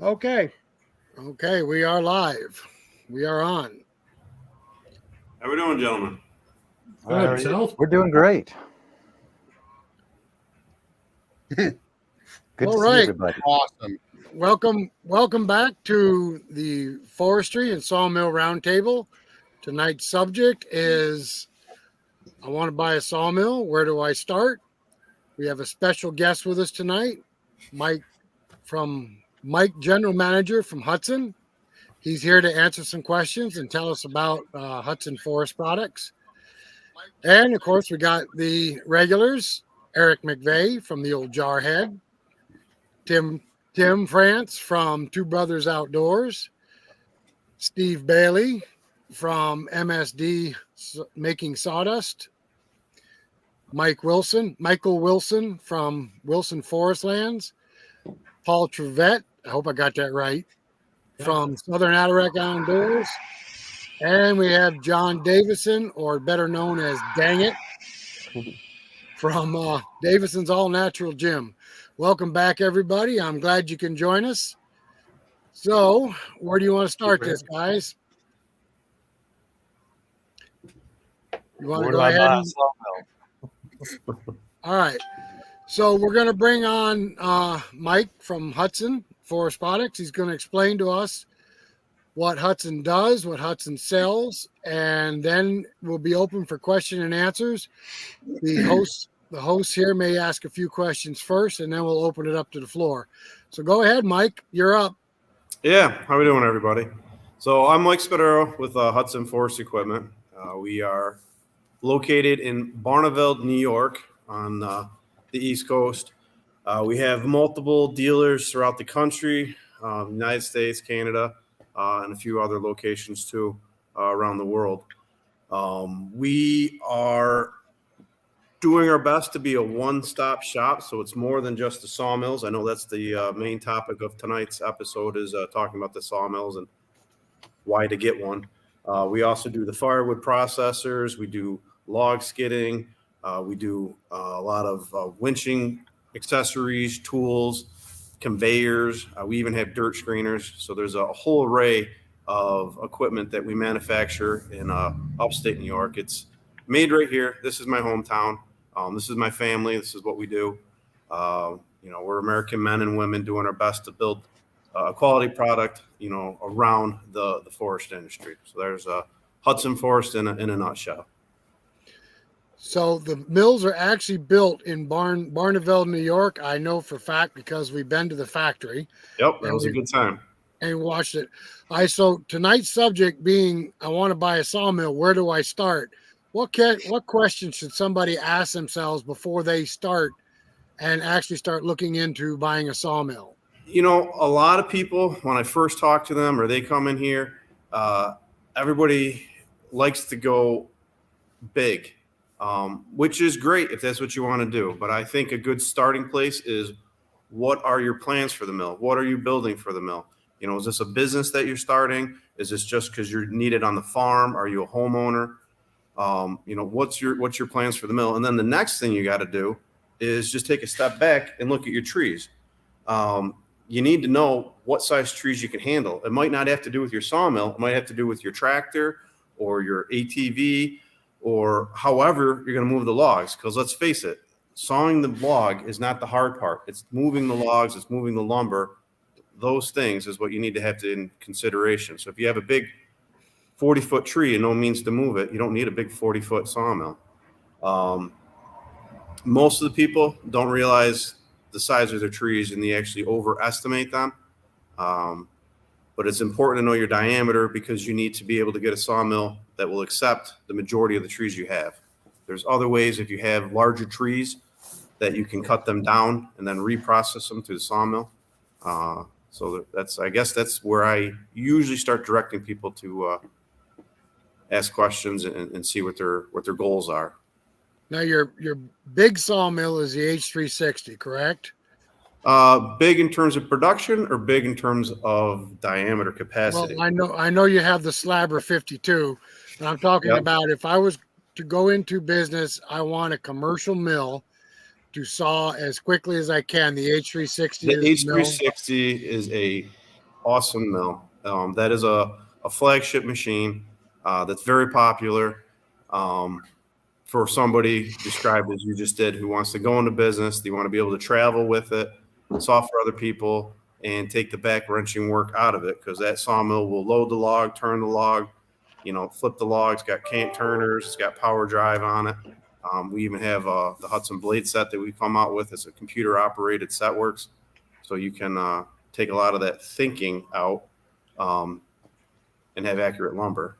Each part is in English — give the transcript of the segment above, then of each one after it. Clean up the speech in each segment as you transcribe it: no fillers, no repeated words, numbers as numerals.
Okay. Okay, we are live. We are on. How we doing, gentlemen? Good, yourself? We're doing great. Good All to see right. everybody. Awesome. Welcome back to the Forestry and Sawmill Roundtable. Tonight's subject is I want to buy a sawmill. Where do I start? We have a special guest with us tonight, Mike, General Manager from Hudson. He's here to answer some questions and tell us about Hudson Forest products. And of course, we got the regulars, Eric McVeigh from the Old Jarhead, Tim France from Two Brothers Outdoors, Steve Bailey from MSD Making Saw Dust, Michael Wilson from Wilson Forest Lands, Paul Trevette, I hope I got that right, from Southern Adirondack Outdoors, and we have John Davidson, or better known as Dang It, from Davidson's All Natural Gym. Welcome back, everybody. I'm glad you can join us. So, where do you want to start this, guys? You want to go ahead? All right. So, we're going to bring on Mike from Hudson Forest Products. He's going to explain to us what Hudson does, what Hudson sells, and then we'll be open for question and answers. The host here may ask a few questions first, and then we'll open it up to the floor. So go ahead, Mike. You're up. Yeah, how we doing, everybody? So I'm Mike Spadaro with Hudson Forest Equipment. We are located in Barneveld, New York, on the East Coast. We have multiple dealers throughout the country, United States, Canada, and a few other locations too around the world. We are doing our best to be a one-stop shop, so it's more than just the sawmills. I know that's the main topic of tonight's episode is talking about the sawmills and why to get one. We also do the firewood processors. We do log skidding. We do a lot of winching accessories, tools, conveyors. We even have dirt screeners. So there's a whole array of equipment that we manufacture in upstate New York. It's made right here. This is my hometown. This is my family. This is what we do. We're American men and women doing our best to build a quality product, around the forest industry. So there's Hudson Forest in a nutshell. So the mills are actually built in Barneveld, New York. I know for a fact because we've been to the factory. Yep, that was a good time. And watched it. So tonight's subject being, I want to buy a sawmill. Where do I start? What questions should somebody ask themselves before they start and actually start looking into buying a sawmill? A lot of people, when I first talk to them or they come in here, everybody likes to go big, which is great if that's what you want to do. But I think a good starting place is, what are your plans for the mill? What are you building for the mill? Is this a business that you're starting? Is this just because you're needed on the farm? Are you a homeowner? What's your plans for the mill? And then the next thing you got to do is just take a step back and look at your trees. You need to know what size trees you can handle. It might not have to do with your sawmill. It might have to do with your tractor or your ATV or however you're going to move the logs. Because let's face it, sawing the log is not the hard part. It's moving the logs. It's moving the lumber. Those things is what you need to have in consideration. So if you have a big 40-foot tree and no means to move it, you don't need a big 40-foot sawmill. Most of the people don't realize the size of their trees and they actually overestimate them. But it's important to know your diameter because you need to be able to get a sawmill that will accept the majority of the trees you have. There's other ways if you have larger trees that you can cut them down and then reprocess them to the sawmill. So that's where I usually start directing people to ask questions and see what their goals are. Now, your big sawmill is the H360, correct? Big in terms of production or big in terms of diameter capacity? Well, I know you have the Slabber 52, and I'm talking about if I was to go into business, I want a commercial mill to saw as quickly as I can. The H360. The H360 is a awesome mill. That is a flagship machine that's very popular for somebody described as you just did, who wants to go into business. They want to be able to travel with it, saw for other people, and take the back wrenching work out of it, because that sawmill will load the log, turn the log, flip the log. It's got cant turners. It's got power drive on it. We even have the Hudson blade set that we come out with. It's a computer operated set works. So you can take a lot of that thinking out and have accurate lumber.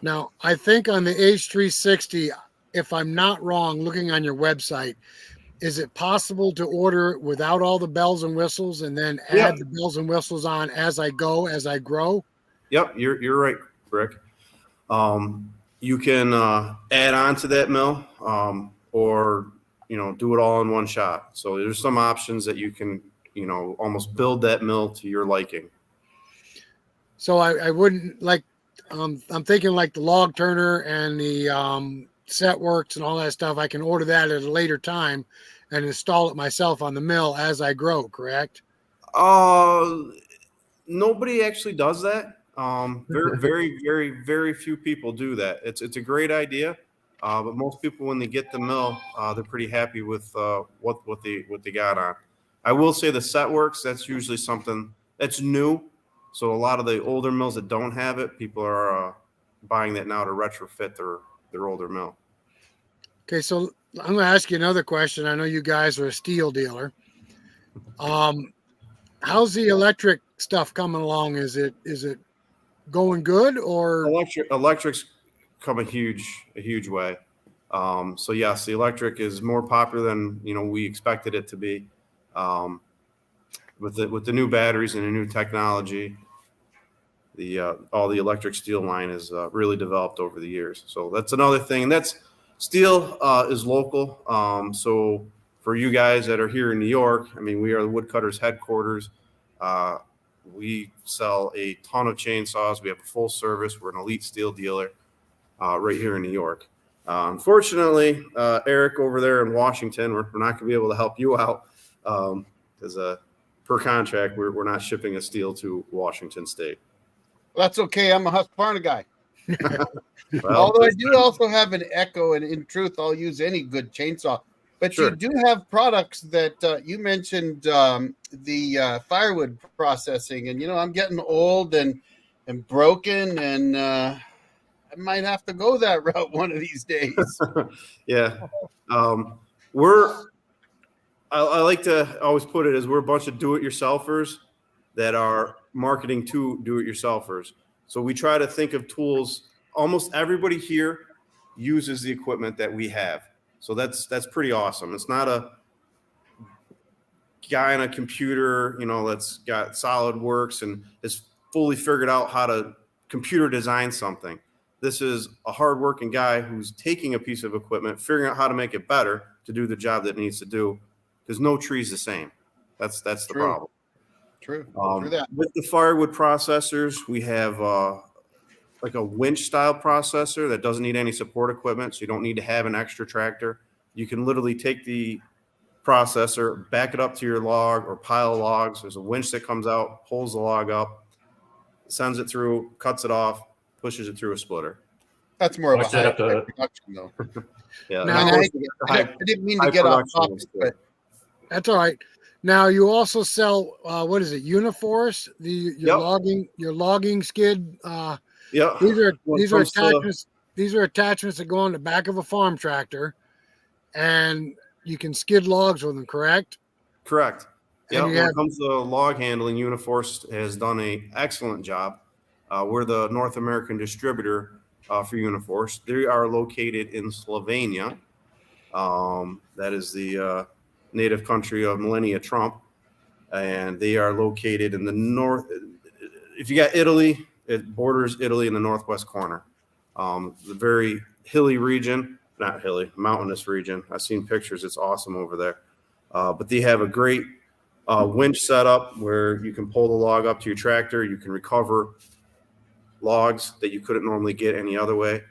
Now, I think on the H360, if I'm not wrong, looking on your website, is it possible to order it without all the bells and whistles and then add the bells and whistles on as I go, as I grow? Yep, you're right, Rick. You can add on to that mill or, do it all in one shot. So there's some options that you can, almost build that mill to your liking. So I wouldn't like, I'm thinking like the log turner and the set works and all that stuff. I can order that at a later time and install it myself on the mill as I grow, correct? Nobody actually does that. Very, very, very, very few people do that. It's a great idea, but most people, when they get the mill, they're pretty happy with what they got on. I will say the set works, that's usually something that's new. So a lot of the older mills that don't have it, people are buying that now to retrofit their older mill. Okay, so I'm going to ask you another question. I know you guys are a steel dealer. How's the electric stuff coming along? Is it going good, or electrics come a huge way? So yes, the electric is more popular than we expected it to be. With the new batteries and the new technology, all the electric steel line is really developed over the years. So that's another thing. And that's steel is local. So for you guys that are here in New York, I mean, we are the woodcutters headquarters. We sell a ton of chainsaws. We have a full service. We're an elite steel dealer right here in New York. Unfortunately, Eric over there in Washington, we're not going to be able to help you out because per contract, we're not shipping a steel to Washington State. Well, that's okay. I'm a Husqvarna guy. Well, although I do also have an Echo, and in truth, I'll use any good chainsaw. But sure. You do have products that you mentioned the firewood processing, and I'm getting old and broken, and I might have to go that route one of these days. Yeah, I like to always put it as we're a bunch of do-it-yourselfers that are marketing to do-it-yourselfers. So we try to think of tools. Almost everybody here uses the equipment that we have. So that's pretty awesome. It's not a guy on a computer, that's got SolidWorks and is fully figured out how to computer design something. This is a hardworking guy who's taking a piece of equipment, figuring out how to make it better to do the job that it needs to do, because no tree is the same. That's the problem. True. With the firewood processors, we have like a winch style processor that doesn't need any support equipment. So you don't need to have an extra tractor. You can literally take the processor, back it up to your log or pile of logs. There's a winch that comes out, pulls the log up, sends it through, cuts it off, pushes it through a splitter. That's more of a high production, though. Yeah, now, I didn't mean to get off topic, but that's all right. Now you also sell what is it? Uniforce, your logging skid. Yeah, these are attachments. These are attachments that go on the back of a farm tractor, and you can skid logs with them. Correct. Yeah, when it comes to log handling, Uniforce has done an excellent job. We're the North American distributor for Uniforce. They are located in Slovenia. That is the native country of Melania Trump. And they are located in the north. If you got Italy, it borders Italy in the northwest corner. The very hilly region, not hilly, mountainous region. I've seen pictures. It's awesome over there. But they have a great winch setup where you can pull the log up to your tractor. You can recover logs that you couldn't normally get any other way.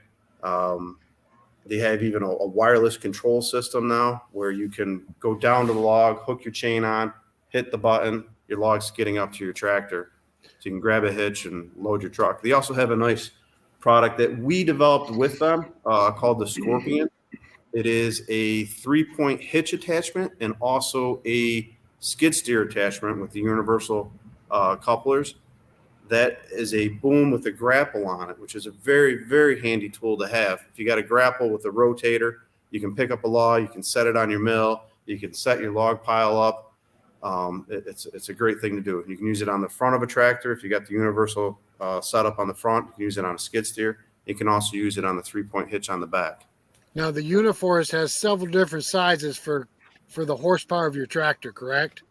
They have even a wireless control system now where you can go down to the log, hook your chain on, hit the button, your log's skidding up to your tractor. So you can grab a hitch and load your truck. They also have a nice product that we developed with them called the Scorpion. It is a 3-point hitch attachment and also a skid steer attachment with the universal couplers. That is a boom with a grapple on it, which is a very, very handy tool to have. If you got a grapple with a rotator, you can pick up a log, you can set it on your mill, you can set your log pile up. It's a great thing to do. You can use it on the front of a tractor. If you got the universal setup on the front, you can use it on a skid steer. You can also use it on the 3-point hitch on the back. Now the Uniforce has several different sizes for the horsepower of your tractor, correct?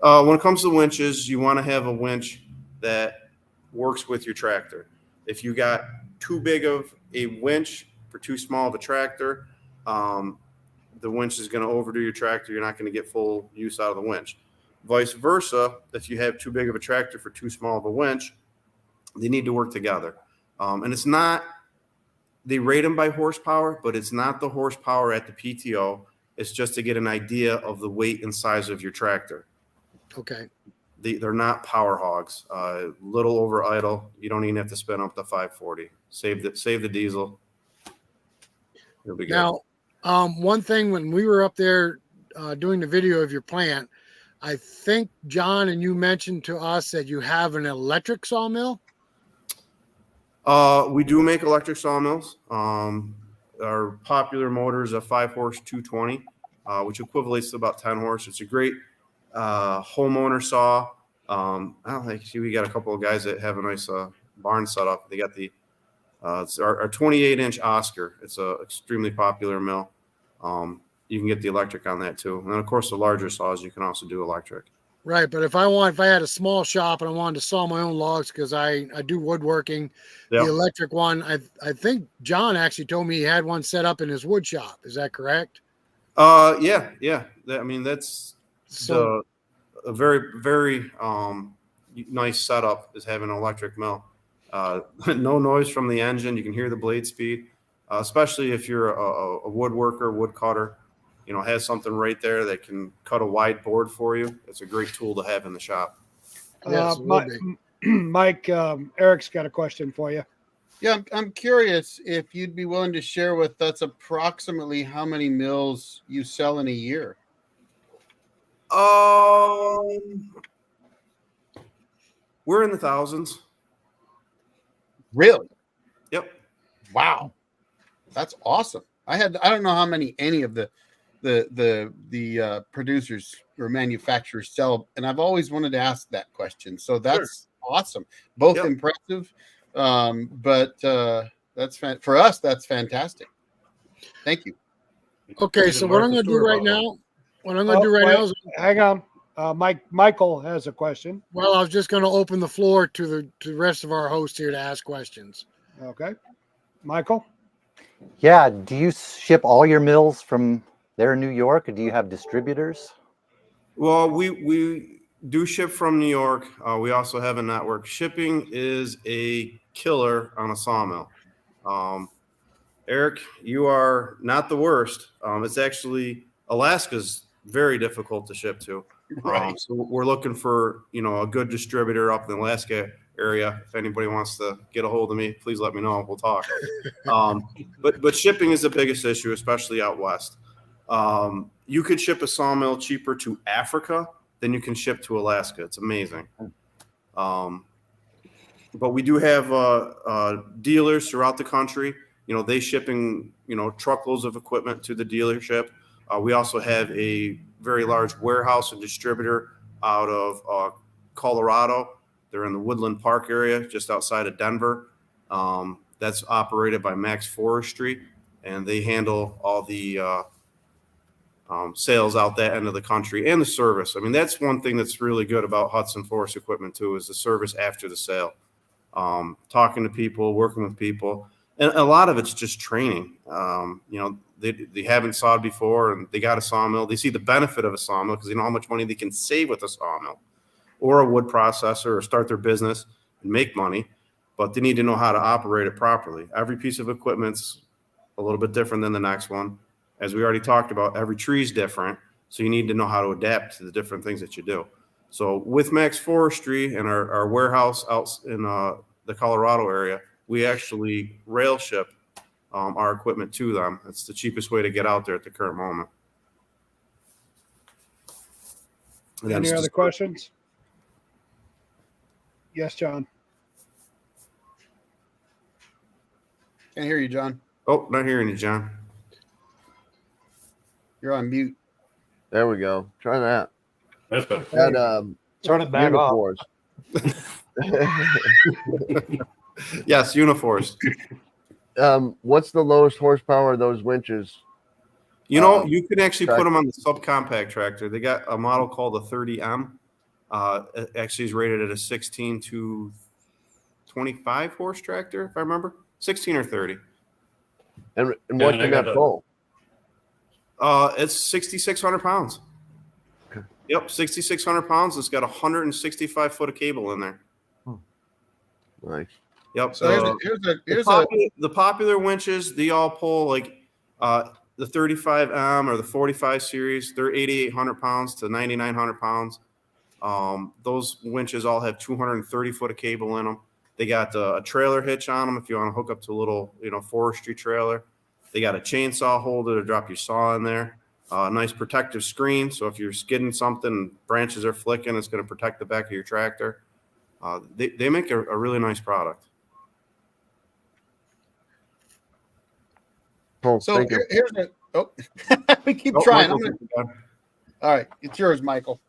When it comes to winches, you want to have a winch that works with your tractor. If you got too big of a winch for too small of a tractor, the winch is going to overdo your tractor. You're not going to get full use out of the winch. Vice versa, if you have too big of a tractor for too small of a winch, they need to work together. And it's not, they rate them by horsepower, but it's not the horsepower at the PTO. It's just to get an idea of the weight and size of your tractor. Okay. They're not power hogs. Little over idle. You don't even have to spin up the 540. Save the diesel. It'll be good. Now, one thing when we were up there doing the video of your plant, I think John and you mentioned to us that you have an electric sawmill. We do make electric sawmills. Our popular motor is a 5-horse 220, which equivalates to about 10 horse. It's a great homeowner saw. I don't think we got a couple of guys that have a nice barn setup. They got the it's our 28-inch Oscar. It's a extremely popular mill. You can get the electric on that too. And then of course the larger saws you can also do electric. Right, but if I had a small shop and I wanted to saw my own logs because I do woodworking, Yep. the electric one, I think John actually told me he had one set up in his wood shop. Is that correct? Yeah. I mean that's So a very, very nice setup is having an electric mill. No noise from the engine. You can hear the blade speed, especially if you're a woodworker, wood cutter. Has something right there that can cut a wide board for you. It's a great tool to have in the shop. yes, it would be. Mike, Eric's got a question for you. Yeah, I'm curious if you'd be willing to share with us approximately how many mills you sell in a year. We're in the thousands. Really? Yep. Wow, that's awesome. I don't know how many any of the producers or manufacturers sell, and I've always wanted to ask that question. So that's awesome. Both impressive, but that's for us. That's fantastic. Thank you. Okay, so what I'm going to do right now, is, hang on. Michael has a question. well, I was just going to open the floor to the rest of our hosts here to ask questions. Okay, Michael. Yeah. Do you ship all your mills from there in New York, or do you have distributors? Well, we do ship from New York. We also have a network. Shipping is a killer on a sawmill. Eric, you are not the worst. It's actually Alaska's very difficult to ship to. Right. So we're looking for a good distributor up in the Alaska area. If anybody wants to get a hold of me, please let me know. We'll talk. But shipping is the biggest issue, especially out west. You could ship a sawmill cheaper to Africa than you can ship to Alaska. It's amazing. But we do have dealers throughout the country. They shipping truckloads of equipment to the dealership. We also have a very large warehouse and distributor out of Colorado. They're in the Woodland Park area, just outside of Denver. That's operated by Max Forestry, and they handle all the sales out that end of the country and the service. I mean, that's one thing that's really good about Hudson Forest equipment too, is the service after the sale. Talking to people, working with people, and a lot of it's just training. They haven't sawed before, and they got a sawmill. They see the benefit of a sawmill because they know how much money they can save with a sawmill or a wood processor, or start their business and make money, but they need to know how to operate it properly. Every piece of equipment's a little bit different than the next one. As we already talked about, every tree is different, so you need to know how to adapt to the different things that you do. So with Max Forestry and our warehouse out in the Colorado area, we actually rail ship our equipment to them. It's the cheapest way to get out there at the current moment. And then Any it's other just- questions? Yes, John. Can't hear you, John. Oh, not hearing you, John. You're on mute. There we go. Try that. That's better. And Turn it back off. Uniforce. Yes, Uniforce. What's the lowest horsepower of those winches? You know, you can actually put tractor. them on the subcompact tractor. They got a model called the 30M. It actually is rated at a 16 to 25 horse tractor, if I remember. 16 or 30. And Yeah, what and I can got that a- pull? It's 6,600 pounds. Okay. Yep, 6,600 pounds. It's got 165 foot of cable in there. Nice. Yep. So here's The popular winches, they all pull like the 35M or the 45 series. They're 8,800 pounds to 9,900 pounds. Those winches all have 230 foot of cable in them. They got a trailer hitch on them if you want to hook up to a little, forestry trailer. They got a chainsaw holder to drop your saw in there. Nice protective screen, so if you're skidding something and branches are flicking, it's going to protect the back of your tractor. They make a really nice product. Cool. so Thank you. here's a we keep Oh, trying. Michael, All right, it's yours, Michael.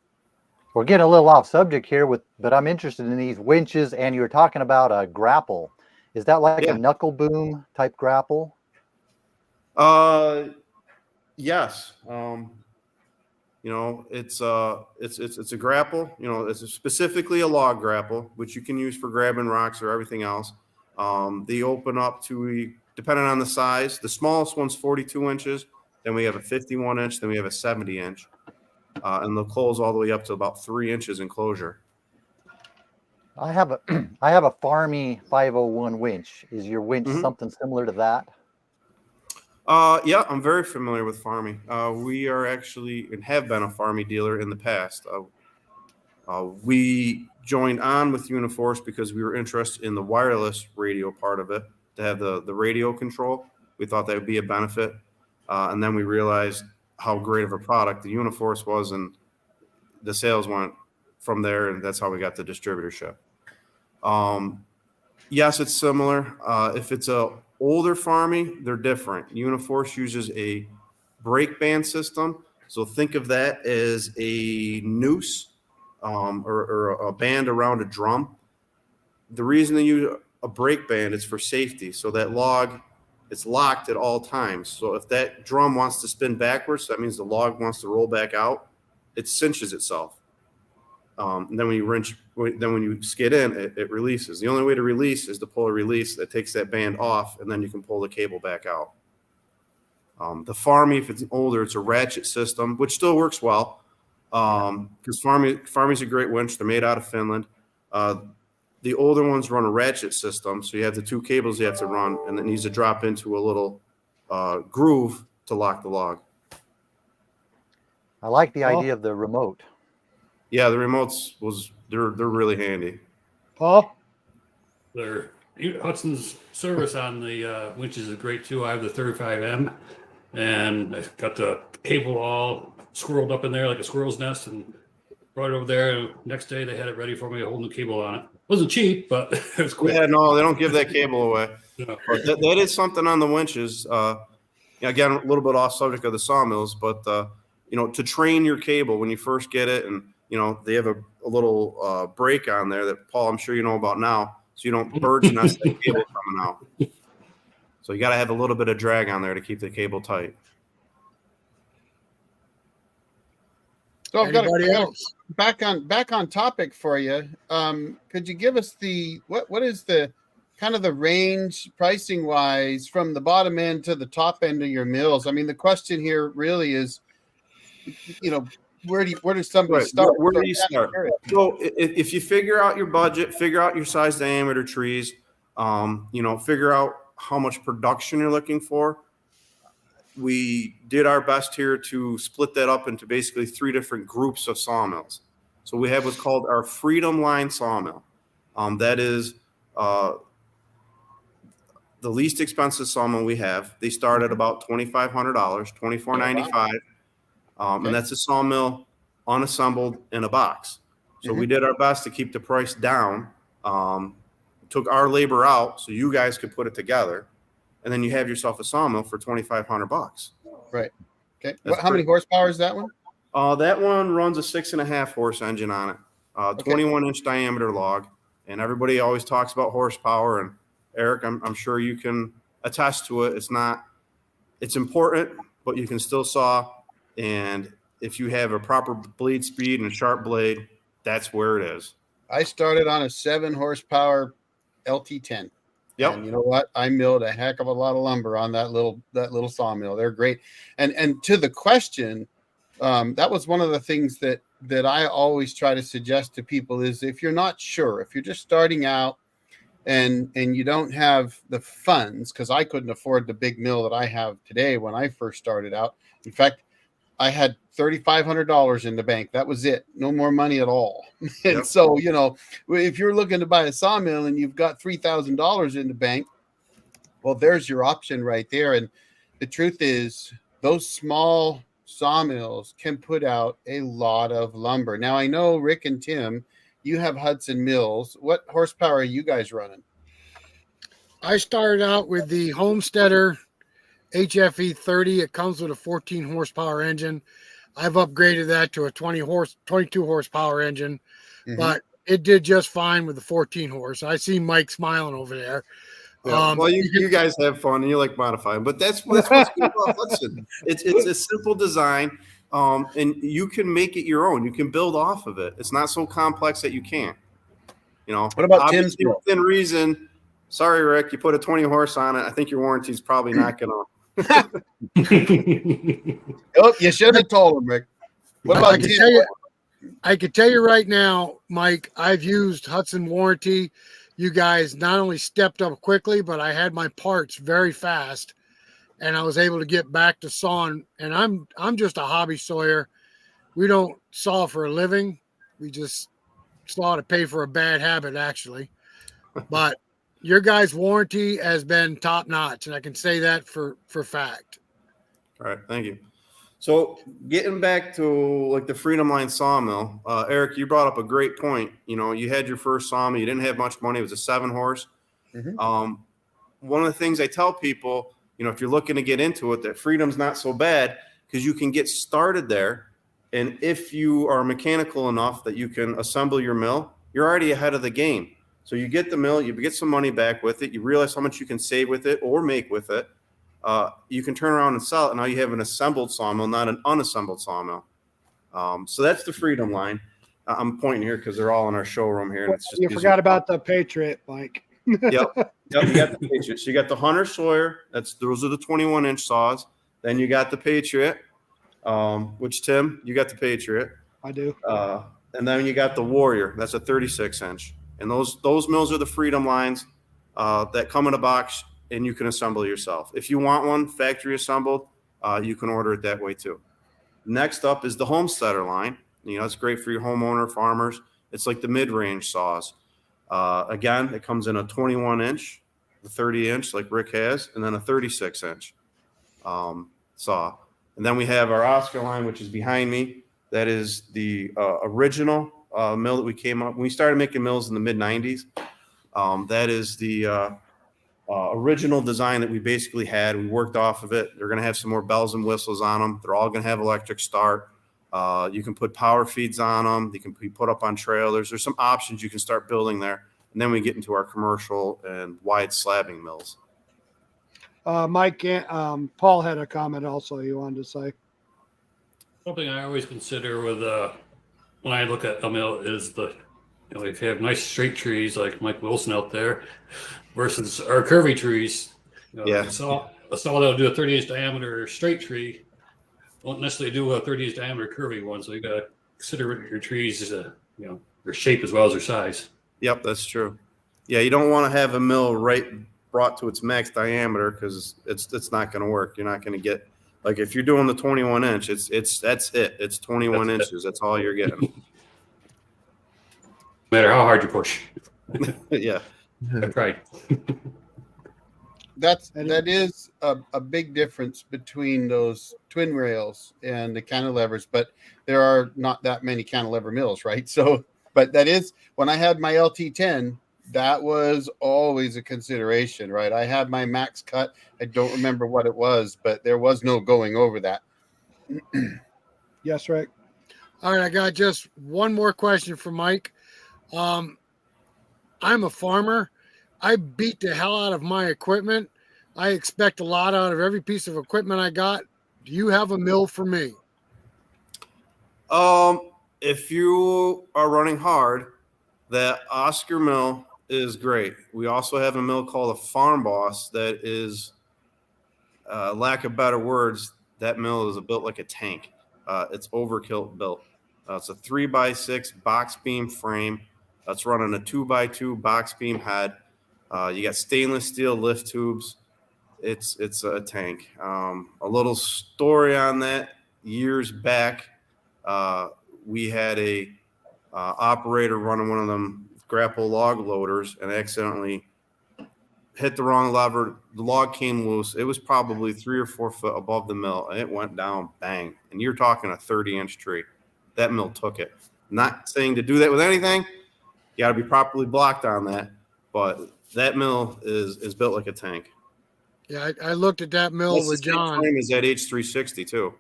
We're getting a little off subject here but I'm interested in these winches, and you were talking about a grapple. Is that like Yeah. a knuckle boom type grapple? Yes. It's a grapple. It's specifically a log grapple, which you can use for grabbing rocks or everything else. They open up to, depending on the size. The smallest one's 42 inches. Then we have a 51 inch. Then we have a 70 inch. And they'll close all the way up to about 3 inches in closure. I have a I have a Farmy 501 winch. Is your winch Mhm. something similar to that? Yeah, I'm very familiar with Farmy. We are actually and have been a Farmy dealer in the past. We joined on with Uniforce because we were interested in the wireless radio part of it, to have the radio control. We thought that would be a benefit. And then we realized how great of a product the Uniforce was, and the sales went from there, and that's how we got the distributorship. Yes, it's similar. If it's a older Farmy, they're different. Uniforce uses a brake band system. So think of that as a noose or a band around a drum. The reason they use a brake band is for safety. So that log, it's locked at all times. So if that drum wants to spin backwards, that means the log wants to roll back out, it cinches itself. And then when you skid in, it releases. The only way to release is to pull a release that takes that band off, and then you can pull the cable back out. The Farmy, if it's older, it's a ratchet system, which still works well. Because Farmy's a great winch. They're made out of Finland. The older ones run a ratchet system, so you have the two cables you have to run, and it needs to drop into a little groove to lock the log. I like the Well- idea of the remote. Yeah, the remotes they're really handy. Paul? Hudson's service on the winches is great too. I have the 35M, and I got the cable all squirreled up in there like a squirrel's nest, and brought it over there. Next day they had it ready for me, a whole new cable on it. Wasn't cheap, but it was quick. Yeah, no, they don't give that cable away. Yeah. But that is something on the winches. Again, a little bit off subject of the sawmills, but to train your cable when you first get it, and they have a little brake on there that, Paul, I'm sure you know about now, so you don't bird's nest that cable coming out. So you got to have a little bit of drag on there to keep the cable tight. So I've got Anybody a else? back on topic for you. Could you give us what is the kind of the range pricing wise from the bottom end to the top end of your mills? I mean, the question here really is, where does somebody Right. start? Where do you start? So if you figure out your budget, figure out your size diameter trees, figure out how much production you're looking for. We did our best here to split that up into basically 3 different groups of sawmills. So we have what's called our Freedom Line sawmill. That is the least expensive sawmill we have. They start at about $2,500, $2,495, and that's a sawmill unassembled in a box. So we did our best to keep the price down. Took our labor out so you guys could put it together, and then you have yourself a sawmill for $2,500. Right. Okay. How many horsepower is that one? That one runs a 6.5 horse engine on it, 21-inch diameter log, and everybody always talks about horsepower. And Eric, I'm sure you can attest to it. It's important, but you can still saw. And if you have a proper blade speed and a sharp blade, that's where it is. I started on a 7 horsepower LT10. Yep. And you know what? I milled a heck of a lot of lumber on that little sawmill. They're great. And to the question, that was one of the things that I always try to suggest to people is if you're not sure, if you're just starting out and you don't have the funds, because I couldn't afford the big mill that I have today when I first started out. In fact, I had $3,500 in the bank. That was it. No more money at all. And so, you know, if you're looking to buy a sawmill and you've got $3,000 in the bank, well, there's your option right there. And the truth is those small sawmills can put out a lot of lumber. Now, I know Rick and Tim, you have Hudson Mills. What horsepower are you guys running? I started out with the Homesteader HFE 30. It comes with a 14 horsepower engine. I've upgraded that to a 22 horsepower engine, but it did just fine with the 14 horse. I see Mike smiling over there. Yeah. Well, you guys have fun and you like modifying, but that's what's good about Hudson. It's a simple design, and you can make it your own. You can build off of it. It's not so complex that you can't. You know. What about Tim's? Within reason. Sorry, Rick. You put a 20 horse on it. I think your warranty is probably not going to. Oh, you should have told him, Rick. What about Tim? I could tell you right now, Mike. I've used Hudson Warranty. You guys not only stepped up quickly, but I had my parts very fast, and I was able to get back to sawing. And I'm just a hobby sawyer. We don't saw for a living. We just saw to pay for a bad habit, actually. But your guys' warranty has been top notch, and I can say that for fact. All right, thank you. So getting back to like the Freedom Line sawmill, Eric, you brought up a great point. You know, you had your first sawmill, you didn't have much money. It was a 7 horse. One of the things I tell people, you know, if you're looking to get into it, that Freedom's not so bad because you can get started there. And if you are mechanical enough that you can assemble your mill, you're already ahead of the game. So you get the mill, you get some money back with it. You realize how much you can save with it or make with it. You can turn around and sell it. And now you have an assembled sawmill, not an unassembled sawmill. So that's the Freedom Line. I'm pointing here because they're all in our showroom here. And it's just you forgot about the Patriot, Mike. Yep. You got the Patriot. So you got the Hunter Sawyer. Those are the 21-inch saws. Then you got the Patriot, which Tim, you got the Patriot. I do. And then you got the Warrior. That's a 36-inch. And those mills are the Freedom Lines that come in a box and you can assemble yourself. If you want one factory assembled, you can order it that way too. Next up is the Homesteader line. You know, it's great for your homeowner, farmers. It's like the mid-range saws. Again, it comes in a 21-inch, the 30-inch like Rick has, and then a 36-inch saw. And then we have our Oscar line, which is behind me. That is the original mill that we came up. We started making mills in the mid-90s. That is the original design that we basically had. We worked off of it. They're going to have some more bells and whistles on them. They're all going to have electric start. You can put power feeds on them. They can be put up on trailers. There's some options you can start building there. And then we get into our commercial and wide slabbing mills. Mike, Paul had a comment also you wanted to say. Something I always consider with when I look at a mill is if you have nice straight trees like Mike Wilson out there versus our curvy trees. A saw that'll do a 30-inch diameter straight tree won't necessarily do a 30-inch diameter curvy one. So you got to consider your trees as their shape as well as their size. Yep, that's true. Yeah, you don't want to have a mill brought to its max diameter because it's not going to work. You're not going to get, like if you're doing the 21-inch, that's it. It's 21 inches. That's all you're getting. No matter how hard you push. Yeah. I've tried. That is a big difference between those twin rails and the cantilevers, but there are not that many cantilever mills, right? So, but that is, when I had my LT10, that was always a consideration, right? I had my max cut. I don't remember what it was, but there was no going over that. Yes, Rick. All right, I got just one more question for Mike. I'm a farmer. I beat the hell out of my equipment. I expect a lot out of every piece of equipment I got. Do you have a mill for me? If you are running hard, that Oscar mill is great. We also have a mill called a Farm Boss that is, lack of better words, that mill is built like a tank. It's overkill built. It's a 3x6 box beam frame. That's running a 2x2 box beam head. You got stainless steel lift tubes. It's a tank. A little story on that. Years back, we had a operator running one of them grapple log loaders and accidentally hit the wrong lever. The log came loose. It was probably 3 or 4 foot above the mill, and it went down, bang. And you're talking a 30-inch tree. That mill took it. Not saying to do that with anything. You got to be properly blocked on that. But that mill is built like a tank. Yeah, I looked at that mill Plus with the same John. frame is at H360 too.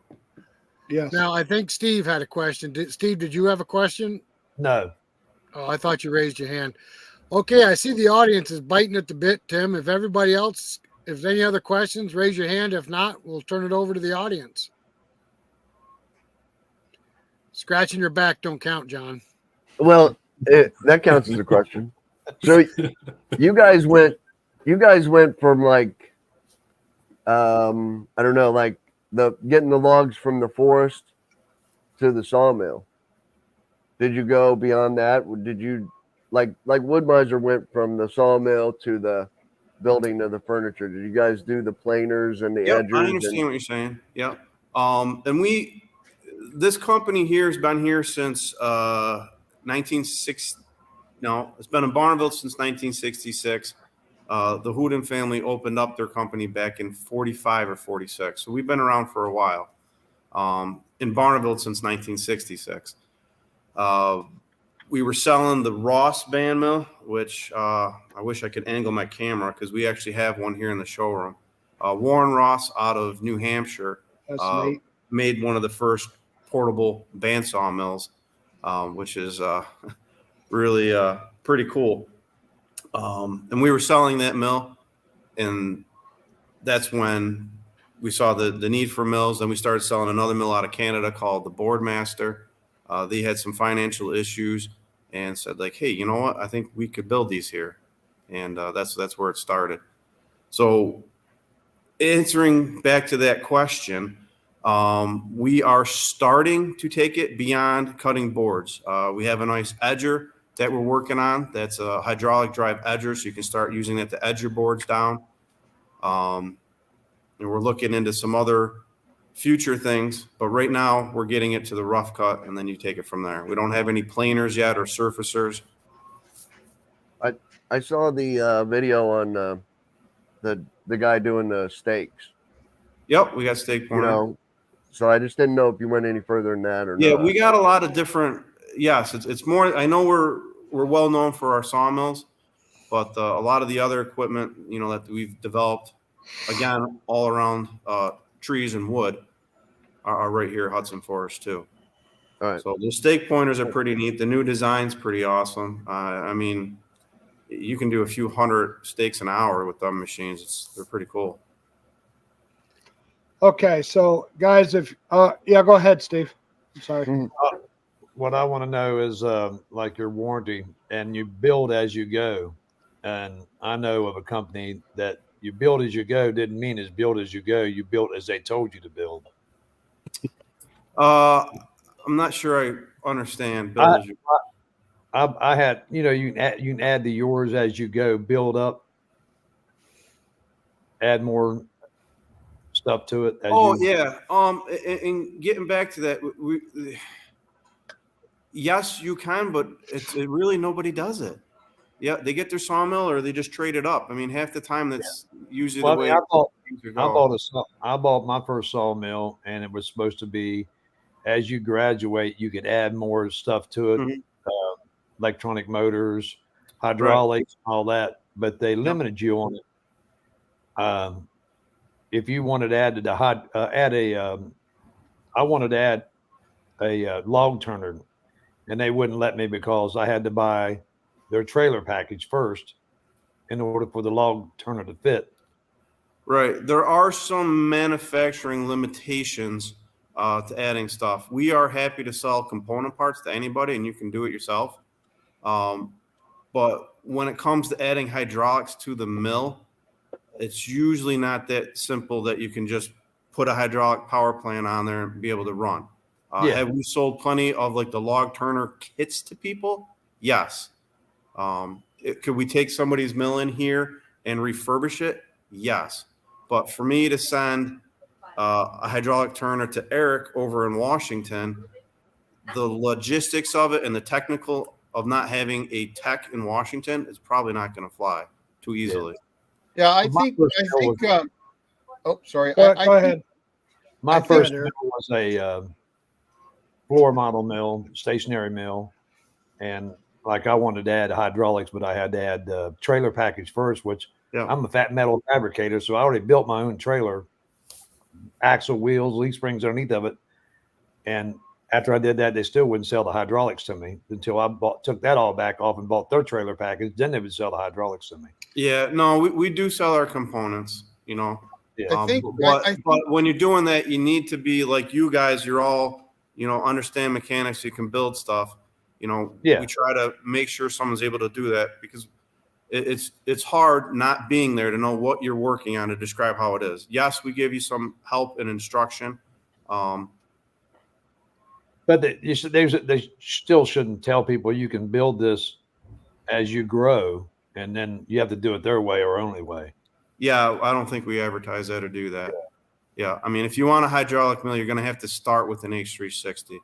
Yes. Now, I think Steve had a question. Steve, did you have a question? No. Oh, I thought you raised your hand. Okay, I see the audience is biting at the bit, Tim. If everybody else, if any other questions, raise your hand. If not, we'll turn it over to the audience. Scratching your back don't count, John. Well, that counts as a question. So you guys went from like, I don't know, like getting the logs from the forest to the sawmill. Did you go beyond that? Did you like Woodmiser went from the sawmill to the building of the furniture? Did you guys do the planers and the Yep, edgers? I understand what you're saying. Yep. And this company here has been here since 1960. No, it's been in Barneville since 1966. The Hudson family opened up their company back in 45 or 46. So we've been around for a while. In Barneville since 1966. We were selling the Ross band mill, which I wish I could angle my camera because we actually have one here in the showroom. Warren Ross out of New Hampshire made one of the first portable bandsaw mills, which is really pretty cool. And we were selling that mill, and that's when we saw the need for mills. Then we started selling another mill out of Canada called the Boardmaster. They had some financial issues and said, like, hey, you know what? I think we could build these here. And that's where it started. So answering back to that question, we are starting to take it beyond cutting boards. We have a nice edger that we're working on. That's a hydraulic drive edger, so you can start using that to edge your boards down. And we're looking into some other future things, but right now we're getting it to the rough cut, and then you take it from there. We don't have any planers yet or surfacers. I saw the video on the guy doing the stakes. Yep, we got stake pointer. So I just didn't know if you went any further than that or not. Yeah, we got a lot of different. Yes, it's more. I know we're well known for our sawmills, but a lot of the other equipment, that we've developed, again, all around trees and wood, are right here at Hudson Forest too. All right. So the stake pointers are pretty neat. The new design's pretty awesome. I mean, you can do a few hundred stakes an hour with them machines. They're pretty cool. Okay, so guys, if yeah, go ahead, Steve. I'm sorry. What I want to know is like your warranty, and you build as you go. And I know of a company that you build as you go didn't mean as build as you go. You built as they told you to build. I'm not sure I understand. I had, you can add the yours as you go, build up, add more stuff to it. Yeah. And getting back to that, yes, you can, but it really nobody does it. Yeah, they get their sawmill or they just trade it up. I mean, half the time that's usually Well, the I way mean, things would I go. bought my first sawmill, and it was supposed to be, as you graduate, you could add more stuff to it, Mhm. electronic motors, hydraulics, all that. But they limited you on it. If you wanted to add I wanted to add a log turner, and they wouldn't let me because I had to buy their trailer package first in order for the log turner to fit. Right. There are some manufacturing limitations to adding stuff. We are happy to sell component parts to anybody, and you can do it yourself. But when it comes to adding hydraulics to the mill, it's usually not that simple that you can just put a hydraulic power plant on there and be able to run. Yeah. Have we sold plenty of like the log turner kits to people? Yes. Could we take somebody's mill in here and refurbish it? Yes. But for me to send a hydraulic turner to Eric over in Washington, the logistics of it and the technical of not having a tech in Washington is probably not going to fly too easily. Yeah, I My think. first I mill think. Oh, sorry. Go, I go think- ahead. My I think- first mill was a floor model mill, stationary mill, and like I wanted to add hydraulics, but I had to add the trailer package first, which I'm a fat metal fabricator, so I already built my own trailer, axle, wheels, leaf springs underneath of it. And after I did that, they still wouldn't sell the hydraulics to me until I took that all back off and bought their trailer package. Then they would sell the hydraulics to me. Yeah, no, we do sell our components, you know. Yeah. I think- But when you're doing that, you need to be like you guys. You're all, you know, understand mechanics. You can build stuff. You know, Yeah. we try to make sure someone's able to do that because it's hard not being there to know what you're working on to describe how it is. Yes, we give you some help and instruction. But they still shouldn't tell people you can build this as you grow, and then you have to do it their way or only way. Yeah, I don't think we advertise that or do that. Yeah, I mean, if you want a hydraulic mill, you're going to have to start with an H360.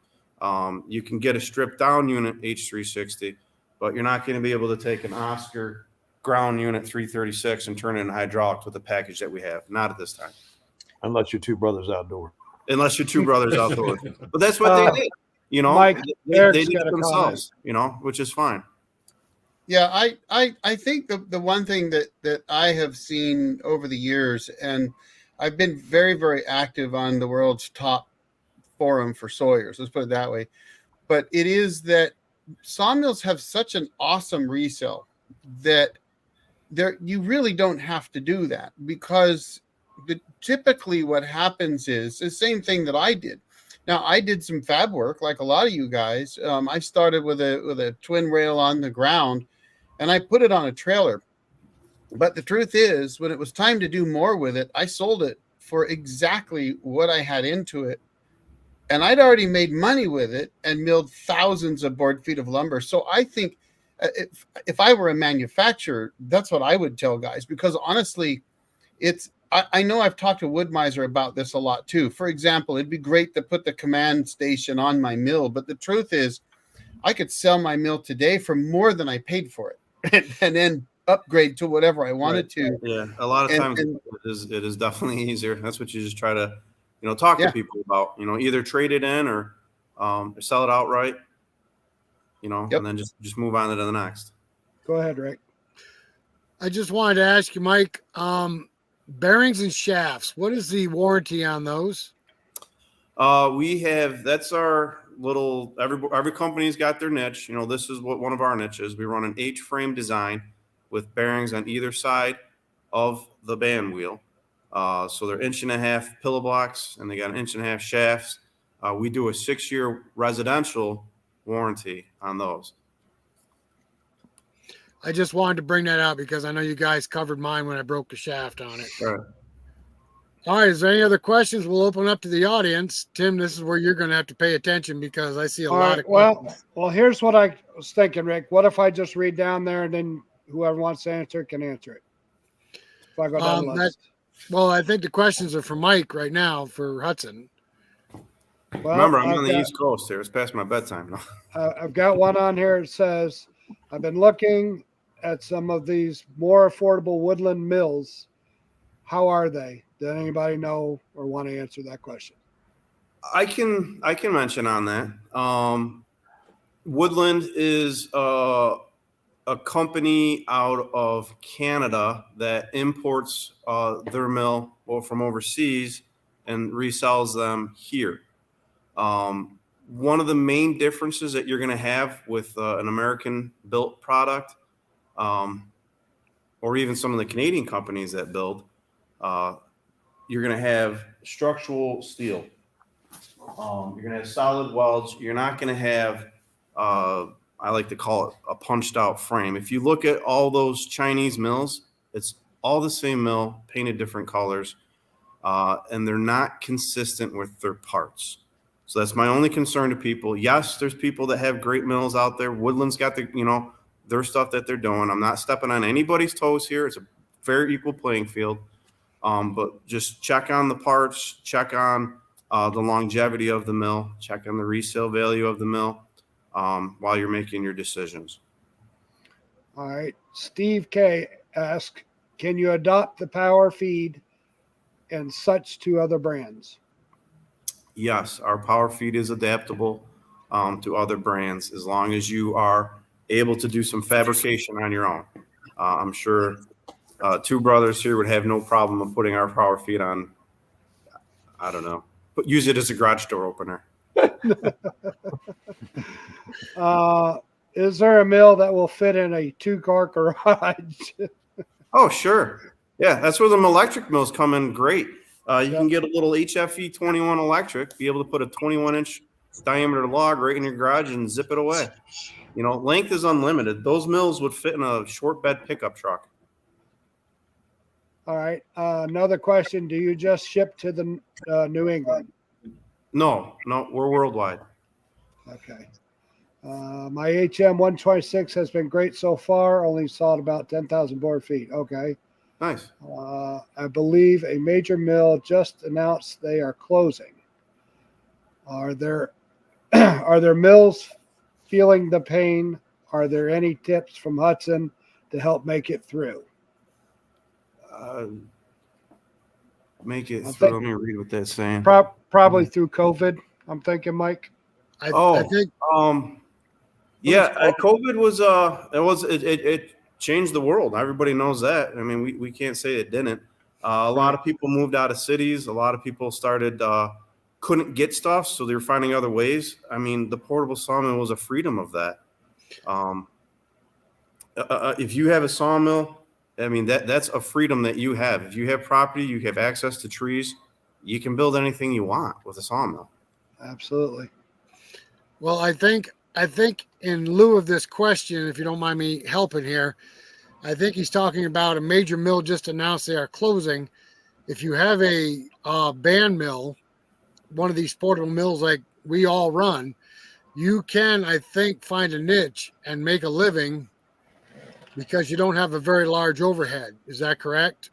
You can get a stripped down unit H360, but you're not going to be able to take an Oscar ground unit 336 and turn it into hydraulics with the package that we have. Not at this time. Unless you're Two Brothers Outdoors. Unless you're Two Brothers Outdoors. But that's what they did. You know, Mike, they Eric's did got it a themselves, you know, which is fine. Yeah, I think the one thing that I have seen over the years, and I've been very, very active on the world's top forum for sawyers, let's put it that way. But it is that sawmills have such an awesome resale that you really don't have to do that, because typically what happens is the same thing that I did. Now, I did some fab work like a lot of you guys. I started with a twin rail on the ground, and I put it on a trailer. But the truth is, when it was time to do more with it, I sold it for exactly what I had into it. And I'd already made money with it and milled thousands of board feet of lumber. So I think if I were a manufacturer, that's what I would tell guys, because honestly, I know I've talked to Wood-Mizer about this a lot too. For example, it'd be great to put the command station on my mill, but the truth is I could sell my mill today for more than I paid for it and then upgrade to whatever I wanted to. Yeah, a lot of times it is definitely easier. That's what you just try to, you know, talk to people about. You know, either trade it in or sell it outright. You know, and then just move on to the next. Go ahead, Rick. I just wanted to ask you, Mike, bearings and shafts, what is the warranty on those? We have, that's our little, every company's got their niche. You know, this is what one of our niches. We run an H-frame design with bearings on either side of the band wheel. So they're 1.5-inch pillow blocks, and they got 1.5-inch shafts. We do a 6-year residential warranty on those. I just wanted to bring that out because I know you guys covered mine when I broke the shaft on it. Right. All right. Is there any other questions? We'll open up to the audience. Tim, this is where you're going to have to pay attention because I see a lot of questions. Well, here's what I was thinking, Rick. What if I just read down there and then whoever wants to answer can answer it? If I go down the list. Well, I think the questions are for Mike right now for Hudson. Well, Remember, I'm on the East Coast here. It's past my bedtime. I've got one on here. It says, I've been looking at some of these more affordable woodland mills. How are they? Does anybody know or want to answer that question? I can mention on that. Woodland is a company out of Canada that imports their mill from overseas and resells them here. One of the main differences that you're going to have with an American built product, or even some of the Canadian companies that build, you're going to have structural steel. You're going to have solid welds. You're not going to have, I like to call it a punched out frame. If you look at all those Chinese mills, it's all the same mill, painted different colors, and they're not consistent with their parts. So that's my only concern to people. Yes, there's people that have great mills out there. Woodland's got their stuff that they're doing. I'm not stepping on anybody's toes here. It's a very equal playing field. But just check on the parts, check on the longevity of the mill, check on the resale value of the mill while you're making your decisions. All right. Steve K asked, can you adopt the power feed and such to other brands? Yes, our power feed is adaptable to other brands as long as you are able to do some fabrication on your own. I'm sure Two Brothers here would have no problem of putting our power feed on, I don't know, but use it as a garage door opener. Is there a mill that will fit in a 2-car garage? Oh, sure. Yeah, that's where them electric mills come in great. You can get a little HFE 21 electric, be able to put a 21-inch diameter log right in your garage and zip it away. Length is unlimited. Those mills would fit in a short bed pickup truck. All right. Another question. Do you just ship to the New England? No, we're worldwide. Okay. My HM 126 has been great so far. Only sawed about 10,000 board feet. Okay. Nice. I believe a major mill just announced they are closing. Are there mills feeling the pain? Are there any tips from Hudson to help make it through? Make it through. Let me read what that's saying. Probably through COVID, I'm thinking, Mike. I think COVID was it changed the world. Everybody knows that. I mean, we can't say it didn't. A lot of people moved out of cities. A lot of people started couldn't get stuff, so they were finding other ways. I mean, the portable sawmill was a freedom of that. If you have a sawmill, I mean, that's a freedom that you have. If you have property, you have access to trees, you can build anything you want with a sawmill. Absolutely. Well, I think in lieu of this question, if you don't mind me helping here, I think he's talking about a major mill just announced they are closing. If you have a band mill, one of these portable mills like we all run, you can, I think, find a niche and make a living because you don't have a very large overhead. Is that correct?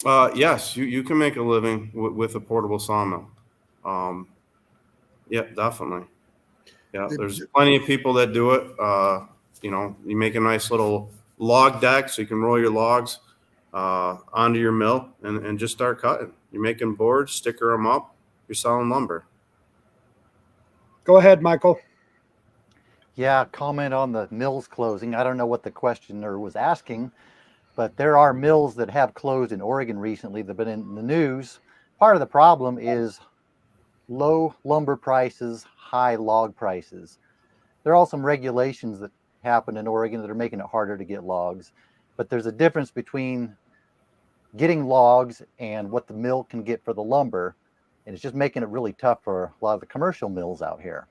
Yes, you can make a living with a portable sawmill. Yeah, definitely. Yeah, there's plenty of people that do it. You make a nice little log deck so you can roll your logs onto your mill and just start cutting. You're making boards, sticker them up, you're selling lumber. Go ahead, Michael. Yeah, comment on the mills closing. I don't know what the questioner was asking, but there are mills that have closed in Oregon recently that have been in the news. Part of the problem is low lumber prices, high log prices. There are also some regulations that happen in Oregon that are making it harder to get logs, but there's a difference between getting logs and what the mill can get for the lumber, and it's just making it really tough for a lot of the commercial mills out here.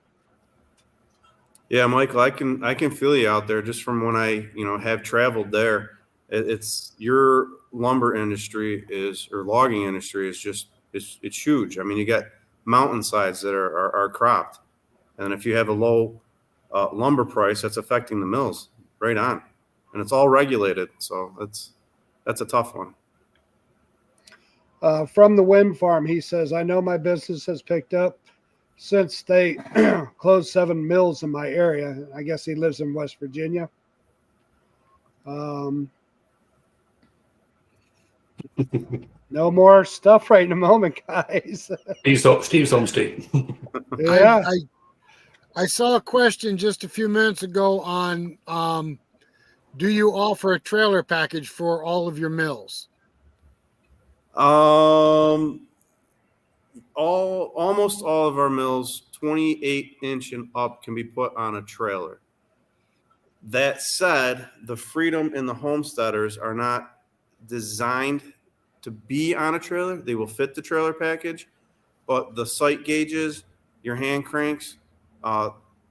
Yeah, Michael, I can feel you out there just from when I have traveled there. It's your lumber industry or logging industry is just it's huge. I mean, you got mountainsides that are cropped, and if you have a low lumber price, that's affecting the mills right on, and it's all regulated. So that's a tough one. From the wind farm, he says, I know my business has picked up since they closed 7 mills in my area. I guess he lives in West Virginia. No more stuff right in the moment, guys. Steve's home state. Yeah. I saw a question just a few minutes ago on do you offer a trailer package for all of your mills? Almost all of our mills, 28-inch and up, can be put on a trailer. That said, the Freedom and the Homesteaders are not designed to be on a trailer. They will fit the trailer package, but the sight gauges, your hand cranks,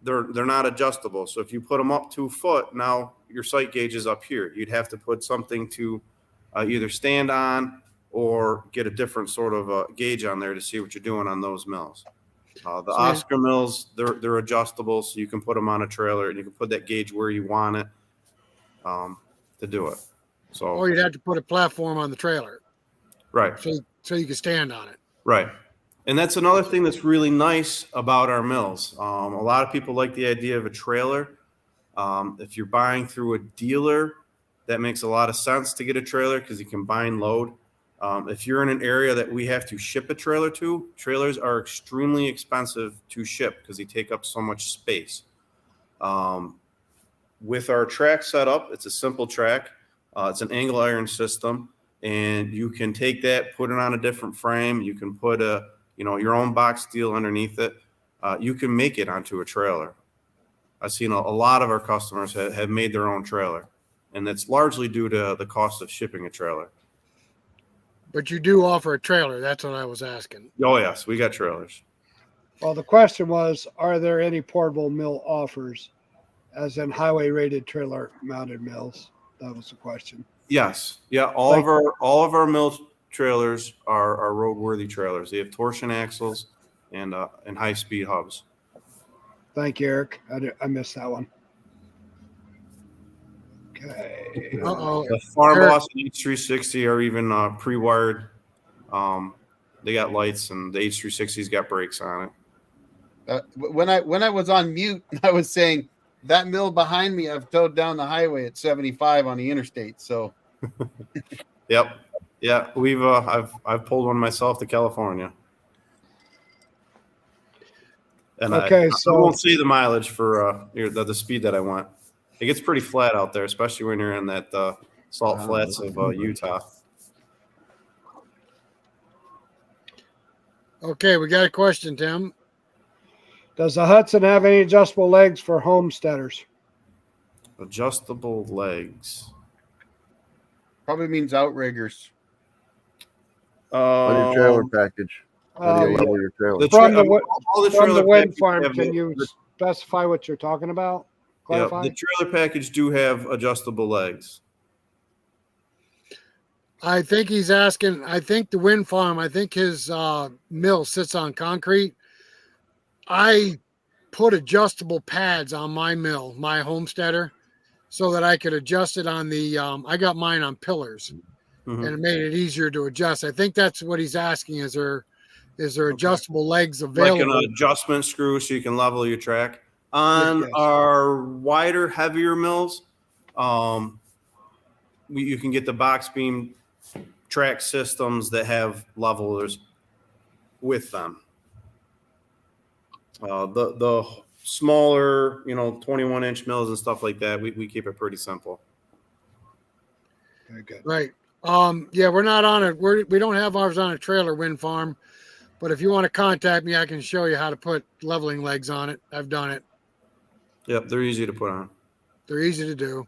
they're not adjustable. So if you put them up 2 foot, now your sight gauge is up here. You'd have to put something to either stand on or get a different sort of gauge on there to see what you're doing on those mills. The Oscar mills, they're adjustable, so you can put them on a trailer and you can put that gauge where you want it to do it. So, Or you'd have to put a platform on the trailer, right. So you can stand on it. Right. And that's another thing that's really nice about our mills. A lot of people like the idea of a trailer. If you're buying through a dealer, that makes a lot of sense to get a trailer because you can buy and load. If you're in an area that we have to ship a trailer to, trailers are extremely expensive to ship because they take up so much space. With our track setup, it's a simple track. It's an angle iron system, and you can take that, put it on a different frame. You can put your own box steel underneath it. You can make it onto a trailer. I've seen a lot of our customers have made their own trailer, and that's largely due to the cost of shipping a trailer. But you do offer a trailer. That's what I was asking. Oh, yes, we got trailers. Well, the question was, are there any portable mill offers, as in highway rated trailer mounted mills? That was the question. Yes. Yeah. All of our mill trailers are roadworthy trailers. They have torsion axles and high speed hubs. Thank you, Eric. I missed that one. Okay. The Farm Boss and H360 are even pre-wired. They got lights, and the H360's got brakes on it. When I was on mute, I was saying that mill behind me, I've towed down the highway at 75 on the interstate. So, yep, yeah, I've pulled one myself to California, and I won't say the mileage for the speed that I went. It gets pretty flat out there, especially when you're in that salt flats of Utah. Okay, we got a question, Tim. Does the Hudson have any adjustable legs for homesteaders? Adjustable legs. Probably means outriggers. On your trailer package. How do you level your trailer? From the wind farm, can you specify what you're talking about? Clarify? Yeah, the trailer package do have adjustable legs. I think he's asking, I think the wind farm, I think his mill sits on concrete. I put adjustable pads on my mill, my homesteader, so that I could adjust it on the, I got mine on pillars, and it made it easier to adjust. I think that's what he's asking. Is there adjustable legs available? Like an adjustment screw so you can level your track. On our wider, heavier mills, you can get the box beam track systems that have levelers with them. The smaller, 21-inch mills and stuff like that, we keep it pretty simple. Very good. Right. Yeah, we're not on it. We don't have ours on a trailer wind farm, but if you want to contact me, I can show you how to put leveling legs on it. I've done it. Yep, they're easy to put on. They're easy to do.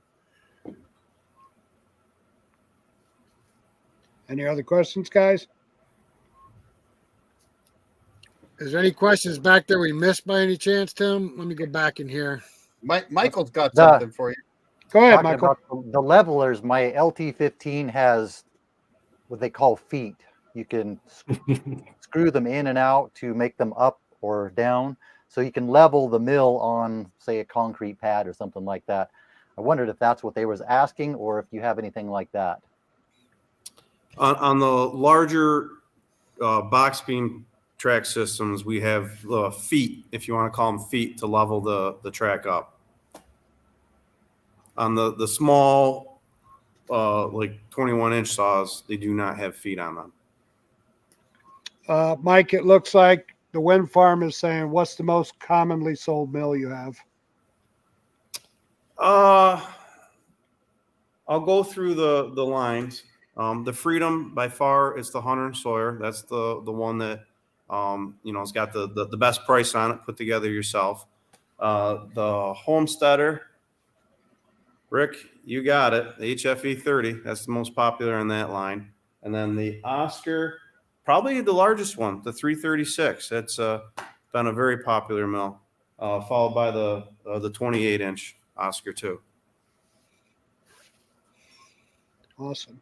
Any other questions, guys? Is there any questions back there we missed by any chance, Tim? Let me go back in here. Michael's got something for you. Go ahead, Talking Michael. about the levelers, my LT15 has what they call feet. You can screw them in and out to make them up or down. So you can level the mill on, say, a concrete pad or something like that. I wondered if that's what they was asking or if you have anything like that. On the larger box beam track systems, we have feet, if you want to call them feet, to level the track up. On the small, like 21-inch saws, they do not have feet on them. Mike, it looks like the wind farm is saying, what's the most commonly sold mill you have? I'll go through the lines. The Freedom by far is the Hunter and Sawyer. That's the one that it's got the best price on it, put together yourself. The Homesteader, Rick, you got it. The HFE 30. That's the most popular in that line. And then the Oscar, probably the largest one, the 336. That's been a very popular mill, followed by the 28-inch Oscar too. Awesome.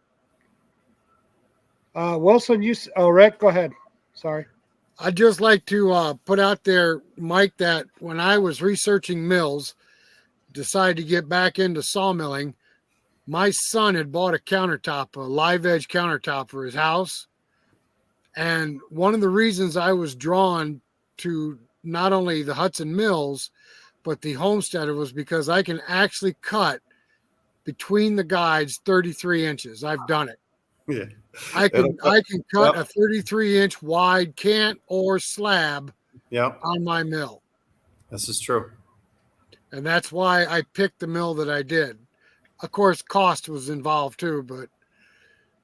Wilson, Rick, go ahead. Sorry. I'd just like to put out there, Mike, that when I was researching mills, decided to get back into sawmilling, my son had bought a countertop, a live edge countertop for his house. And one of the reasons I was drawn to not only the Hudson Mills, but the Homesteader was because I can actually cut between the guides 33 inches. I've done it. Yeah. I can cut a 33-inch wide cant or slab on my mill. This is true. And that's why I picked the mill that I did. Of course, cost was involved too, but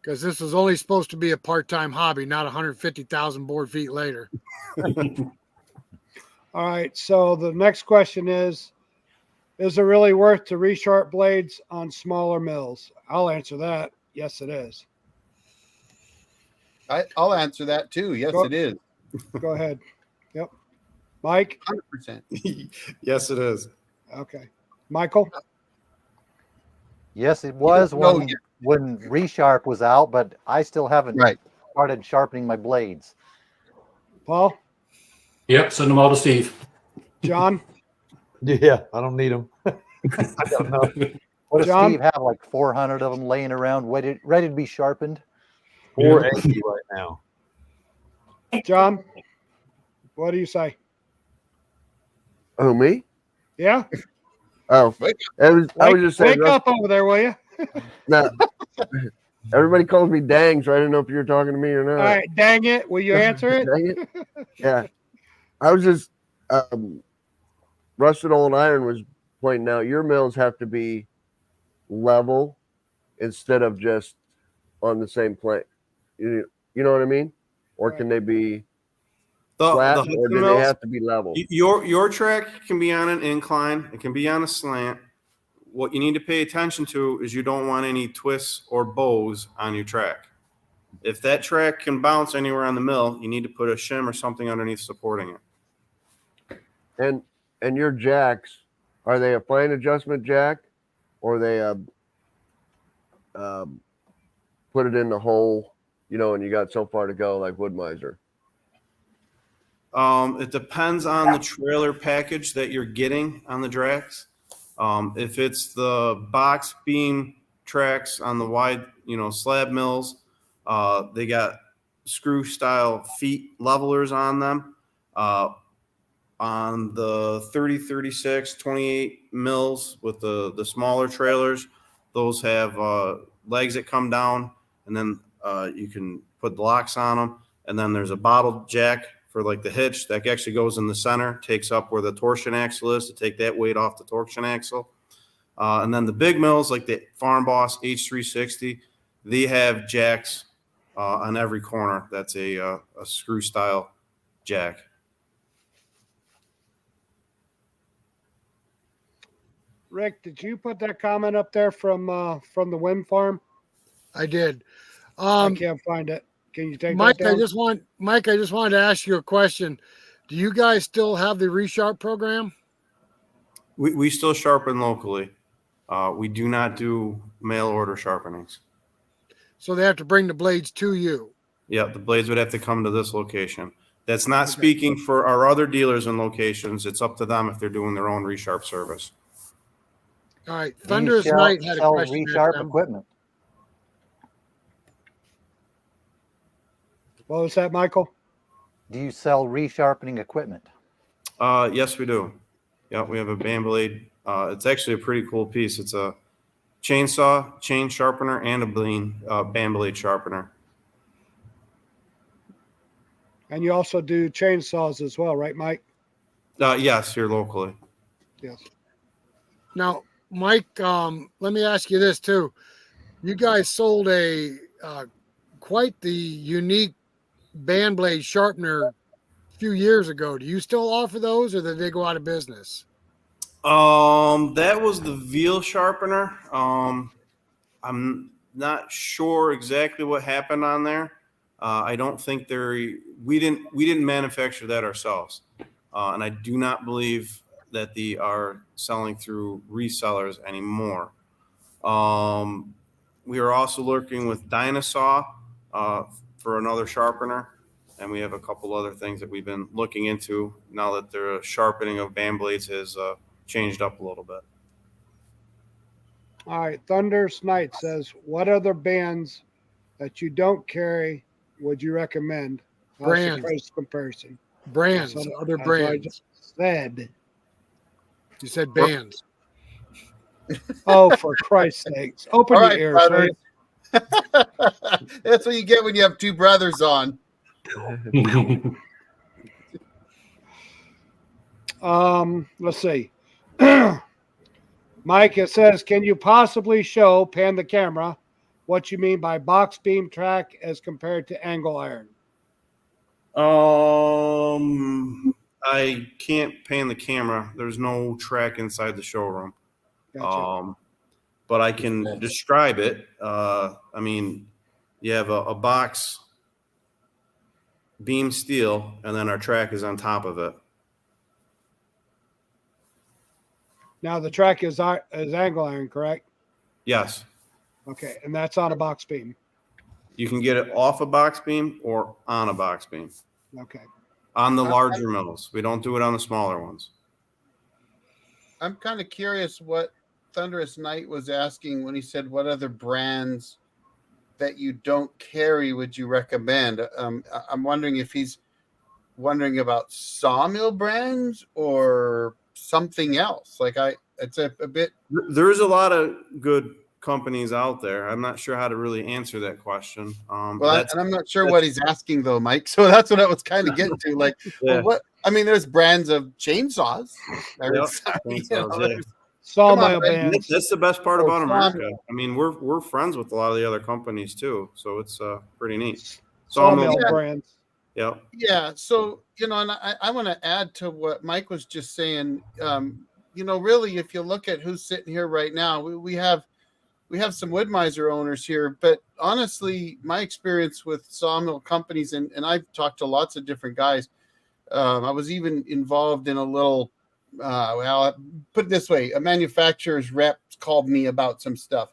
because this was only supposed to be a part-time hobby, not 150,000 board feet later. All right. So the next question is it really worth to resharp blades on smaller mills? I'll answer that. Yes, it is. I'll answer that too. Yes, it is. Go ahead. Yep. Mike? 100%. Yes, it is. Okay. Michael? Yes, it was when Resharp was out, but I still haven't started sharpening my blades. Paul? Yep, send them all to Steve. John? Yeah, I don't need them. I don't know. What does John? Steve have, like 400 of them laying around ready to be sharpened? 480 right now. John? What do you say? Oh, me? Yeah? Oh, I was just saying. Wake up over there, will you? No, everybody calls me Dang, so I didn't know if you were talking to me or not. All right, dang it. Will you answer it? Dang it. Yeah. I was just, Rusted Old Iron was pointing out your mills have to be level instead of just on the same plane. You know what I mean? Or can they be flat, or do they have to be level? Your track can be on an incline. It can be on a slant. What you need to pay attention to is you don't want any twists or bows on your track. If that track can bounce anywhere on the mill, you need to put a shim or something underneath supporting it. And your jacks, are they a fine adjustment jack, or they put it in the hole, and you got so far to go like Wood-Mizer? It depends on the trailer package that you're getting on the tracks. If it's the box beam tracks on the wide, slab mills, they got screw style feet levelers on them. On the 30, 36, 28 mills with the smaller trailers, those have legs that come down, and then you can put the locks on them. And then there's a bottle jack for like the hitch that actually goes in the center, takes up where the torsion axle is to take that weight off the torsion axle. And then the big mills like the Farm Boss H360, they have jacks on every corner. That's a screw style jack. Rick, did you put that comment up there from the wind farm? I did. I can't find it. Can you take Mike? that down? I just wanted to ask you a question. Do you guys still have the Resharp program? We still sharpen locally. We do not do mail order sharpenings. So they have to bring the blades to you. Yeah, the blades would have to come to this location. That's not speaking for our other dealers and locations. It's up to them if they're doing their own resharp service. All right. Thunderous Knight had a question. Resharp equipment. What was that, Michael? Do you sell resharpening equipment? Yes, we do. Yeah, we have a band blade. It's actually a pretty cool piece. It's a chainsaw, chain sharpener, and a band blade sharpener. And you also do chainsaws as well, right, Mike? Yes, here locally. Yes. Now, Mike, let me ask you this too. You guys sold a quite the unique band blade sharpener a few years ago. Do you still offer those, or did they go out of business? That was the veal sharpener. I'm not sure exactly what happened on there. I don't think we didn't manufacture that ourselves, and I do not believe that they are selling through resellers anymore. We are also working with Dynasaw for another sharpener, and we have a couple other things that we've been looking into now that the sharpening of band blades has changed up a little bit. All right. Thunder's Knight says, what other bands that you don't carry would you recommend? How's the Brands. price comparison? Brands, That's other what I brands. just said. You said bands. Oh, for Christ's sakes. Open All your right, ears. brothers. That's what you get when you have two brothers on. Let's see. Mike, it says, can you possibly pan the camera, what you mean by box beam track as compared to angle iron? I can't pan the camera. There's no track inside the showroom. Gotcha. But I can describe it. I mean, you have a box beam steel, and then our track is on top of it. Now the track is angle iron, correct? Yes. Okay, and that's on a box beam. You can get it off a box beam or on a box beam. Okay. On the larger mills. We don't do it on the smaller ones. I'm kind of curious what Thunderous Knight was asking when he said, what other brands that you don't carry would you recommend? I'm wondering if he's wondering about Sawmill Brands or something else. It's a bit. There's a lot of good companies out there. I'm not sure how to really answer that question. And I'm not sure what he's asking though, Mike. So that's what I was kind of getting to. Like, yeah. well, what? I mean, there's brands of chainsaws. Sawmill Brands. That's the best part about America. I mean, we're friends with a lot of the other companies too, so it's pretty neat. Sawmill Brands. Yeah. Yeah. So and I want to add to what Mike was just saying. Really, if you look at who's sitting here right now, we have some Wood-Mizer owners here, but honestly, my experience with sawmill companies, and I've talked to lots of different guys. I was even involved in a little, put it this way, a manufacturer's rep called me about some stuff.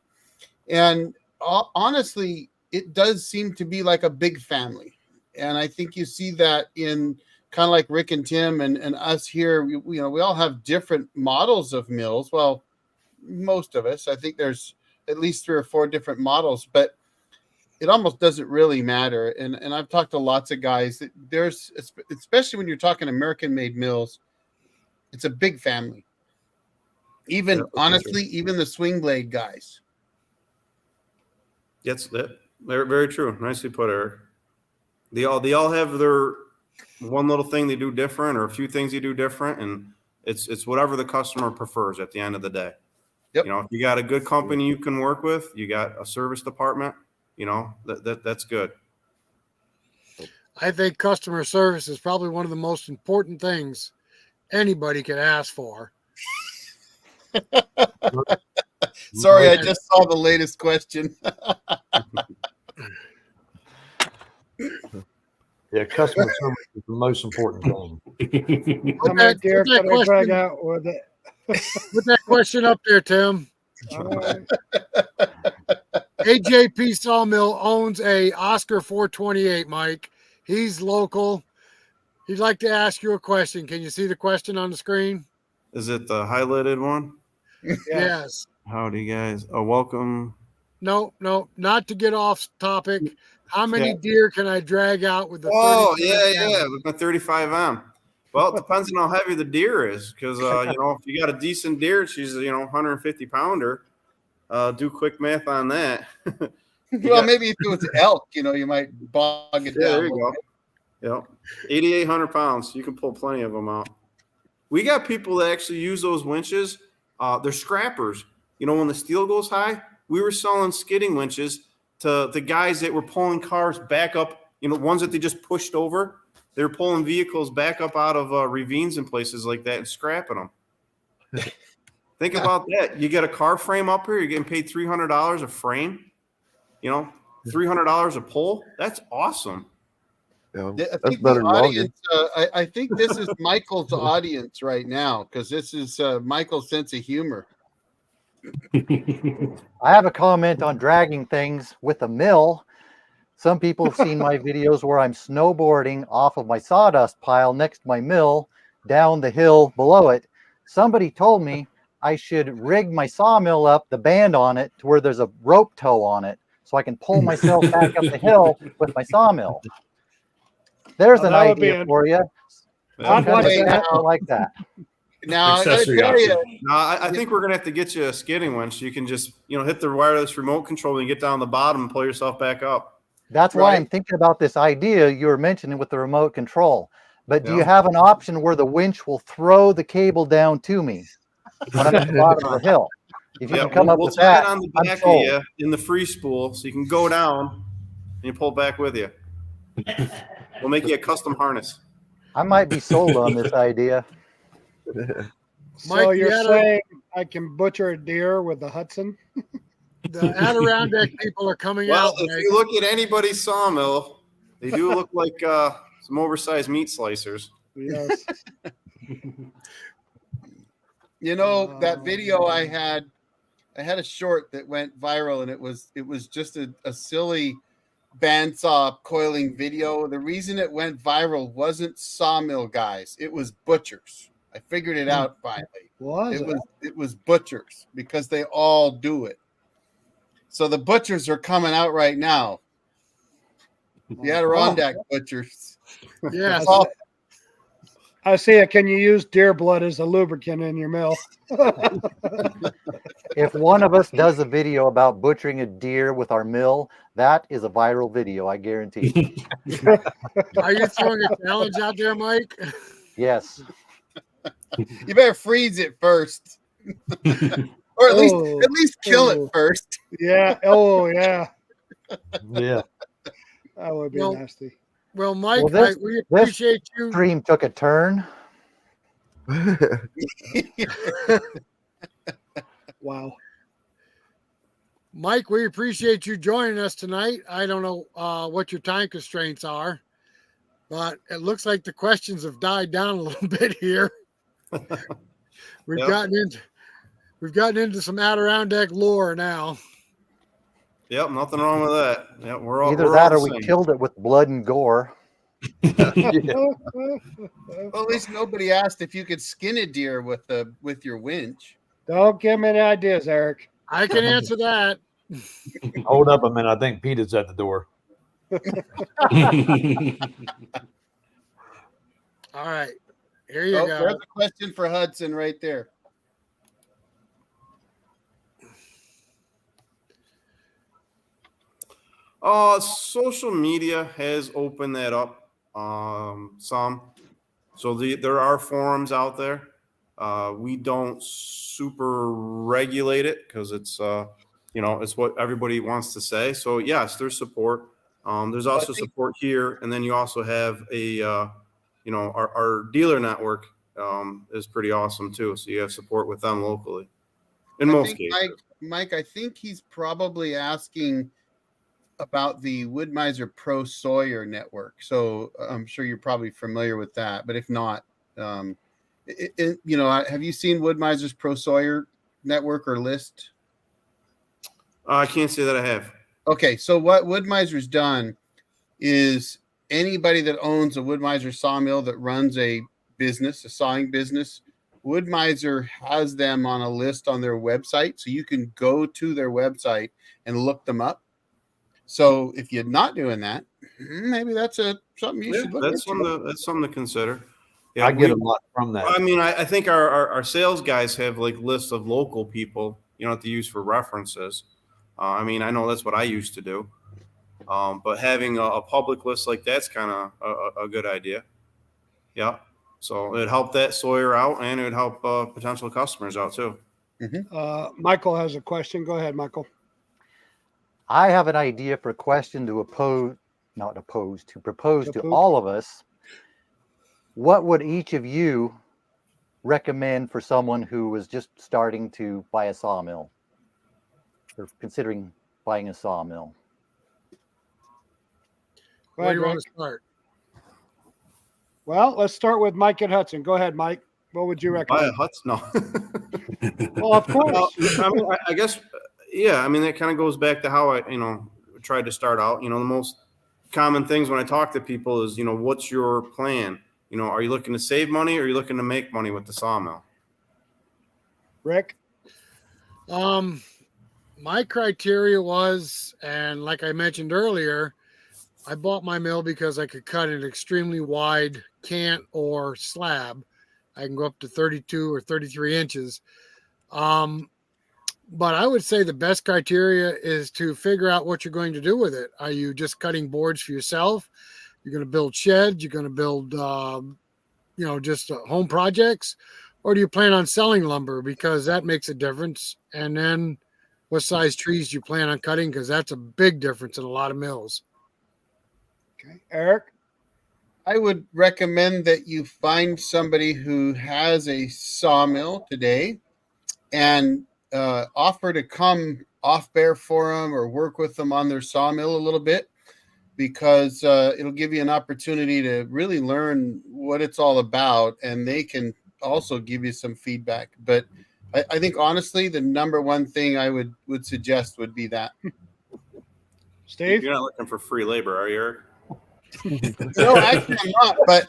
And honestly, it does seem to be like a big family. And I think you see that in kind of like Rick and Tim and us here. We all have different models of mills. Well, most of us. I think there's at least 3 or 4 different models, but it almost doesn't really matter. And I've talked to lots of guys that there's, especially when you're talking American-made mills, it's a big family. Even honestly, even the swing blade guys. Yes, that very true. Nicely put, Eric. They all have their one little thing they do different, or a few things they do different, and it's whatever the customer prefers at the end of the day. Yep. If you got a good company you can work with, you got a service department, that's good. I think customer service is probably one of the most important things anybody could ask for. Sorry, I just saw the latest question. Yeah, customer service is the most important thing. How many deer can I drag out with it? Put that question up there, Tim. All right. AJP Sawmill owns a Oscar 428, Mike. He's local. He'd like to ask you a question. Can you see the question on the screen? Is it the highlighted one? Yes. Howdy, guys. Welcome. No, not to get off topic. How many Yeah. deer can I drag out with the? Oh, 37 yeah, with my 35M. Well, it depends on how heavy the deer is, because if you got a decent deer, she's 150 pounder. Do quick math on that. Well, maybe if it was elk, you might bog it Yeah, down. there you go. Yep, 8,800 pounds. You can pull plenty of them out. We got people that actually use those winches. They're scrappers. When the steel goes high, we were selling skidding winches to the guys that were pulling cars back up. Ones that they just pushed over. They were pulling vehicles back up out of ravines and places like that and scrapping them. Think about that. You get a car frame up here, you're getting paid $300 a frame. $300 a pull. That's awesome. Yeah, I that's think better the than logging. audience, I think this is Michael's audience right now, because this is Michael's sense of humor. I have a comment on dragging things with a mill. Some people have seen my videos where I'm snowboarding off of my sawdust pile next to my mill down the hill below it. Somebody told me I should rig my sawmill up, the band on it, to where there's a rope tow on it, so I can pull myself back up the hill with my sawmill. There's an that would be idea for you. I'd watch that. I like that. Now, I gotta Accessory tell you, option. No, I think we're gonna have to get you a skidding winch. So you can just hit the wireless remote control and get down the bottom and pull yourself back up. That's why I'm Right. thinking about this idea you were mentioning with the remote control. But do you Yeah. have an option where the winch will throw the cable down to me when I'm at the bottom of the hill? If you Yeah, can come up we'll with tie that, it on the I'm back of sold. you in the free spool, so you can go down and you pull back with you. We'll make you a custom harness. I might be sold on this idea. So Mike, you're the saying I can butcher a deer with the Hudson? The Adirondack people are coming Well, out. if Mike. you look at anybody's sawmill, they do look like some oversized meat slicers. Yes. that video I had a short that went viral, and it was just a silly bandsaw coiling video. The reason it went viral wasn't sawmill guys, it was butchers. I figured it out finally. It was butchers, because they all do it. So the butchers are coming out right now. The Adirondack butchers. Yes. Oh, I see it. Can you use deer blood as a lubricant in your mill? If one of us does a video about butchering a deer with our mill, that is a viral video, I guarantee. Are you throwing a challenge out there, Mike? Yes. you better freeze it first. Or at least kill it first. Yeah. Oh, yeah. Yeah. That would be Well, nasty. Well, Mike, Well, we appreciate you. Stream took a turn. Wow. Mike, we appreciate you joining us tonight. I don't know what your time constraints are, but it looks like the questions have died down a little bit here. We've Yep. gotten into some Adirondack lore now. Yep, nothing wrong with that. Yep, we're all Either we're that all or the we same. killed it with blood and gore. Well, at least nobody asked if you could skin a deer with your winch. Don't give me any ideas, Eric. I can answer that. Hold up a minute. I think Pete is at the door. All right. Here you Oh, go. there's a question for Hudson right there. Social media has opened that up some. So there are forums out there. We don't super regulate it because it's it's what everybody wants to say. So yes, there's support. There's also support here, and then you also have a our dealer network is pretty awesome too. So you have support with them locally. In most cases, Mike, I think he's probably asking about the Wood-Mizer Pro Sawyer network. So I'm sure you're probably familiar with that. But if not, have you seen Wood-Mizer's Pro Sawyer network or list? I can't say that I have. Okay, so what Wood-Mizer's done is anybody that owns a Wood-Mizer sawmill that runs a business, a sawing business, Wood-Mizer has them on a list on their website. So you can go to their website and look them up. So if you're not doing that, maybe that's something you should look That's into. something to consider. Yeah, I get a lot from that. I mean, I think our sales guys have like lists of local people, to use for references. I mean, I know that's what I used to do. But having a public list like that's kind of a good idea. Yeah. So it'd help that sawyer out, and it would help potential customers out too. Michael has a question. Go ahead, Michael. I have an idea for a question to propose to all of us. What would each of you recommend for someone who was just starting to buy a sawmill or considering buying a sawmill? Where do you want to start? Well, let's start with Mike at Hudson. Go ahead, Mike. What would you recommend? Buy a Hudson? No. Well, of course. Well, I mean, I guess, yeah. I mean, that kind of goes back to how I, tried to start out. The most common things when I talk to people is, what's your plan? Are you looking to save money, or are you looking to make money with the sawmill? Rick? My criteria was, and like I mentioned earlier, I bought my mill because I could cut an extremely wide cant or slab. I can go up to 32 or 33 inches. But I would say the best criteria is to figure out what you're going to do with it. Are you just cutting boards for yourself? You're going to build sheds? You're going to build, just home projects? Or do you plan on selling lumber? Because that makes a difference. And then what size trees do you plan on cutting? Because that's a big difference in a lot of mills. Okay. Eric? I would recommend that you find somebody who has a sawmill today and offer to come off bare for them or work with them on their sawmill a little bit, because it'll give you an opportunity to really learn what it's all about, and they can also give you some feedback. But I think honestly, the number one thing I would suggest would be that. Steve? You're not looking for free labor, are you, Eric? No, actually I'm not, but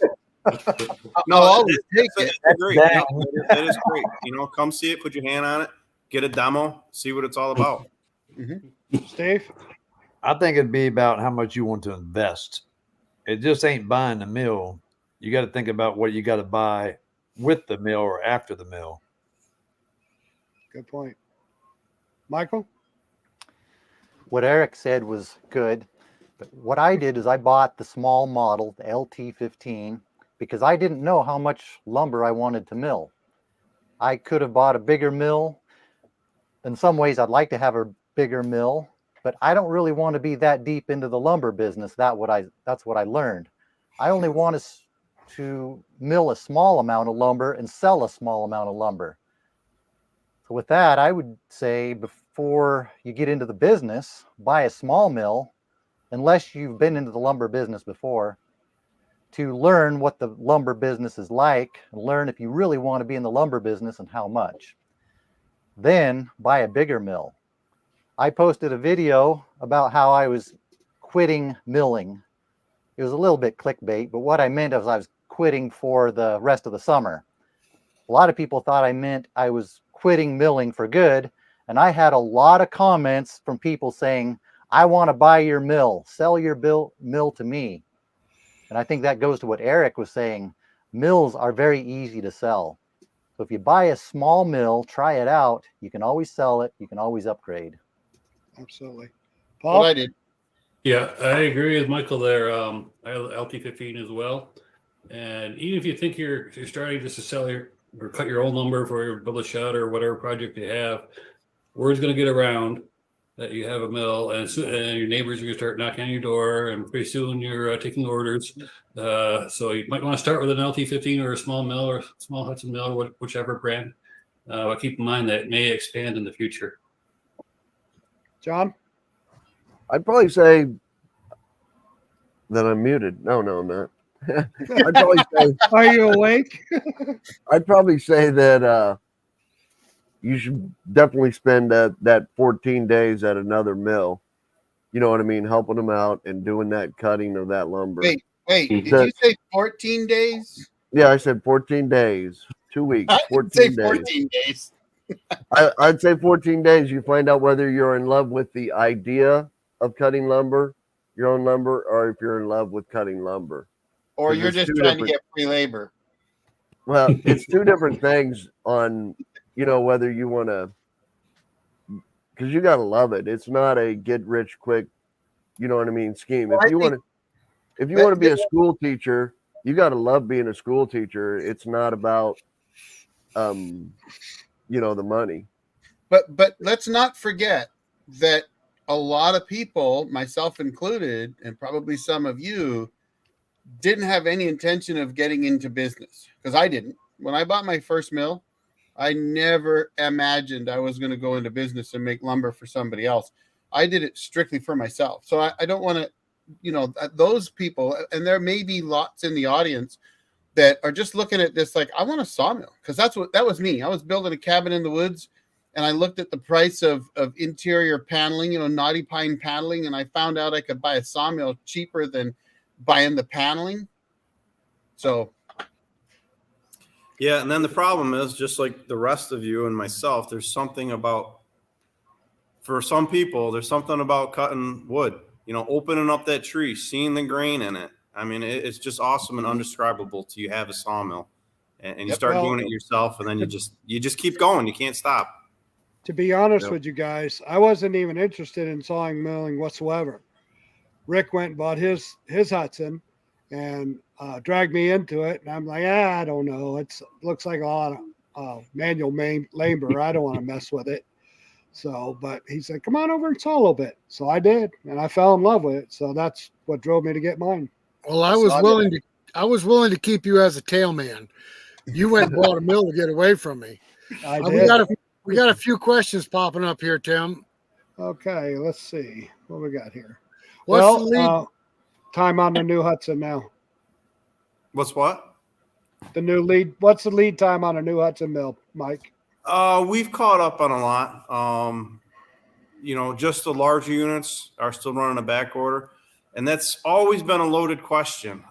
I'll always take it. That's great. No, that is great. Come see it, put your hand on it, get a demo, see what it's all about. Steve? I think it'd be about how much you want to invest. It just ain't buying the mill. You got to think about what you got to buy with the mill or after the mill. Good point. Michael? What Eric said was good. But what I did is I bought the small model, the LT15, because I didn't know how much lumber I wanted to mill. I could have bought a bigger mill. In some ways, I'd like to have a bigger mill, but I don't really want to be that deep into the lumber business. That's what I learned. I only want to mill a small amount of lumber and sell a small amount of lumber. So with that, I would say before you get into the business, buy a small mill, unless you've been into the lumber business before, to learn what the lumber business is like, and learn if you really want to be in the lumber business and how much. Then buy a bigger mill. I posted a video about how I was quitting milling. It was a little bit clickbait, but what I meant was I was quitting for the rest of the summer. A lot of people thought I meant I was quitting milling for good, and I had a lot of comments from people saying, I want to buy your mill, sell your mill to me. And I think that goes to what Eric was saying. Mills are very easy to sell. So if you buy a small mill, try it out, you can always sell it, you can always upgrade. Absolutely. Paul? What I did. Yeah, I agree with Michael there. I have LT15 as well. And even if you think you're starting just to sell or cut your own lumber for your build a shed or whatever project you have, word's going to get around that you have a mill, and your neighbors are going to start knocking on your door, and pretty soon you're taking orders. So you might want to start with an LT15 or a small mill or small Hudson mill, or whichever brand. But keep in mind that it may expand in the future. John? I'd probably say that I'm muted. No, I'm not. I'd probably say, Are you awake? I'd probably say that you should definitely spend that 14 days at another mill. You know what I mean? Helping them out and doing that cutting of that lumber. Wait, did you say 14 days? Yeah, I said 14 days, 2 weeks, I 14 didn't say days. 14 days. I'd say 14 days. You find out whether you're in love with the idea of cutting lumber, your own lumber, or if you're in love with cutting lumber. Or 'Cause you're it's just two trying to different- get free labor. Well, it's two different things on, whether you want to, because you got to love it. It's not a get rich quick, scheme. Well, If I you think want to be a school teacher, you got to love being a school teacher. It's not about, the money. But let's not forget that a lot of people, myself included, and probably some of you, didn't have any intention of getting into business, because I didn't. When I bought my first mill, I never imagined I was going to go into business and make lumber for somebody else. I did it strictly for myself. So I don't want to, those people, and there may be lots in the audience that are just looking at this like, I want a sawmill, because that was me. I was building a cabin in the woods, and I looked at the price of interior paneling, knotty pine paneling, and I found out I could buy a sawmill cheaper than buying the paneling. So Yeah, and then the problem is, just like the rest of you and myself, there's something about, for some people, there's something about cutting wood, opening up that tree, seeing the grain in it. I mean, it's just awesome and undescribable till you have a sawmill, and you start doing it yourself, and then you just keep going. You can't stop. To be honest with you guys, I wasn't even interested in sawing milling whatsoever. Rick went and bought his Hudson and dragged me into it. And I'm like, I don't know. It looks like a lot of manual labor. I don't want to mess with it. So, but he said, come on over and saw a little bit. So I did, and I fell in love with it. So that's what drove me to get mine. Well, I was willing to keep you as a tailman. You went and bought a mill to get away from me. I did. We got a few questions popping up here, Tim. Okay, let's see what we got here. What's the lead? Time on the new Hudson now. What's what? The new lead. What's the lead time on a new Hudson mill, Mike? We've caught up on a lot. Just the larger units are still running a back order, and that's always been a loaded question.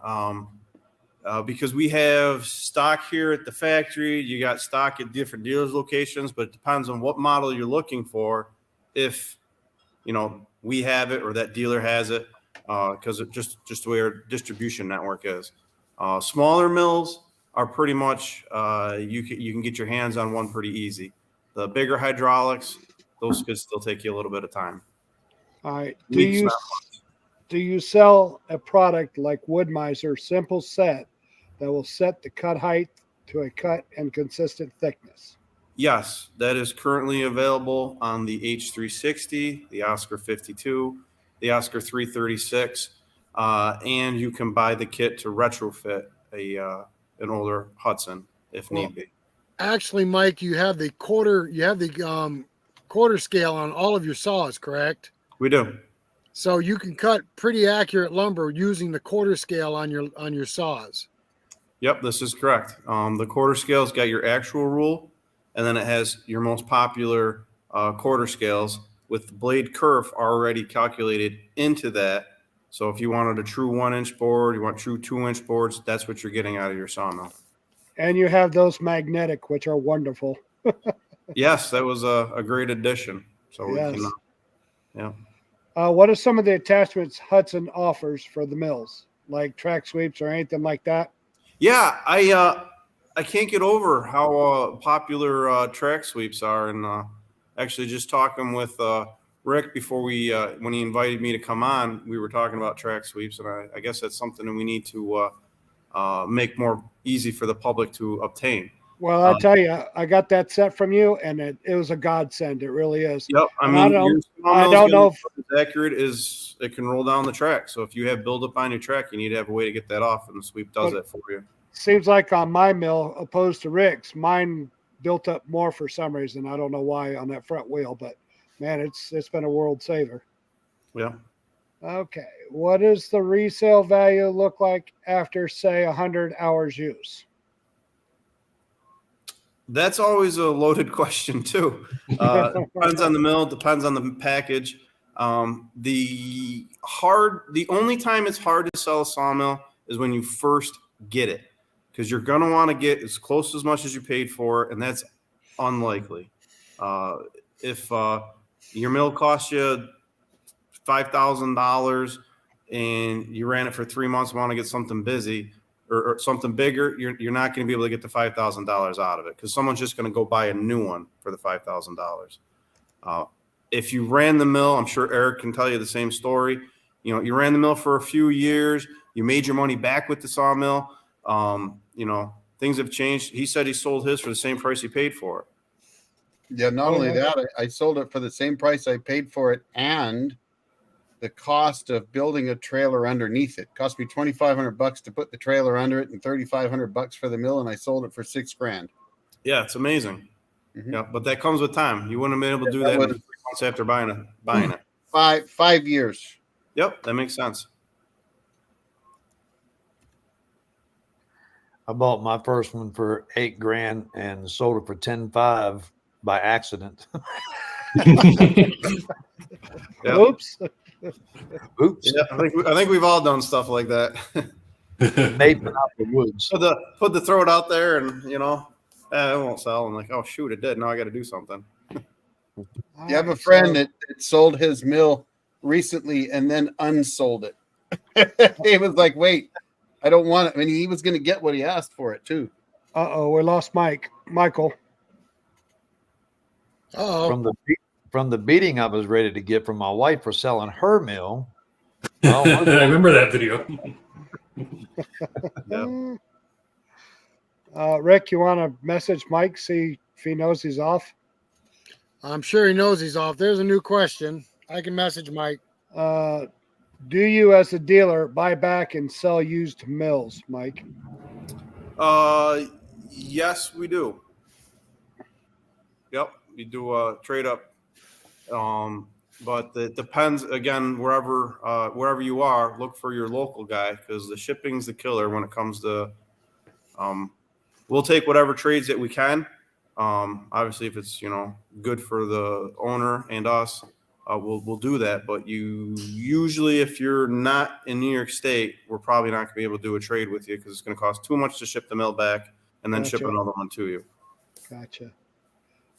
Because we have stock here at the factory, you got stock at different dealers' locations, but it depends on what model you're looking for. If we have it or that dealer has it, because it just the way our distribution network is. Smaller mills are pretty much you can get your hands on one pretty easy. The bigger hydraulics, those could still take you a little bit of time. All right. Do you sell a product like Wood-Mizer Simple Set that will set the cut height to a cut and consistent thickness? Yes, that is currently available on the H360, the Oscar 52, the Oscar 336, and you can buy the kit to retrofit an older Hudson if need be. Actually, Mike, you have the quarter scale on all of your saws, correct? We do. So you can cut pretty accurate lumber using the quarter scale on your saws. Yep, this is correct. The quarter scale's got your actual rule, and then it has your most popular quarter scales with the blade kerf already calculated into that. So if you wanted a true 1-inch board, you want true 2-inch boards, that's what you're getting out of your sawmill. And you have those magnetic, which are wonderful. Yes, that was a great addition. So Yes. we can, yeah. What are some of the attachments Hudson offers for the mills, like track sweeps or anything like that? Yeah, I can't get over how popular track sweeps are, and actually just talking with Rick before when he invited me to come on, we were talking about track sweeps, and I guess that's something that we need to make more easy for the public to obtain. Well, I'll tell you, I got that set from you, and it was a godsend. It really is. Yep, I And mean, I don't know if as accurate as it can roll down the track. So if you have buildup on your track, you need to have a way to get that off, and the sweep does that for you. seems like on my mill, opposed to Rick's, mine built up more for some reason. I don't know why on that front wheel, but man, it's been a world saver. Yeah. Okay, what does the resale value look like after, say, 100 hours use? That's always a loaded question too. Depends on the mill, depends on the package. The only time it's hard to sell a sawmill is when you first get it, because you're going to want to get as close as much as you paid for, and that's unlikely. If your mill costs you $5,000 and you ran it for 3 months, want to get something busy or something bigger, you're not going to be able to get the $5,000 out of it because someone's just going to go buy a new one for the $5,000. If you ran the mill, I'm sure Eric can tell you the same story. You know, you ran the mill for a few years, you made your money back with the sawmill. You know, things have changed. He said he sold his for the same price he paid for it. Yeah, not only that, I sold it for the same price I paid for it, and the cost of building a trailer underneath it cost me $2,500 to put the trailer under it, and $3,500 for the mill, and I sold it for $6,000. Yeah, it's amazing. Mhm. Yeah, but that comes with time. You wouldn't have been able to do that in 3 months after buying it. 5 years. Yep, that makes sense. I bought my first one for $8,000 and sold it for $10,500 by accident. Yep. Oops. Oops. Yeah, I think we've all done stuff like that. Naping out the woods. Put the throw it out there, and you know, it won't sell. I'm like, oh shoot, it did. Now I got to do something. You have a friend that sold his mill recently and then unsold it. He was like, wait, I don't want it. I mean, he was going to get what he asked for it too. Uh-oh, we lost Michael. Oh, From the beating I was ready to get from my wife for selling her mill. I remember that video. Rick, you want to message Mike, see if he knows he's off? I'm sure he knows he's off. There's a new question. I can message Mike. Do you, as a dealer, buy back and sell used mills, Mike? Yes, we do. Yep, we do a trade up. But it depends again, wherever you are, look for your local guy because the shipping's the killer when it comes to, we'll take whatever trades that we can. Obviously if it's, you know, good for the owner and us, we'll do that. But usually if you're not in New York State, we're probably not gonna be able to do a trade with you because it's gonna cost too much to ship the mill back and then ship another one to you. Gotcha.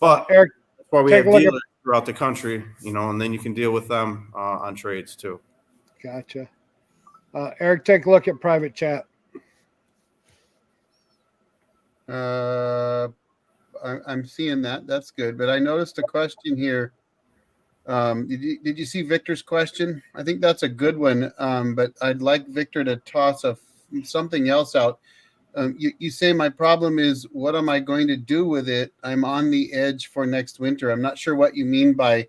But Eric, that's why we take have a look dealers throughout the country, you know, and then you can deal with them on trades too. Gotcha. Eric, take a look at private chat. I'm seeing that. That's good. But I noticed a question here. Did you see Victor's question? I think that's a good one. But I'd like Victor to toss something else out. You say my problem is what am I going to do with it? I'm on the edge for next winter. I'm not sure what you mean by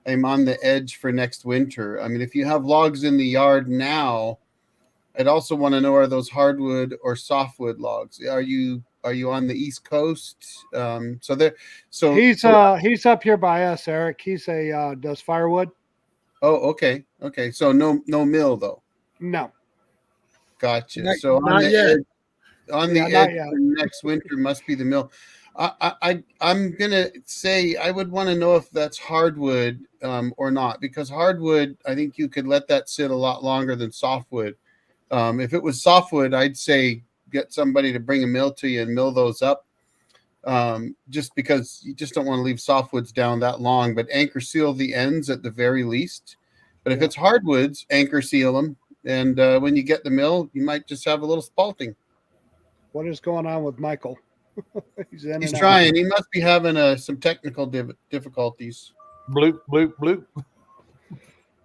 I'm on the edge for next winter. I mean, if you have logs in the yard now, I'd also want to know, are those hardwood or softwood logs? Are you on the East Coast? So He's up here by us, Eric. He's does firewood. Oh, okay. So no mill though. No. Gotcha. So not yet. On the edge for next winter must be the mill. I'm gonna say I would want to know if that's hardwood or not, because hardwood, I think you could let that sit a lot longer than softwood. If it was softwood, I'd say get somebody to bring a mill to you and mill those up. Just because you just don't want to leave softwoods down that long, but anchor seal the ends at the very least. But if it's hardwoods, anchor seal them, and when you get the mill, you might just have a little spalting. What is going on with Michael? He's trying. He must be having some technical difficulties. Bloop, bloop, bloop.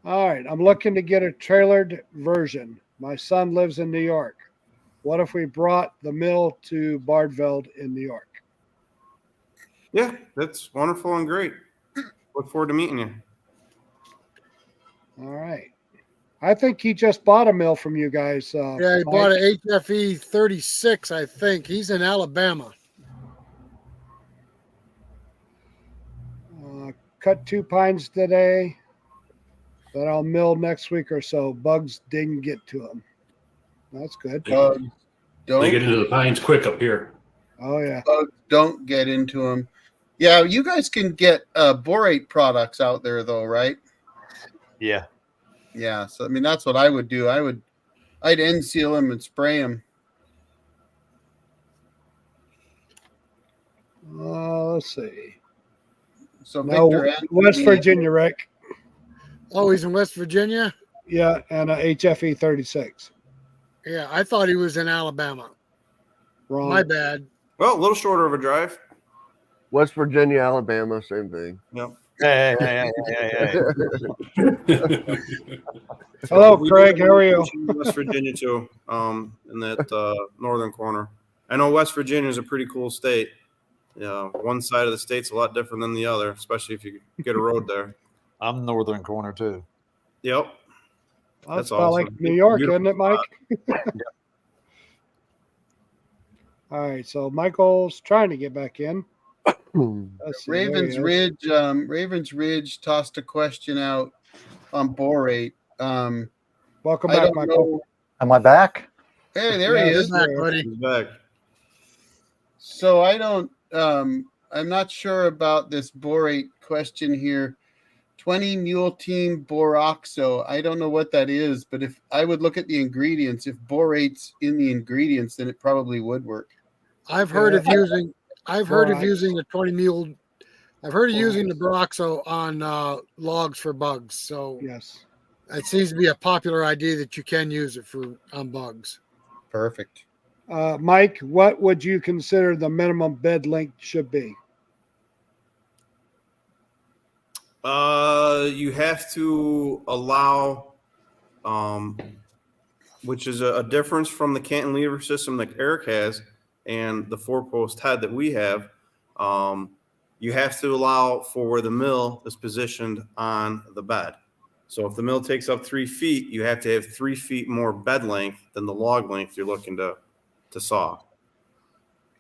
All right. I'm looking to get a trailered version. My son lives in New York. What if we brought the mill to Bardveld in New York? Yeah, that's wonderful and great. Look forward to meeting you. All right. I think he just bought a mill from you guys. Yeah, he bought an HFE 36, I think. He's in Alabama. Cut 2 pines today that I'll mill next week or so. Bugs didn't get to them. That's good. They get into the pines quick up here. Oh, yeah. Bugs don't get into them. Yeah, you guys can get borate products out there, though, right? Yeah. Yeah, so I mean that's what I would do. I'd end seal them and spray them. Let's see. So No, Victor, West Virginia, Rick. Oh, he's in West Virginia? Yeah, and a HFE 36. Yeah, I thought he was in Alabama. Wrong. My bad. Well, a little shorter of a drive. West Virginia, Alabama, same thing. Yep. Hey. Hello, We Craig. do How are you? West Virginia too, in that northern corner. I know West Virginia is a pretty cool state. Yeah, one side of the state's a lot different than the other, especially if you get a road there. I'm northern corner too. Yep. Well, That's it's about awesome. like New York, Beautiful isn't it, Mike? All right, so Michael's trying to get back in. Let's see, there he Ravens is. Ridge. Ravens Ridge tossed a question out on borate. Welcome I back, don't Michael. know. Am I back? Hey, there he Yes. is. Good back, buddy. He's back. So I don't. I'm not sure about this borate question here. 20 mule team boraxo. I don't know what that is, but if I would look at the ingredients, if borate's in the ingredients, then it probably would work. I've heard of using Borax. the 20 mule. I've heard of using the Broxo on logs for bugs. So Yes. it seems to be a popular idea that you can use it on bugs. Perfect. Mike, what would you consider the minimum bed length should be? You have to allow, which is a difference from the cantilever system that Eric has and the 4-post head that we have. You have to allow for where the mill is positioned on the bed. So if the mill takes up 3 feet, you have to have 3 feet more bed length than the log length you're looking to saw.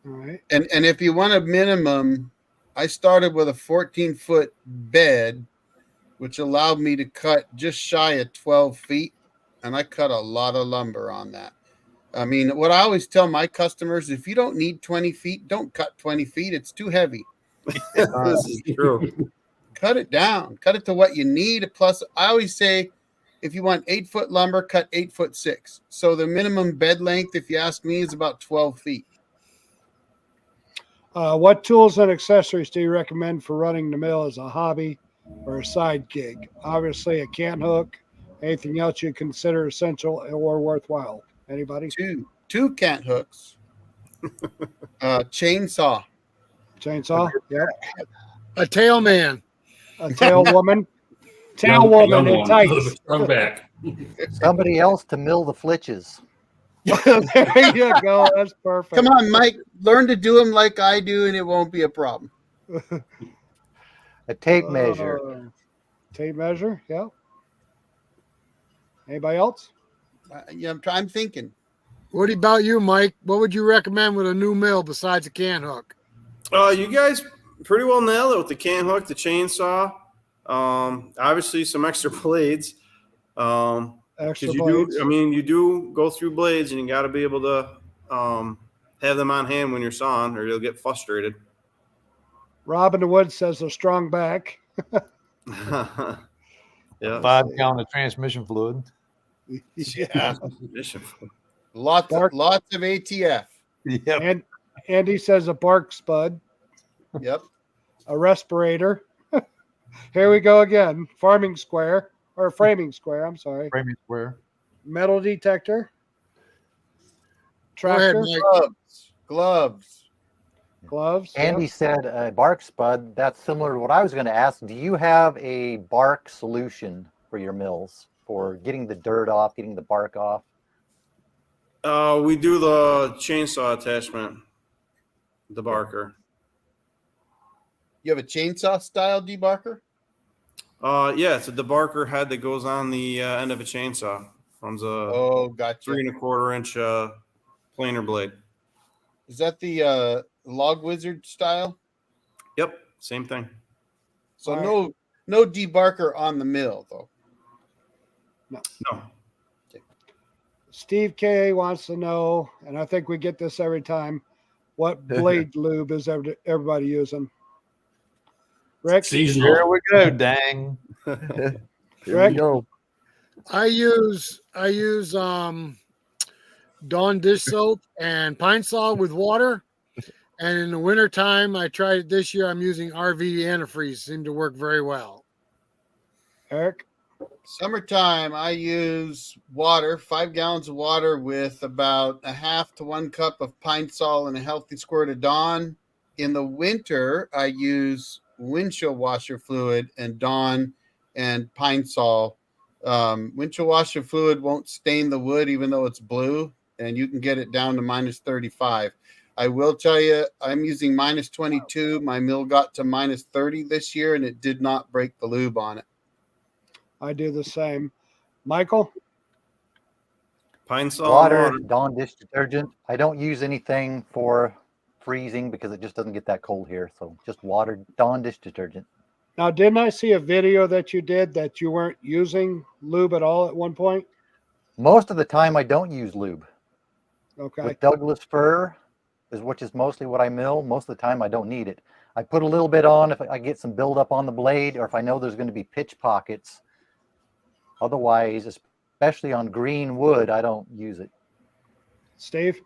All right. And if you want a minimum, I started with a 14-foot bed, which allowed me to cut just shy of 12 feet, and I cut a lot of lumber on that. I mean, what I always tell my customers, if you don't need 20 feet, don't cut 20 feet. It's too heavy. This is true. Cut it down. Cut it to what you need. Plus, I always say, if you want 8-foot lumber, cut 8'6". So the minimum bed length, if you ask me, is about 12 feet. What tools and accessories do you recommend for running the mill as a hobby or a side gig? Obviously, a cant hook. Anything else you consider essential or worthwhile? Anybody? Two cant hooks. Chainsaw. Chainsaw? Yep. A tail man. A tail woman. Tail Young woman in one, tights. strung back. Somebody else to mill the flitches. There you go. That's perfect. Come on, Mike. Learn to do them like I do, and it won't be a problem. A tape measure. Tape measure. Yeah. Anybody else? Yeah, I'm thinking. What about you, Mike? What would you recommend with a new mill besides a can hook? You guys pretty well nailed it with the can hook, the chainsaw. Obviously some extra blades. Extra You blades. you do go through blades, and you got to be able to have them on hand when you're sawing, or you'll get frustrated. Rob in the Woods says a strong back. Yeah. 5 gallon of transmission fluid. Yeah. Lots of ATF. Yep. And Andy says a bark spud, Yep. a respirator. Here we go again. Farming square or framing square. I'm sorry. Framing square. Metal detector. Go ahead, Tractor. Mike. Gloves. Gloves. Andy Yep. said a bark spud. That's similar to what I was going to ask. Do you have a bark solution for your mills for getting the dirt off, getting the bark off? We do the chainsaw attachment, the barker. You have a chainsaw style debarker? Yeah, it's a debarker head that goes on the end of a chainsaw. Runs a Oh, gotcha. 3 1/4 inch planer blade. Is that the Log Wizard style? Yep, same thing. So All no debarker on the mill though. No. Steve K wants to know, and I think we get this every time, what blade lube is everybody using? Rick? Here Seasonal. we go. Dang. Here Rick? we go. I use Dawn dish soap and pine sol with water. And in the wintertime, I tried it this year. I'm using RV antifreeze. Seemed to work very well. Eric? Summertime, I use water, 5 gallons of water with about a half to 1 cup of pine sol and a healthy squirt of Dawn. In the winter, I use windshield washer fluid and Dawn and pine sol. Windshield washer fluid won't stain the wood, even though it's blue, and you can get it down to minus 35. I will tell you, I'm using minus 22. My mill got to minus 30 this year, and it did not break the lube on it. I do the same. Michael? Pine sol Water, and Dawn dish detergent. I don't use anything for freezing because it just doesn't get that cold here. So just water, Dawn dish detergent. Now, didn't I see a video that you did that you weren't using lube at all at one point? Most of the time I don't use lube. Okay. With Douglas fir, which is mostly what I mill, most of the time I don't need it. I put a little bit on if I get some buildup on the blade or if I know there's going to be pitch pockets. Otherwise, especially on green wood, I don't use it. Steve?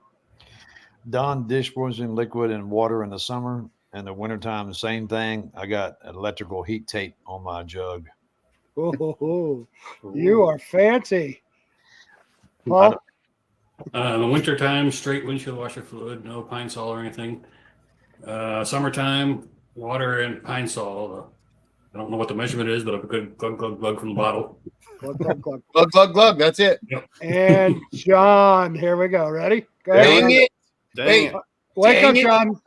Dawn dishwashing liquid and water in the summer. And the wintertime, the same thing. I got electrical heat tape on my jug. Oh, you are fancy. Paul? In the wintertime, straight windshield washer fluid, no pine sol or anything. Summertime, water and pine sol. I don't know what the measurement is, but a good glug, glug, glug from the bottle. Glug, glug, glug. Glug, glug, glug. That's it. And John, here we go. Ready? Go ahead. Dang it. dang it. Wake Dang up, it. John.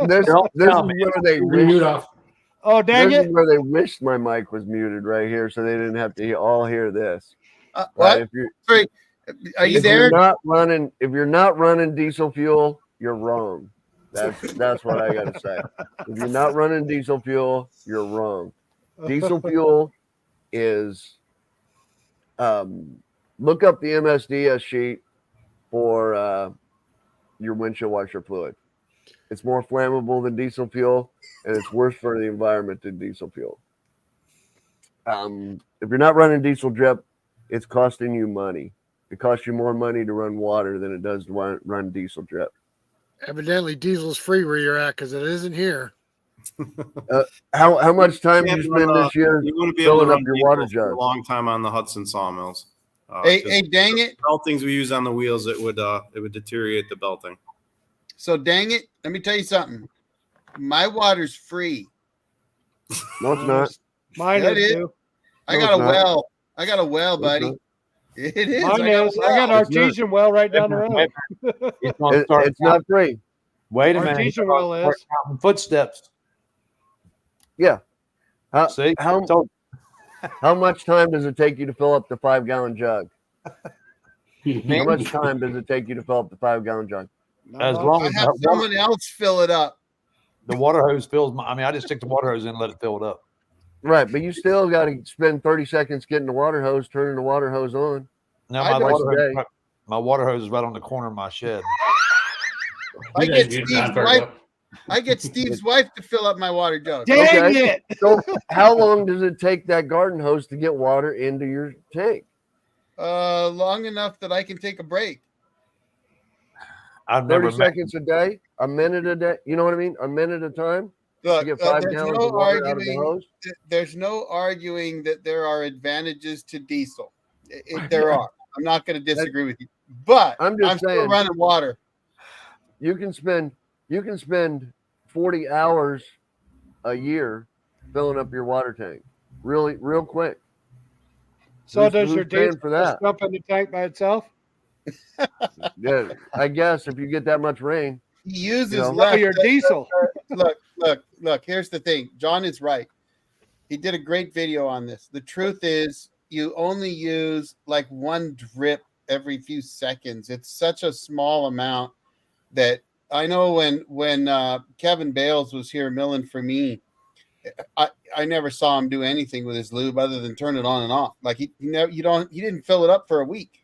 This is where they Mute wish, off. Oh, dang this it. is where they wished my mic was muted right here, so they didn't have to all hear this. Right? What? If you're, Sorry. Are you if there? you're not running diesel fuel, you're wrong. That's what I got to say. If you're not running diesel fuel, you're wrong. Diesel fuel is look up the MSDS sheet for your windshield washer fluid. It's more flammable than diesel fuel, and it's worse for the environment than diesel fuel. If you're not running diesel drip, it's costing you money. It costs you more money to run water than it does to run diesel drip. Evidently, diesel's free where you're at because it isn't here. How much time You do you spend this year You want to be able to filling up run your diesel water for jug? a long time on the Hudson Sawmills. Hey, dang it. All things we use on the wheels, it would deteriorate the belting. So, dang it. Let me tell you something. My water's free. No, it's not. Mine That is is- too. I No, got it's a not. well. I got a well, No, it's buddy. not. It is. Mine I got is. a I got an well. artesian well right down the road. He's gonna start It's not free. Wait a minute. Artesian well Start is. counting footsteps. Yeah. See? How much time does it take you to fill up the 5-gallon jug? How much time does it take you to fill up the 5-gallon jug? As long I as have someone else fill it up. the water hose fills my, I mean, I just stick the water hose in and let it fill it up. Right, but you still got to spend 30 seconds getting the water hose, turning the water hose on. Now I my don't- water hose is right on the corner of my shed. I You get guys mute Steve's John first wife. up. I get Steve's wife to fill up my water jug. Dang Okay. it. So how long does it take that garden hose to get water into your tank? Long enough that I can take a break. I've 30 never met, seconds a day, a minute a day. You know what I mean? A minute at a time to Look, get 5 there's gallons no of water out of the arguing. hose. There's no arguing that there are advantages to diesel. There are. I'm not going to disagree with you, but I'm just still saying. running water. You can spend 40 hours a year filling up your water tank, real quick. So Who's- does who's your paying diesel for that? just jump in the tank by itself? Yeah, I guess if you get that much rain, He uses You know. Oh, left. your diesel. Look. Here's the thing. John is right. He did a great video on this. The truth is, you only use like one drip every few seconds. It's such a small amount that I know when Kevin Bales was here milling for me, I never saw him do anything with his lube other than turn it on and off. Like he didn't fill it up for a week.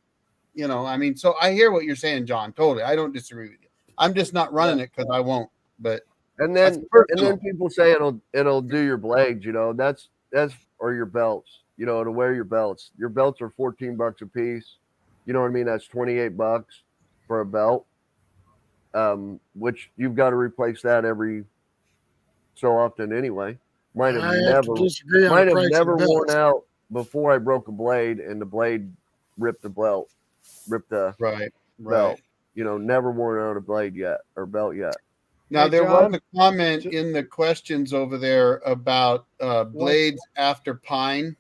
You know, I mean, so I hear what you're saying, John. Totally. I don't disagree with you. I'm just not running it because I won't. But and That's then personal. people say it'll do your blades. You know, that's or your belts. You know, to wear your belts. Your belts are $14 a piece. You know what I mean? That's $28 for a belt. Which you've got to replace that every so often anyway. Might have I have never to disagree on the price of belts. worn out before I broke a blade and the blade ripped the belt, ripped the Right. belt. You know, never worn out a blade yet or belt yet. Now, Hey, there John. was a comment in the questions over there about blades after pine.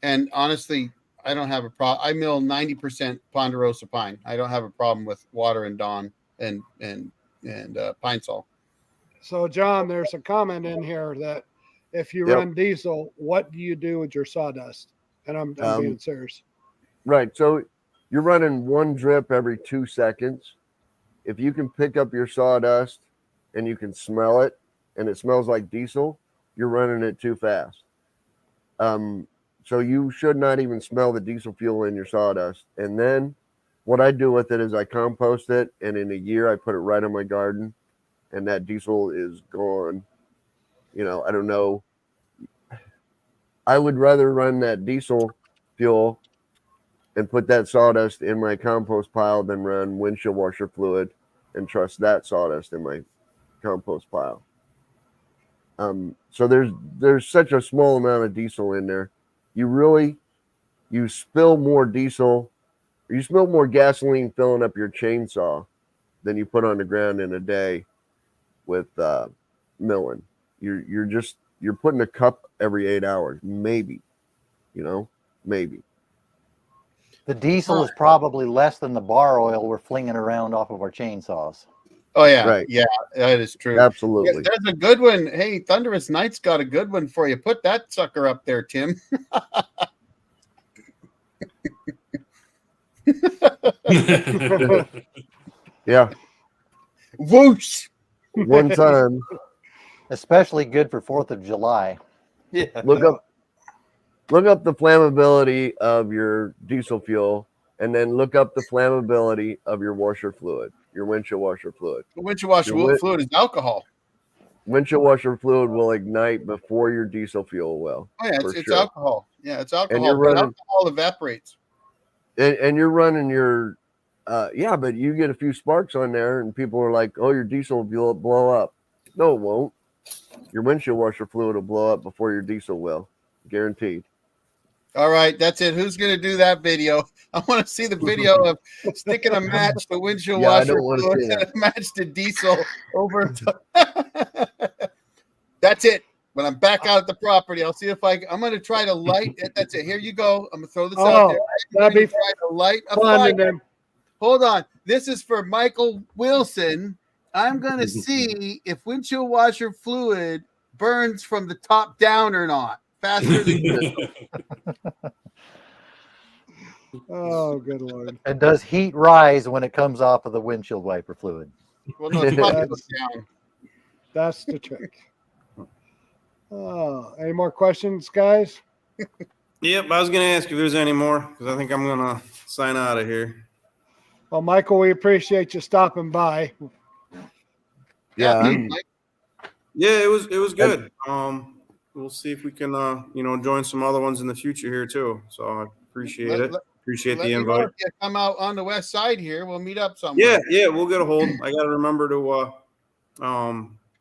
And honestly, I don't have a problem. I mill 90% ponderosa pine. I don't have a problem with water and dawn and pine saw. So, John, there's a comment in here that if you Yep. run diesel, what do you do with your sawdust? And I'm being serious. Right. So you're running one drip every 2 seconds. If you can pick up your sawdust and you can smell it and it smells like diesel, you're running it too fast. So you should not even smell the diesel fuel in your sawdust. And then what I do with it is I compost it, and in a year I put it right on my garden, and that diesel is gone. You know, I don't know. I would rather run that diesel fuel and put that sawdust in my compost pile than run windshield washer fluid and trust that sawdust in my compost pile. So there's such a small amount of diesel in there. You spill more diesel, you spill more gasoline filling up your chainsaw than you put on the ground in a day with milling. You're putting a cup every 8 hours, maybe, maybe. The diesel is probably less than the bar oil we're flinging around off of our chainsaws. Oh, yeah. Right. Yeah, that is true. Absolutely. Yeah, there's a good one. Hey, Thunderous Knight's got a good one for you. Put that sucker up there, Tim. Yeah. Whoosh. One time, Especially good for 4th of July. Yeah. look up the flammability of your diesel fuel, and then look up the flammability of your washer fluid, your windshield washer fluid. The windshield washer fluid is alcohol. Windshield washer fluid will ignite before your diesel fuel will. Oh, yeah, for it's sure. alcohol. Yeah, it's alcohol. you're But running- alcohol evaporates. And you're running your yeah, but you get a few sparks on there and people are like, oh, your diesel will blow up. No, it won't. Your windshield washer fluid will blow up before your diesel will. Guaranteed. All right, that's it. Who's going to do that video? I want to see the video of sticking a match to windshield Yeah, I washer don't wanna fluid see that. and a match to diesel over. That's it. When I'm back out at the property, I'll see if I'm going to try to light it. That's it. Here you go. I'm going to throw this out there. That'd be Try to light a fun. fire. And then Hold on. This is for Michael Wilson. I'm going to see if windshield washer fluid burns from the top down or not. Faster than oh, good Lord. And does heat rise when it comes off of the windshield wiper fluid? well, no, it's probably goes down. That's the trick. Oh, any more questions, guys? Yep, I was going to ask if there's any more because I think I'm going to sign out of here. Well, Michael, we appreciate you stopping by. Yeah. Mike. Yeah, it was good. We'll see if we can join some other ones in the future here too. So I appreciate it. Appreciate Let the me know invite. if you come out on the west side here. We'll meet up somewhere. Yeah, we'll get a hold. I got to remember to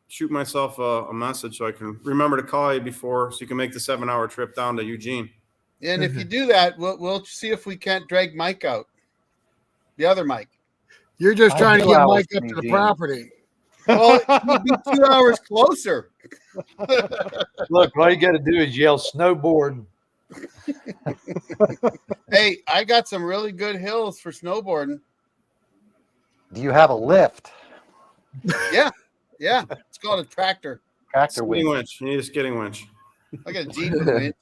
shoot myself a message so I can remember to call you before, so you can make the 7-hour trip down to Eugene. And if you do that, we'll see if we can't drag Mike out. The other Mike. You're just I'll trying to do get hours Mike up from to the Eugene. property. Well, he'd be 2 hours closer. Look, all you got to do is yell snowboard. Hey, I got some really good hills for snowboarding. Do you have a lift? Yeah, it's called a tractor. Tractor Skidding winch. winch. You need a skidding winch. I got a Jeep with a winch.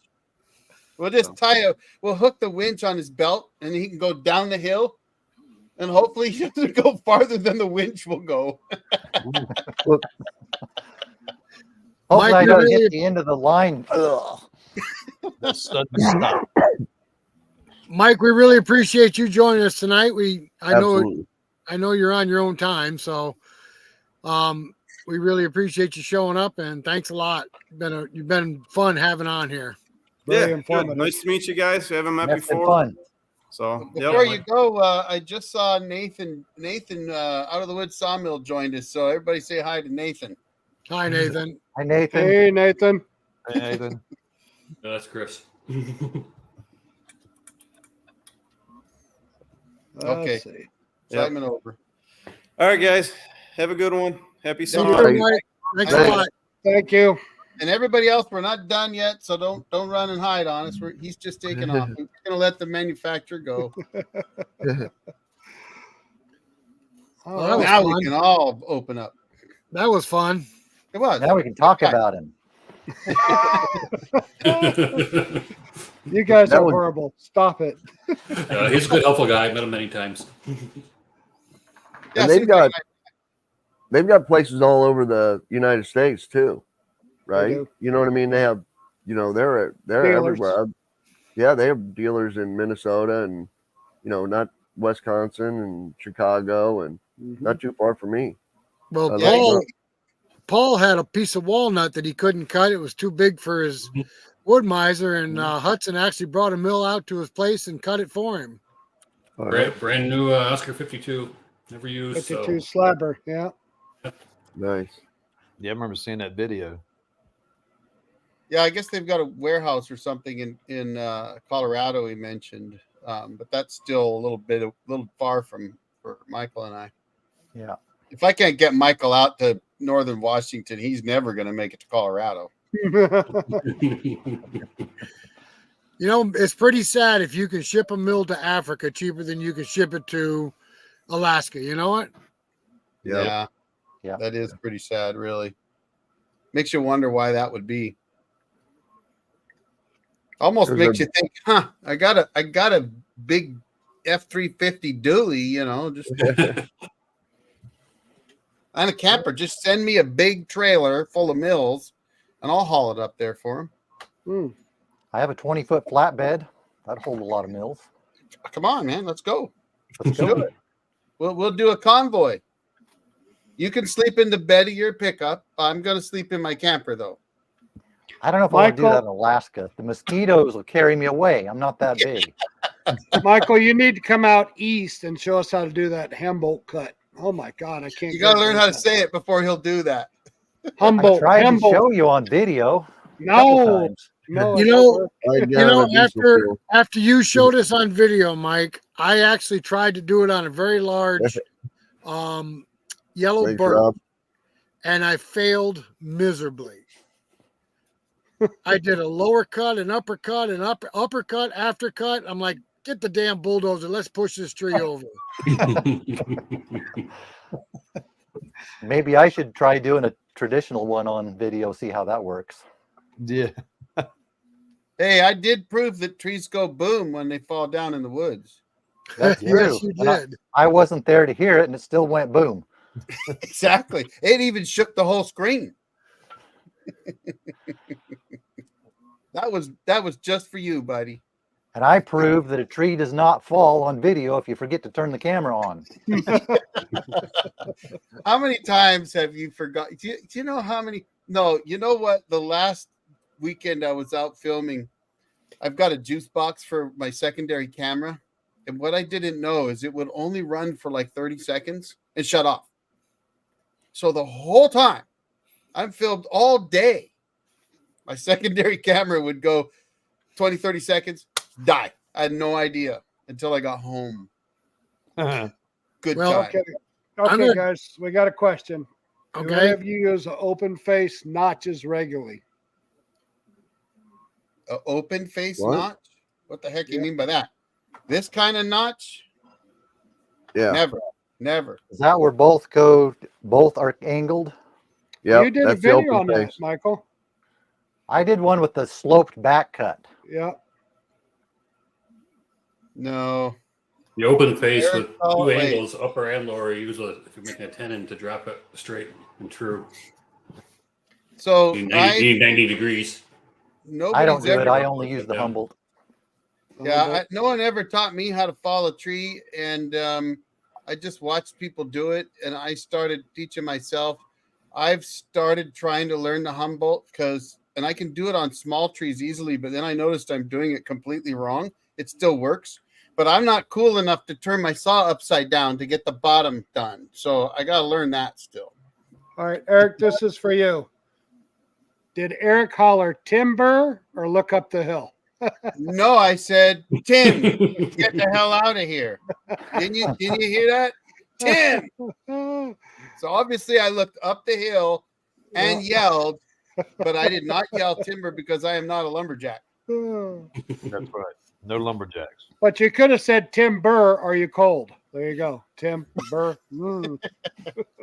We'll just we'll hook the winch on his belt, and he can go down the hill, and hopefully he doesn't go farther than the winch will go. Hopefully, I Mike, don't really- hit the end of the line. Ugh. Sudden stop. Mike, we really appreciate you joining us tonight. Absolutely. I know you're on your own time, so we really appreciate you showing up, and thanks a lot. You've been fun having on here. Very Good. informative. Nice to meet you guys. We haven't met That's been before. fun. So Before you go, I just saw Nathan out of the Woods Sawmill joined us. So everybody say hi to Nathan. Hi, Nathan. Hi, Nathan. Hey, Nathan. Hey, Nathan. That's Chris. Okay. Let's see. Excitement over. All right, guys. Have a good one. Happy You summer. too, Mike. Thanks a Thanks. lot. Thank you. And everybody else, we're not done yet, so don't run and hide on us. He's just taking off. We're gonna let the manufacturer go. All Well, that was Now fun. we can all open up. That was fun. It was. Now we can talk about him. You guys That are was- horrible. Stop it. He's a good, helpful guy. I met him many times. Yeah, And they've got places all over the United States too, right? do. You know what I mean? They have, they're Dealers. everywhere. Yeah, they have dealers in Minnesota and not Wisconsin and Chicago and not too far from me. Well, Yeah, Paul had a piece of walnut that he couldn't cut. It was too big for his wood miser, and Hudson actually brought a mill out to his place and cut it for him. Brand new Oscar 52. Never used. 52 So. slabber. Yeah. Nice. Yeah, I remember seeing that video. Yeah, I guess they've got a warehouse or something in Colorado. He mentioned, but that's still a little far for Michael and I. Yeah. If I can't get Michael out to northern Washington, he's never going to make it to Colorado. It's pretty sad if you can ship a mill to Africa cheaper than you can ship it to Alaska. You know what? Yeah. Yeah. That is pretty sad, really. Makes you wonder why that would be. Almost There's makes you think, I got a big F-350 dually, just and a camper. Just send me a big trailer full of mills, and I'll haul it up there for him. I have a 20-foot flatbed. That'd hold a lot of mills. Come on, man, let's go. Let's Do it. We'll do a convoy. You can sleep in the bed of your pickup. I'm going to sleep in my camper, though. I don't know if I would do Michael? that in Alaska. The mosquitoes will carry me away. I'm not that big. Michael, you need to come out east and show us how to do that Humboldt cut. Oh my God, I can't. You got to learn how to say it before he'll do that. I Humboldt. tried to Humboldt. show you on video. a couple No, times. no. You it know, don't work. I got a diesel fuel. after you showed us on video, Mike, I actually tried to do it on a very large yellow Thanks, bird, Rob. and I failed miserably. I did a lower cut, an uppercut, an uppercut, aftercut. I'm like, get the damn bulldozer. Let's push this tree over. Maybe I should try doing a traditional one on video, see how that works. Yeah. Hey, I did prove that trees go boom when they fall down in the woods. That's Yes, true. you And did. I wasn't there to hear it, and it still went boom. Exactly. It even shook the whole screen. That was just for you, buddy. And I proved that a tree does not fall on video if you forget to turn the camera on. How many times have you forgot? Do you know how many? No, you know what? The last weekend I was out filming, I've got a juice box for my secondary camera. And what I didn't know is it would only run for like 30 seconds and shut off. So the whole time I'm filmed all day, my secondary camera would go 20, 30 seconds, die. I had no idea until I got home. Good Well, time. Okay, I'm gonna- guys, we got a question. Do any Okay. of you use open face notches regularly? An open face What? notch? What the heck do you Yeah. mean by that? This kind of notch? Yeah. Never. Is that where both are angled? Yeah. You did a That's the video on open that, face. Michael. I did one with the sloped back cut. Yeah. No. The open face Eric, with oh, two wait. angles, upper and lower. You use if you're making a tenon to drop it straight and true. So You need 90 degrees. I don't do it. ever, I only use the Yeah. Humboldt. no one ever taught me how to fall a tree, and I just watched people do it, and I started teaching myself. I've started trying to learn the Humboldt and I can do it on small trees easily, but then I noticed I'm doing it completely wrong. It still works, but I'm not cool enough to turn my saw upside down to get the bottom done. So I got to learn that still. All right, Eric, this is for you. Did Eric holler timber or look up the hill? No, I said, Tim, get the hell out of here. Didn't you hear that? Tim. So obviously I looked up the hill and yelled, but I did not yell timber because I am not a lumberjack. That's right. No lumberjacks. But you could have said, Tim Burr, are you cold? There you go. Tim Burr.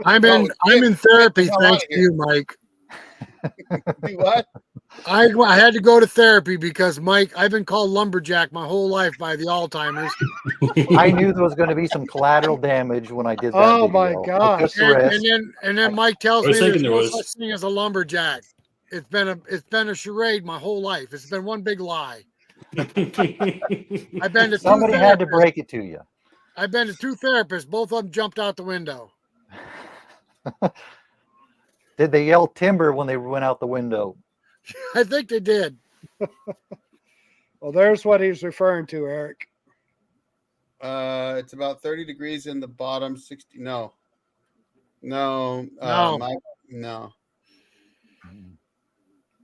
I'm in therapy thanks to you, Mike. Do what? I had to go to therapy because Mike, I've been called lumberjack my whole life by the Alzheimer's. I knew there was going to be some collateral damage when I did that. Oh, video. my I gosh. took the risk. And then Mike tells I me was there's thinking no there was. such thing as a lumberjack. It's been a charade my whole life. It's been one big lie. I've been to Somebody two had to therapists. break it to you. I've been to two therapists. Both of them jumped out the window. Did they yell timber when they went out the window? I think they did. Well, there's what he's referring to, Eric. It's about 30 degrees in the bottom, 60. No. No. No.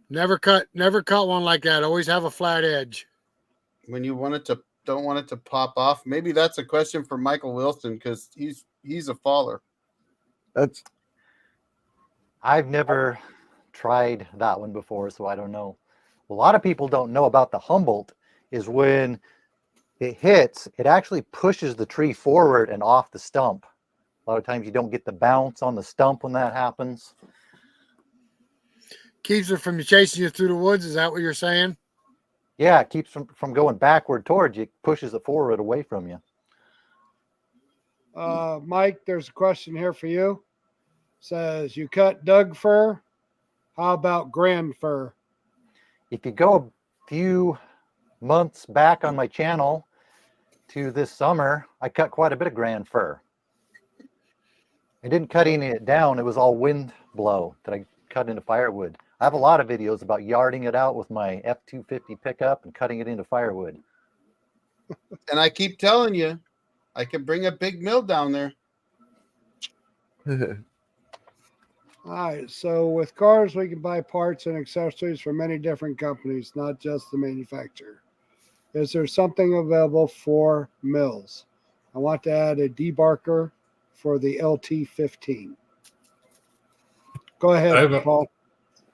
Never cut one like that. Always have a flat edge. When you don't want it to pop off. Maybe that's a question for Michael Wilson because he's a faller. That's I've never tried that one before, so I don't know. A lot of people don't know about the Humboldt is when it hits, it actually pushes the tree forward and off the stump. A lot of times you don't get the bounce on the stump when that happens. Keeps it from chasing you through the woods. Is that what you're saying? Yeah, it keeps from going backward towards you, pushes it forward away from you. Mike, there's a question here for you. Says, you cut Doug fir. How about grand fir? If you go a few months back on my channel to this summer, I cut quite a bit of grand fir. I didn't cut any of it down. It was all wind blow that I cut into firewood. I have a lot of videos about yarding it out with my F-250 pickup and cutting it into firewood. And I keep telling you, I can bring a big mill down there. All right. So with cars, we can buy parts and accessories from many different companies, not just the manufacturer. Is there something available for mills? I want to add a debarker for the LT15. Go ahead, Paul.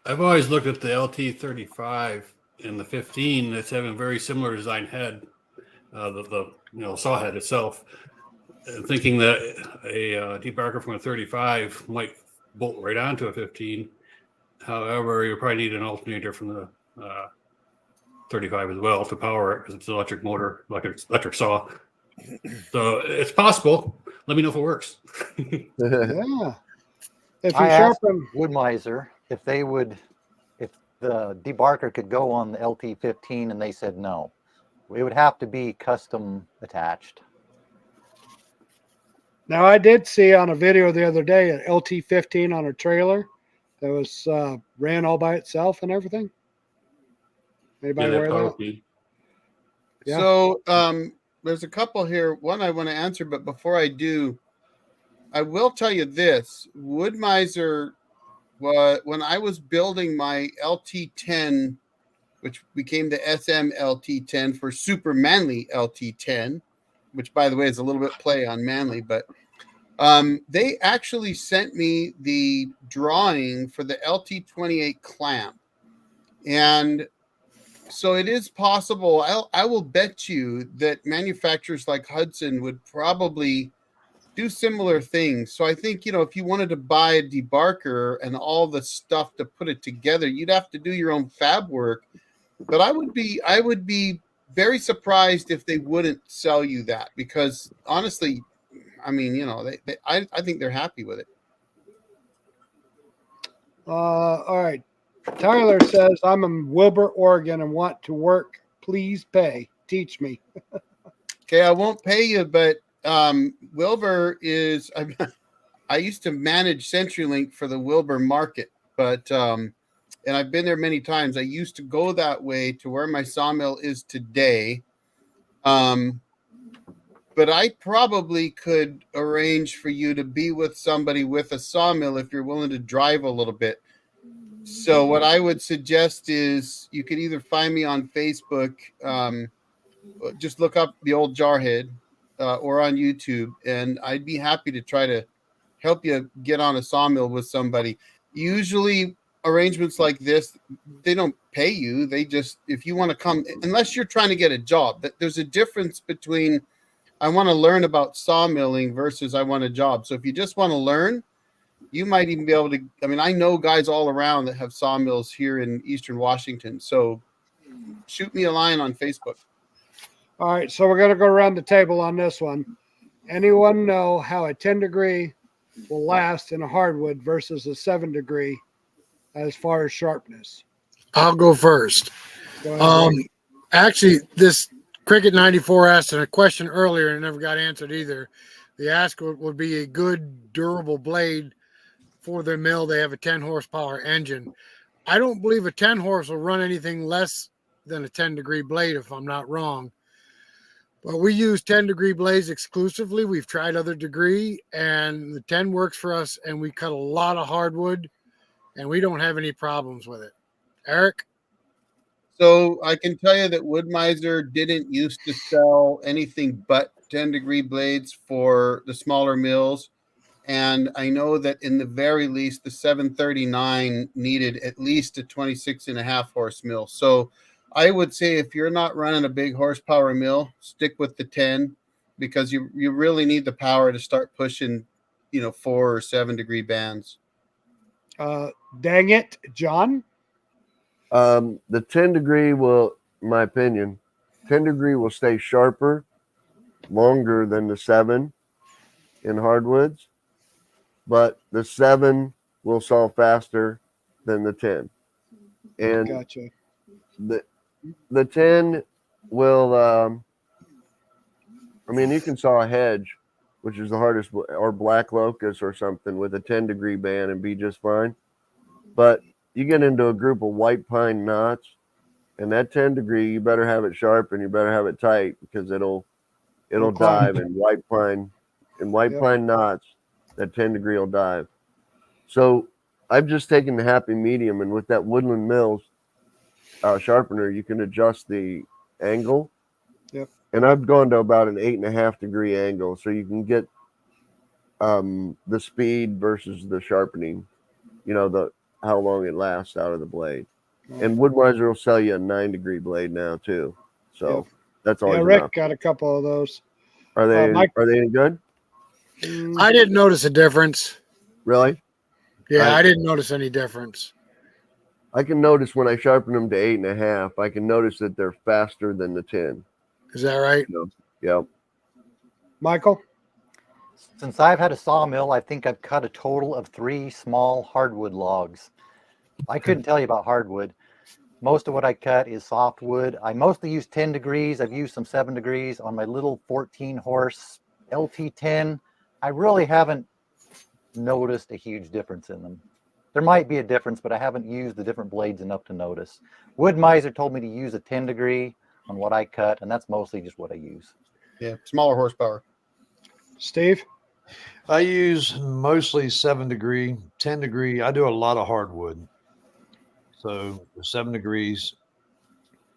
I've always looked at the LT35 and the 15 that's having a very similar design head, the saw head itself, thinking that a debarker from a 35 might bolt right onto a 15. However, you probably need an alternator from the 35 as well to power it because it's an electric motor, electric saw. So it's possible. Let me know if it works. Yeah. If you I asked sharpen, Woodmiser if the debarker could go on the LT15, and they said no. It would have to be custom attached. now I did see on a video the other day an LT15 on a trailer that was ran all by itself and everything. Anybody aware of that? Yeah. So there's a couple here. One I want to answer, but before I do, I will tell you this. Woodmiser, when I was building my LT10, which became the SM LT10 for Super Manly LT10, which, by the way, is a little bit play on Manly, but they actually sent me the drawing for the LT28 clamp. And so it is possible. I will bet you that manufacturers like Hudson would probably do similar things. So I think, if you wanted to buy a debarker and all the stuff to put it together, you'd have to do your own fab work. But I would be very surprised if they wouldn't sell you that, because honestly, I mean, I think they're happy with it. All right. Tyler says, I'm in Wilbur, Oregon and want to work. Please pay. Teach me. Okay, I won't pay you, but Wilbur is, I used to manage CenturyLink for the Wilbur market, but, and I've been there many times. I used to go that way to where my sawmill is today. But I probably could arrange for you to be with somebody with a sawmill if you're willing to drive a little bit. So what I would suggest is you could either find me on Facebook, just look up the Old Jarhead, or on YouTube, and I'd be happy to try to help you get on a sawmill with somebody. Usually arrangements like this, they don't pay you. They just, if you want to come, unless you're trying to get a job, there's a difference between I want to learn about sawmilling versus I want a job. So if you just want to learn, you might even be able to, I mean, I know guys all around that have sawmills here in Eastern Washington. So shoot me a line on Facebook. All right, so we're going to go around the table on this one. Anyone know how a 10 degree will last in a hardwood versus a 7 degree as far as sharpness? I'll go first. Go ahead, Rick. Actually, this Cricket 94 asked a question earlier and never got answered either. The ask would be a good durable blade for their mill. They have a 10 horsepower engine. I don't believe a 10 horse will run anything less than a 10 degree blade, if I'm not wrong. But we use 10 degree blades exclusively. We've tried other degree, and the 10 works for us, and we cut a lot of hardwood, and we don't have any problems with it. Eric? So I can tell you that Wood-Mizer didn't used to sell anything but 10 degree blades for the smaller mills. And I know that in the very least, the 739 needed at least a 26.5 horse mill. So I would say if you're not running a big horsepower mill, stick with the 10, because you really need the power to start pushing, 4 or 7 degree bands. Dang it, John. The 10 degree will, in my opinion, 10 degree will stay sharper longer than the 7 in hardwoods, but the 7 will saw faster than the 10. And Gotcha. the 10 will, you can saw a hedge, which is the hardest, or black locust or something with a 10 degree band and be just fine. But you get into a group of white pine knots, and that 10 degree, you better have it sharp and you better have it tight, because it'll dive in white pine. In white pine knots, that 10 degree will dive. So I've just taken the happy medium, and with that Woodland Mills sharpener, you can adjust the angle. Yep. And I've gone to about an 8.5 degree angle, so you can get the speed versus the sharpening. How long it lasts out of the blade. And Wood-Mizer will sell you a 9 degree blade now too. So that's always Rick enough. got a couple of those. Are they any good? I didn't notice a difference. Really? Yeah, I didn't notice any difference. I can notice when I sharpen them to 8.5, I can notice that they're faster than the 10. Is that right? Yeah. Michael? Since I've had a sawmill, I think I've cut a total of 3 small hardwood logs. I couldn't tell you about hardwood. Most of what I cut is softwood. I mostly use 10 degrees. I've used some 7 degrees on my little 14 horse LT10. I really haven't noticed a huge difference in them. There might be a difference, but I haven't used the different blades enough to notice. Wood-Mizer told me to use a 10 degree on what I cut, and that's mostly just what I use. Yeah, smaller horsepower. Steve? I use mostly 7 degree, 10 degree. I do a lot of hardwood. So the 7 degrees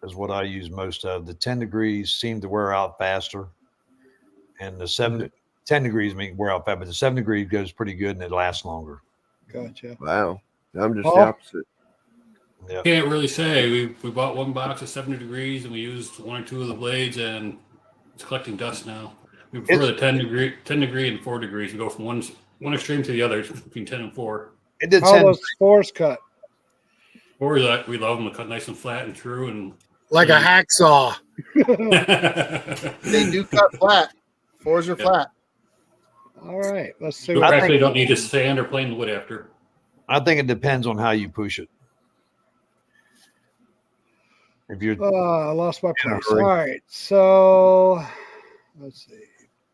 is what I use most of. The 10 degrees seem to wear out faster. And the 10 degrees wear out fast, but the 7 degrees goes pretty good and it lasts longer. Gotcha. Wow. I'm just the opposite. Yeah. Can't really say. We bought one box of 70 degrees and we used 1 or 2 of the blades, and it's collecting dust now. We prefer the 10 degree and 4 degrees. We go from one extreme to the other between 10 and 4. How was Force cut? 4 we love them to cut nice and flat and true, and like a hacksaw. They do cut flat. 4s are flat. All right, let's see. You actually don't need to sand or plane the wood after. I think it depends on how you push it. If you're I lost my place. All right, so let's see.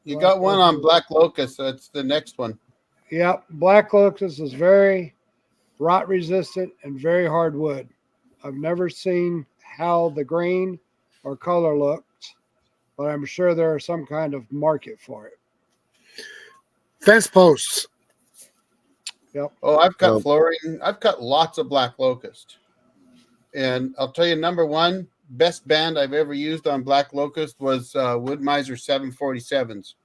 You got one on Black Locust. That's the next one. Yep, Black Locust is very rot resistant and very hard wood. I've never seen how the grain or color looks, but I'm sure there is some kind of market for it. Fence posts. Yep. Oh, I've cut Oh. flooring. I've cut lots of black locust. And I'll tell you, number one, best band I've ever used on black locust was Wood-Mizer 747s.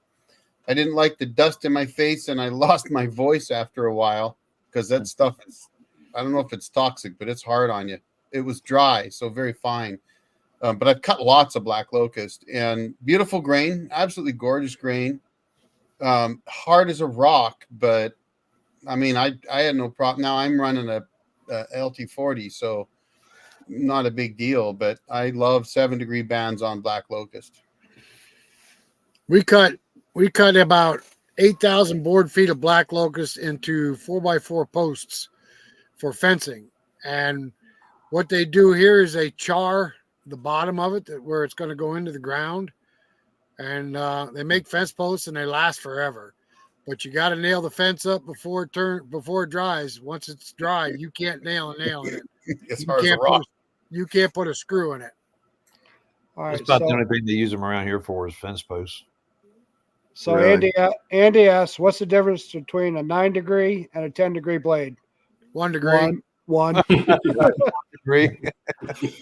I didn't like the dust in my face, and I lost my voice after a while because that stuff is, I don't know if it's toxic, but it's hard on you. It was dry, so very fine. But I've cut lots of black locust, and beautiful grain, absolutely gorgeous grain. Hard as a rock, but I mean, I had no problem. Now I'm running a LT40, so not a big deal, but I love 7-degree bands on black locust. We cut about 8,000 board feet of black locust into 4x4 posts for fencing. And what they do here is they char the bottom of it where it's going to go into the ground. And they make fence posts and they last forever. But you got to nail the fence up before it dries. Once it's dry, you can't nail a nail in it. As hard as a rock. You can't put a screw in it. All right. That's about the only thing they use them around here for is fence posts. So Really? Andy asks, what's the difference between a 9-degree and a 10-degree blade? 1 degree. One. Agree?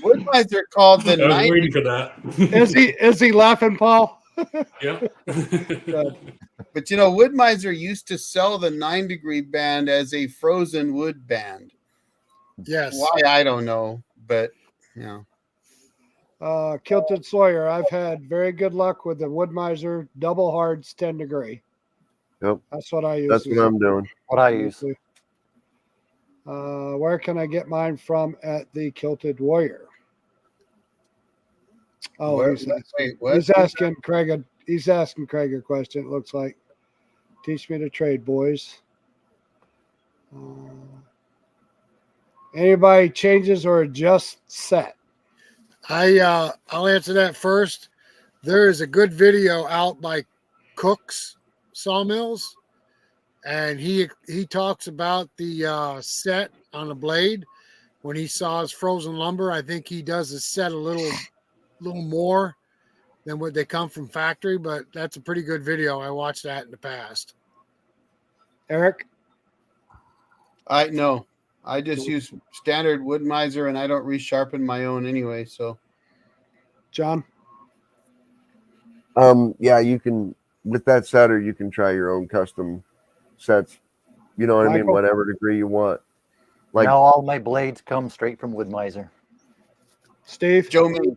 Wood-Mizer called the I was 9. waiting for that. Is he laughing, Paul? Yeah. But you know, Wood-Mizer used to sell the 9-degree band as a frozen wood band. Yes. Why, I don't know, but you know. Kilted Sawyer, I've had very good luck with the Wood-Mizer double hards 10-degree. Yep. That's what I use. That's what I'm doing. What I use. Where can I get mine from at the Kilted Warrior? Oh, he's asking Craig. He's asking Craig a question. It looks like, teach me to trade, boys. Anybody changes or adjusts set? I'll answer that first. There is a good video out by Cook's Sawmills, and he talks about the set on the blade when he saws frozen lumber. I think he does the set a little more than what they come from factory, but that's a pretty good video. I watched that in the past. Eric? I just use standard Wood-Mizer, and I don't resharpen my own anyway. So, John? Yeah, you can, with that setter, you can try your own custom sets. You know what I mean? Michael? Whatever degree you want. Like, Now all my blades come straight from Wood-Mizer. Steve? Joe May.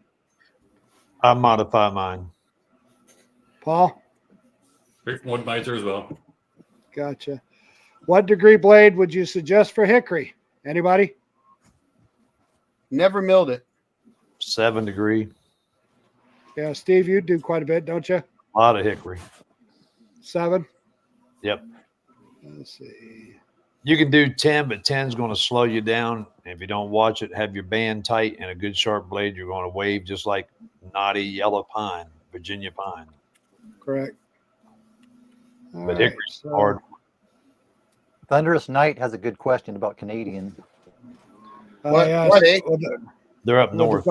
I modify mine. Paul? Wood-Mizer as well. Gotcha. What degree blade would you suggest for hickory? Anybody? Never milled it. 7-degree. Yeah, Steve, you do quite a bit, don't you? A lot of hickory. 7? Yep. Let's see. You can do 10, but 10 is going to slow you down. And if you don't watch it, have your band tight and a good sharp blade, you're going to wave just like knotty yellow pine, Virginia pine. Correct. But hickory's hard. Thunderous Knight has a good question about Canadian. What, yeah, eh? They're up north.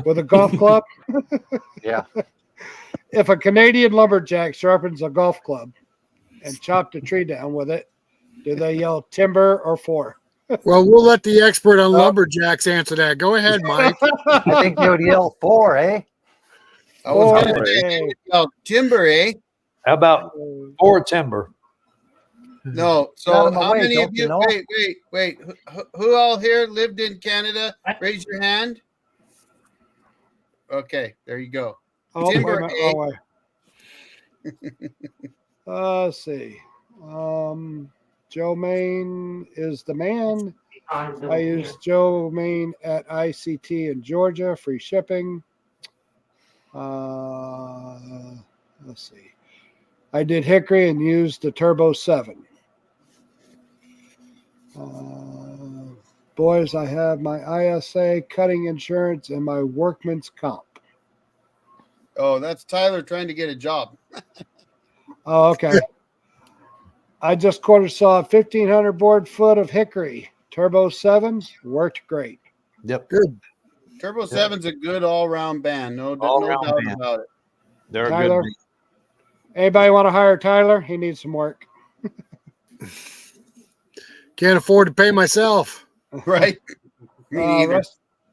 With a golf club? Yeah. If a Canadian lumberjack sharpens a golf club and chopped a tree down with it, do they yell timber or four? Well, we'll let the expert on lumberjacks answer that. Go ahead, Mike. I think they would yell 4, eh? I was going to say, timber, eh? How about 4 timber? No. So Not in the how way, many of don't you? you know? Wait. Who all here lived in Canada? Raise your hand. Okay, there you go. Oh, Timber, wait a eh? minute. Let's see. Joe Main is the man. I use Joe Main at ICT in Georgia, free shipping. Let's see. I did hickory and used the Turbo 7. Boys, I have my ISA, cutting insurance, and my workman's comp. Oh, that's Tyler trying to get a job. Oh, okay. I just quarter saw 1,500 board foot of hickory. Turbo 7 worked great. Yep. Good. Turbo 7's a good all-round band. No doubt All-round band. about it. They're Tyler? good. Anybody want to hire Tyler? He needs some work. Can't afford to pay myself. Right? Me neither.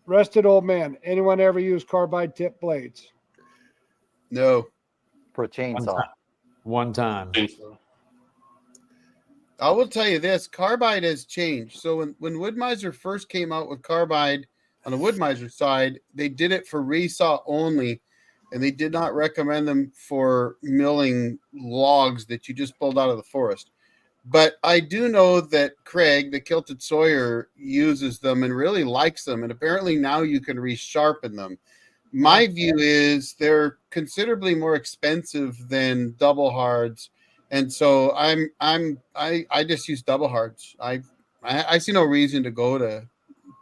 Rested old man. Anyone ever use carbide tip blades? No. For a chainsaw. One time. I will tell you this, carbide has changed. So when Wood-Mizer first came out with carbide on the Wood-Mizer side, they did it for resaw only, and they did not recommend them for milling logs that you just pulled out of the forest. But I do know that Craig, the Kilted Sawyer, uses them and really likes them, and apparently now you can resharpen them. My view is they're considerably more expensive than double hards. And so I just use double hards. I see no reason to go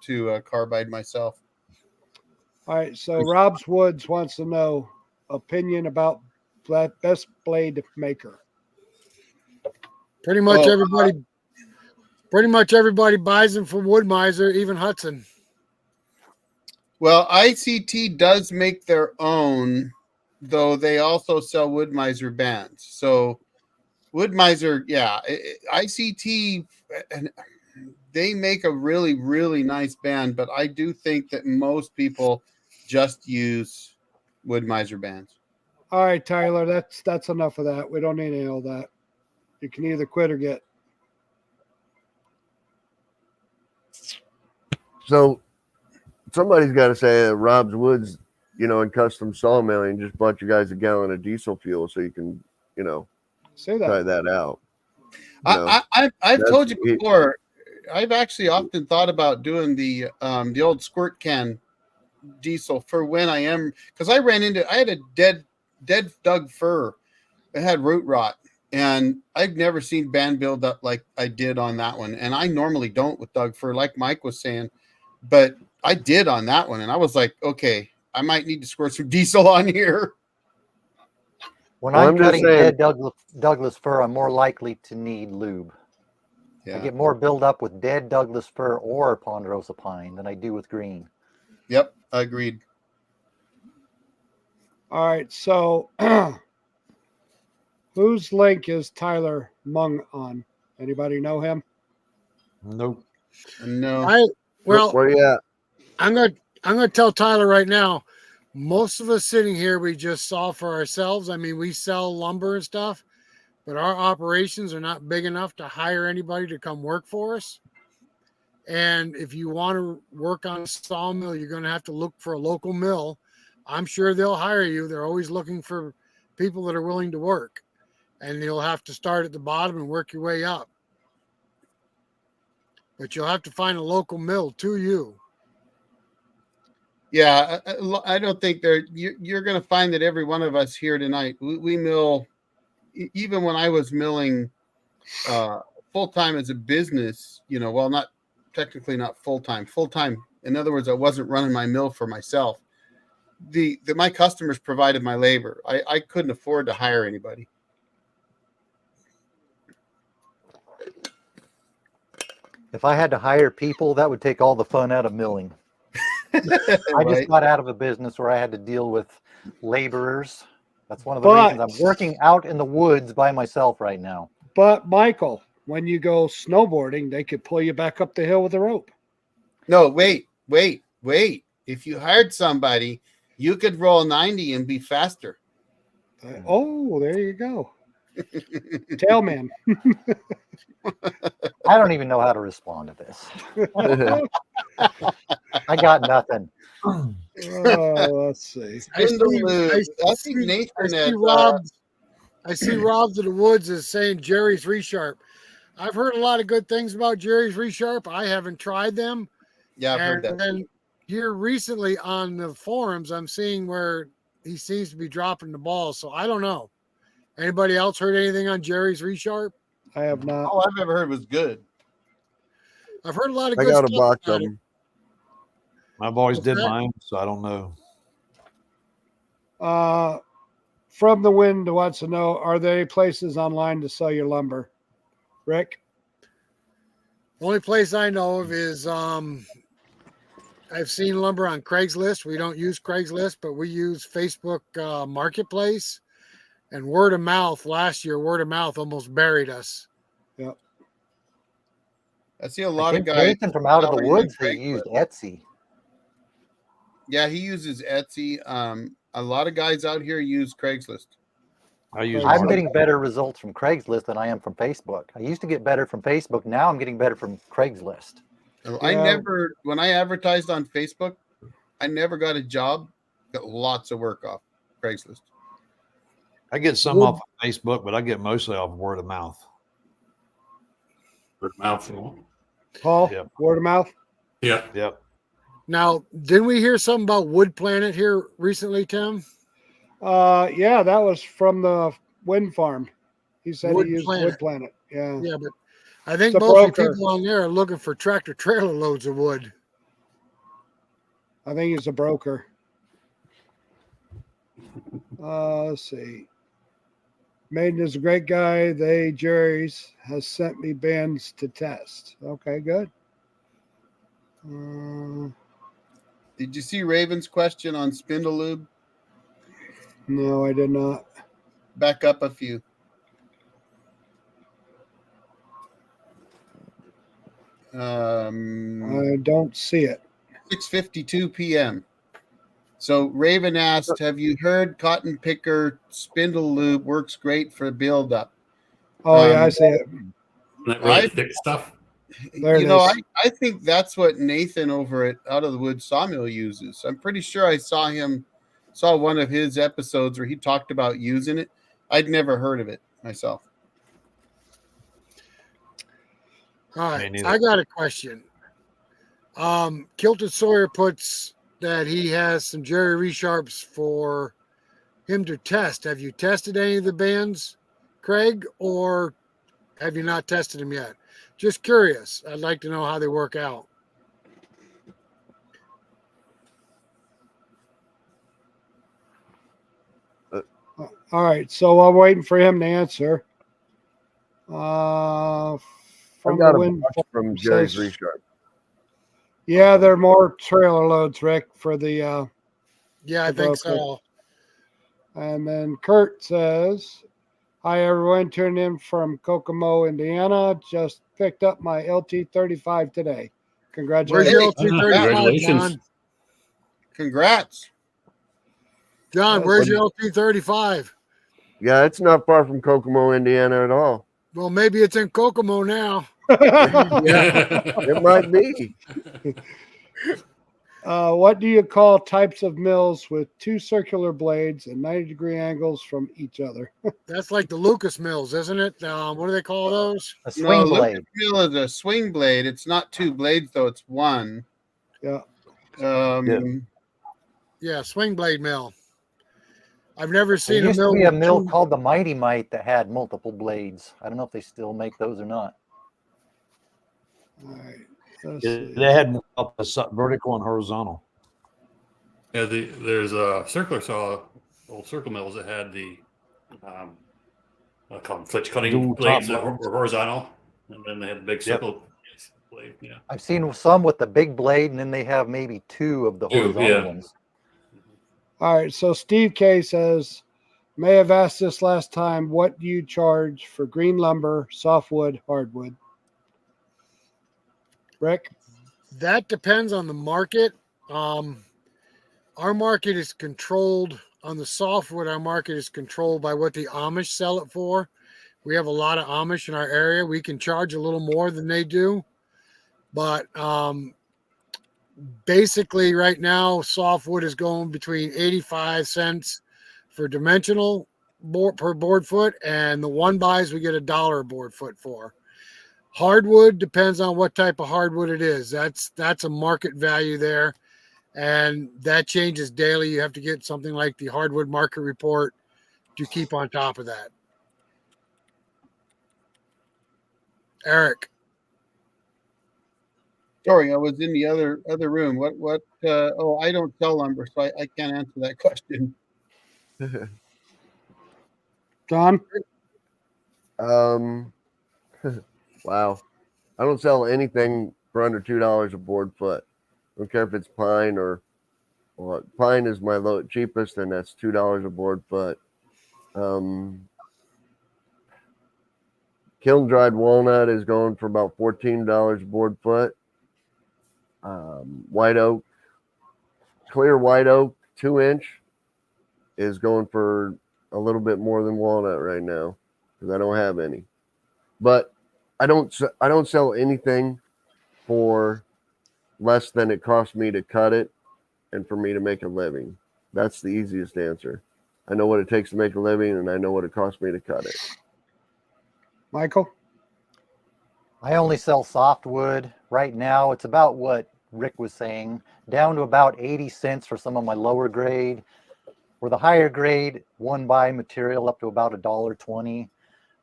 to carbide myself. All right. So Rob's Woods wants to know opinion about best blade maker. Pretty much everybody buys them from Wood-Mizer, even Hudson. Well, ICT does make their own, though they also sell Wood-Mizer bands. So Wood-Mizer, yeah, ICT, they make a really, really nice band, but I do think that most people just use Wood-Mizer bands. All right, Tyler, that's enough of that. We don't need any of that. You can either quit or get. So somebody's got to say that Rob's Woods, in custom sawmilling, just bought you guys a gallon of diesel fuel so you can, Say that. try that out. I've told you before. I've actually often thought about doing the old squirt can diesel for when I am, because I had a dead dug fir that had root rot, and I've never seen band build up like I did on that one. And I normally don't with dug fir, like Mike was saying, but I did on that one, and I was like, okay, I might need to squirt some diesel on here. When Well, I'm I'm just cutting saying- dead Douglas fir, I'm more likely to need lube. Yeah. I get more buildup with dead Douglas fir or ponderosa pine than I do with green. Yep, agreed. All right. So whose link is Tyler Mung on? Anybody know him? Nope. No. Where are you at? I'm gonna tell Tyler right now. Most of us sitting here, we just saw for ourselves. I mean, we sell lumber and stuff, but our operations are not big enough to hire anybody to come work for us. And if you want to work on a sawmill, you're going to have to look for a local mill. I'm sure they'll hire you. They're always looking for people that are willing to work. And you'll have to start at the bottom and work your way up. But you'll have to find a local mill to you. Yeah, I don't think you're going to find that every one of us here tonight, we mill, even when I was milling full-time as a business, well, not technically not full-time. In other words, I wasn't running my mill for myself. My customers provided my labor. I couldn't afford to hire anybody. If I had to hire people, that would take all the fun out of milling. I just got out of a business where I had to deal with laborers. That's one of the reasons I'm working out in the woods by myself right now. But Michael, when you go snowboarding, they could pull you back up the hill with a rope. No, wait. If you hired somebody, you could roll 90 and be faster. Oh, there you go. Tailman. I don't even know how to respond to this. I got nothing. Oh, let's see. I see Rob to the Woods is saying Jerry's Resharp. I've heard a lot of good things about Jerry's Resharp. I haven't tried them. Yeah, I've heard that. And then here recently on the forums, I'm seeing where he seems to be dropping the ball. So I don't know. Anybody else heard anything on Jerry's Resharp? I have not. All I've ever heard was good. I've heard a lot of I good got a stuff box about of it. them. My boys What's did that? mine, so I don't know. From the Wind wants to know, are there any places online to sell your lumber? Rick? The only place I know of is I've seen lumber on Craigslist. We don't use Craigslist, but we use Facebook Marketplace. And word of mouth, last year, word of mouth almost buried us. Yep. I see a I lot of think guys. Nathan from Out of the selling Woods on has used Craigslist. Etsy. Yeah, he uses Etsy. A lot of guys out here use Craigslist. I use I'm Market. getting better results from Craigslist than I am from Facebook. I used to get better from Facebook. Now I'm getting better from Craigslist. I Yeah. never, when I advertised on Facebook, I never got a job. Got lots of work off Craigslist. I get some off of Facebook, but I get mostly off word of mouth. For mouthful. Paul, Yep. word of mouth. Yeah. Yep. Now, didn't we hear something about Wood Planet here recently, Tim? Yeah, that was from the wind farm. He said Wood he used Planet. Wood Planet. Yeah. Yeah, but I think It's a most of the broker. people on there are looking for tractor trailer loads of wood. I think he's a broker. Let's see. Maiden is a great guy. They Jerry's has sent me bands to test. Okay, good. Did you see Raven's question on spindle lube? No, I did not. Back up a few. I don't see it. 6:52 p.m. So Raven asked, "Have you heard cotton picker spindle lube works great for build up?" Oh, yeah, I see it. That really thick stuff. There it is. I think that's what Nathan over at Out of the Woods Sawmill uses. I'm pretty sure I saw one of his episodes where he talked about using it. I'd never heard of it myself. All Me right, neither. I got a question. Kilted Sawyer puts that he has some Jerry Resharps for him to test. Have you tested any of the bands, Craig, or have you not tested them yet? Just curious. I'd like to know how they work out. All right, so I'm waiting for him to answer. I From got the a wind bunch from farm Jerry's says- Resharp. Yeah, they're more trailer loads, Rick, for the Yeah, I The think broker. so. and then Kurt says, "Hi everyone, tuned in from Kokomo, Indiana. Just picked up my LT35 today. Where's Congratulations." your Hey, LT35, congratulations. John? Congrats. John, where's your LT35? Yeah, it's not far from Kokomo, Indiana at all. Well, maybe it's in Kokomo now. It might be. What do you call types of mills with two circular blades and 90-degree angles from each other? That's like the Lucas Mills, isn't it? What do they call those? A swing blade. Lucas Mill is a swing blade. It's not two blades though; it's one. Yeah. Yeah, swing blade mill. I've never There seen a used to mill. be a with mill two- called the Mighty Mite that had multiple blades. I don't know if they still make those or not. All right. Let's Yeah, see. they had up vertical and horizontal. Yeah, there's a circular saw, old circle mills that had the, I call them flitch cutting Dual blades top that were horizontal, and then they had the big Yep. circle blade. Yeah. I've seen some with the big blade, and then they have maybe two of the Two, horizontal yeah. ones. All right. So Steve K says, may have asked this last time. What do you charge for green lumber, softwood, hardwood? Rick? That depends on the market. Our market is controlled on the softwood. Our market is controlled by what the Amish sell it for. We have a lot of Amish in our area. We can charge a little more than they do, but basically right now, softwood is going between 85 cents for dimensional board per board foot, and the one buys we get $1 a board foot for. Hardwood depends on what type of hardwood it is. That's a market value there, and that changes daily. You have to get something like the hardwood market report to keep on top of that. Eric. Sorry, I was in the other room. What? I don't sell lumber, so I can't answer that question. John? Wow. I don't sell anything for under $2 a board foot. I don't care if it's pine or pine is my cheapest, and that's $2 a board foot. Kiln dried walnut is going for about $14 a board foot. White oak, clear white oak, 2-inch is going for a little bit more than walnut right now because I don't have any. But I don't sell anything for less than it costs me to cut it and for me to make a living. That's the easiest answer. I know what it takes to make a living, and I know what it costs me to cut it. Michael? I only sell softwood. Right now, it's about what Rick was saying, down to about 80 cents for some of my lower grade. For the higher grade, 1x material up to about $1.20.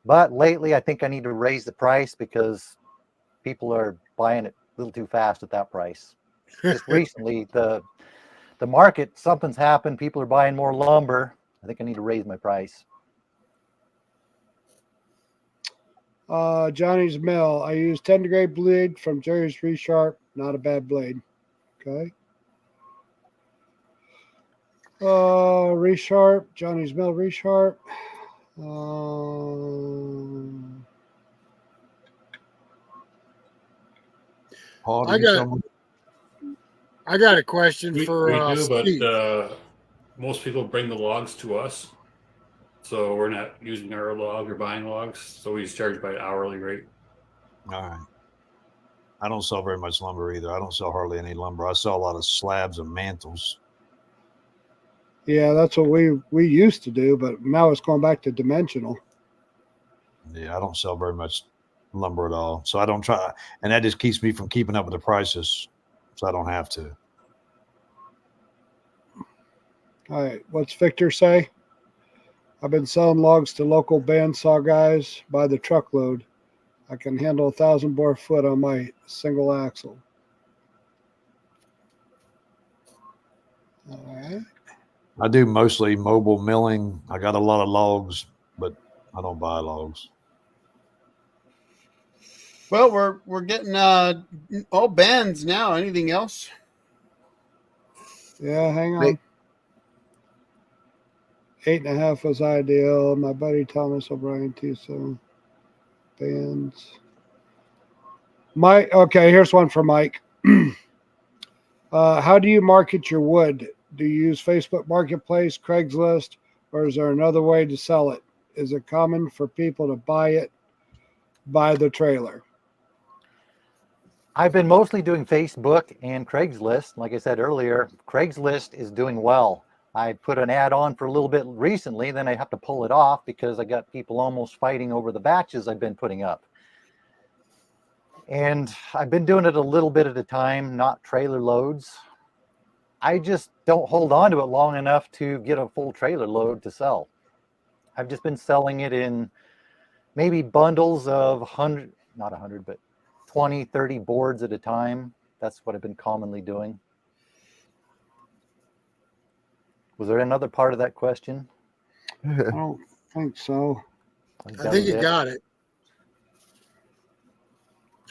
But lately, I think I need to raise the price because people are buying it a little too fast at that price. Just recently, the market, something's happened. People are buying more lumber. I think I need to raise my price. Johnny's Mill. I use 10 grade blade from Jerry's Resharp. Not a bad blade. Okay. Resharp. Johnny's Mill Resharp. Paul, do I you got- sell- I got a question We for do, Steve. but most people bring the logs to us. So we're not using our log or buying logs. So we just charge by hourly rate. All right. I don't sell very much lumber either. I don't sell hardly any lumber. I sell a lot of slabs and mantles. Yeah, that's what we used to do, but now it's going back to dimensional. Yeah, I don't sell very much lumber at all. So I don't try. And that just keeps me from keeping up with the prices. So I don't have to. All right, what's Victor say? I've been selling logs to local bandsaw guys by the truckload. I can handle 1,000 board foot on my single axle. All right. I do mostly mobile milling. I got a lot of logs, but I don't buy logs. Well, we're getting all bands now. Anything else? Yeah, hang on. Wait. 8.5 was ideal. My buddy Thomas O'Brien too. So bands. Mike. Okay, here's one for Mike. How do you market your wood? Do you use Facebook Marketplace, Craigslist, or is there another way to sell it? Is it common for people to buy the trailer? I've been mostly doing Facebook and Craigslist. Like I said earlier, Craigslist is doing well. I put an ad on for a little bit recently, then I have to pull it off because I got people almost fighting over the batches I've been putting up. And I've been doing it a little bit at a time, not trailer loads. I just don't hold on to it long enough to get a full trailer load to sell. I've just been selling it in maybe bundles of 100, not 100, but 20, 30 boards at a time. That's what I've been commonly doing. Was there another part of that question? I don't think so. I think you got it.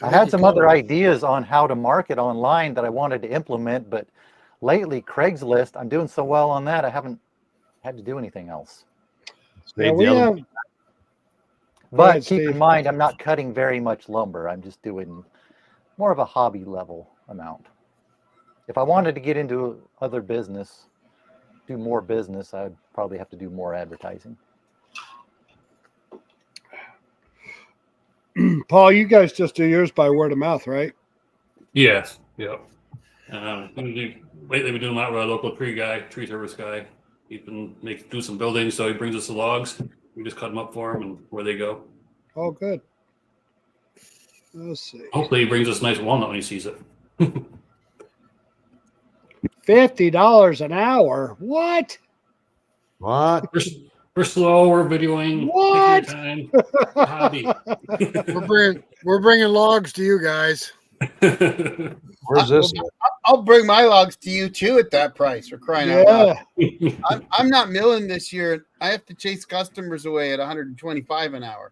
I had some other ideas on how to market online that I wanted to implement, but lately Craigslist, I'm doing so well on that, I haven't had to do anything else. Yeah, we have. But ahead, keep Steve. in mind, I'm not cutting very much lumber. I'm just doing more of a hobby level amount. If I wanted to get into other business, do more business, I'd probably have to do more advertising. Paul, you guys just do yours by word of mouth, right? Yes. Yep. Lately, we've been doing a lot with our local tree service guy. He's been do some building, so he brings us the logs. We just cut them up for him and where they go. Oh, good. Let's see. Hopefully, he brings us a nice walnut when he sees it. $50 an hour. What? What? We're slow. We're videoing. What? Take your time. Hobby. We're bringing logs to you guys. Where's this? I'll bring my logs to you too at that price. For crying out loud! I'm not milling this year. I have to chase customers away at 125 an hour.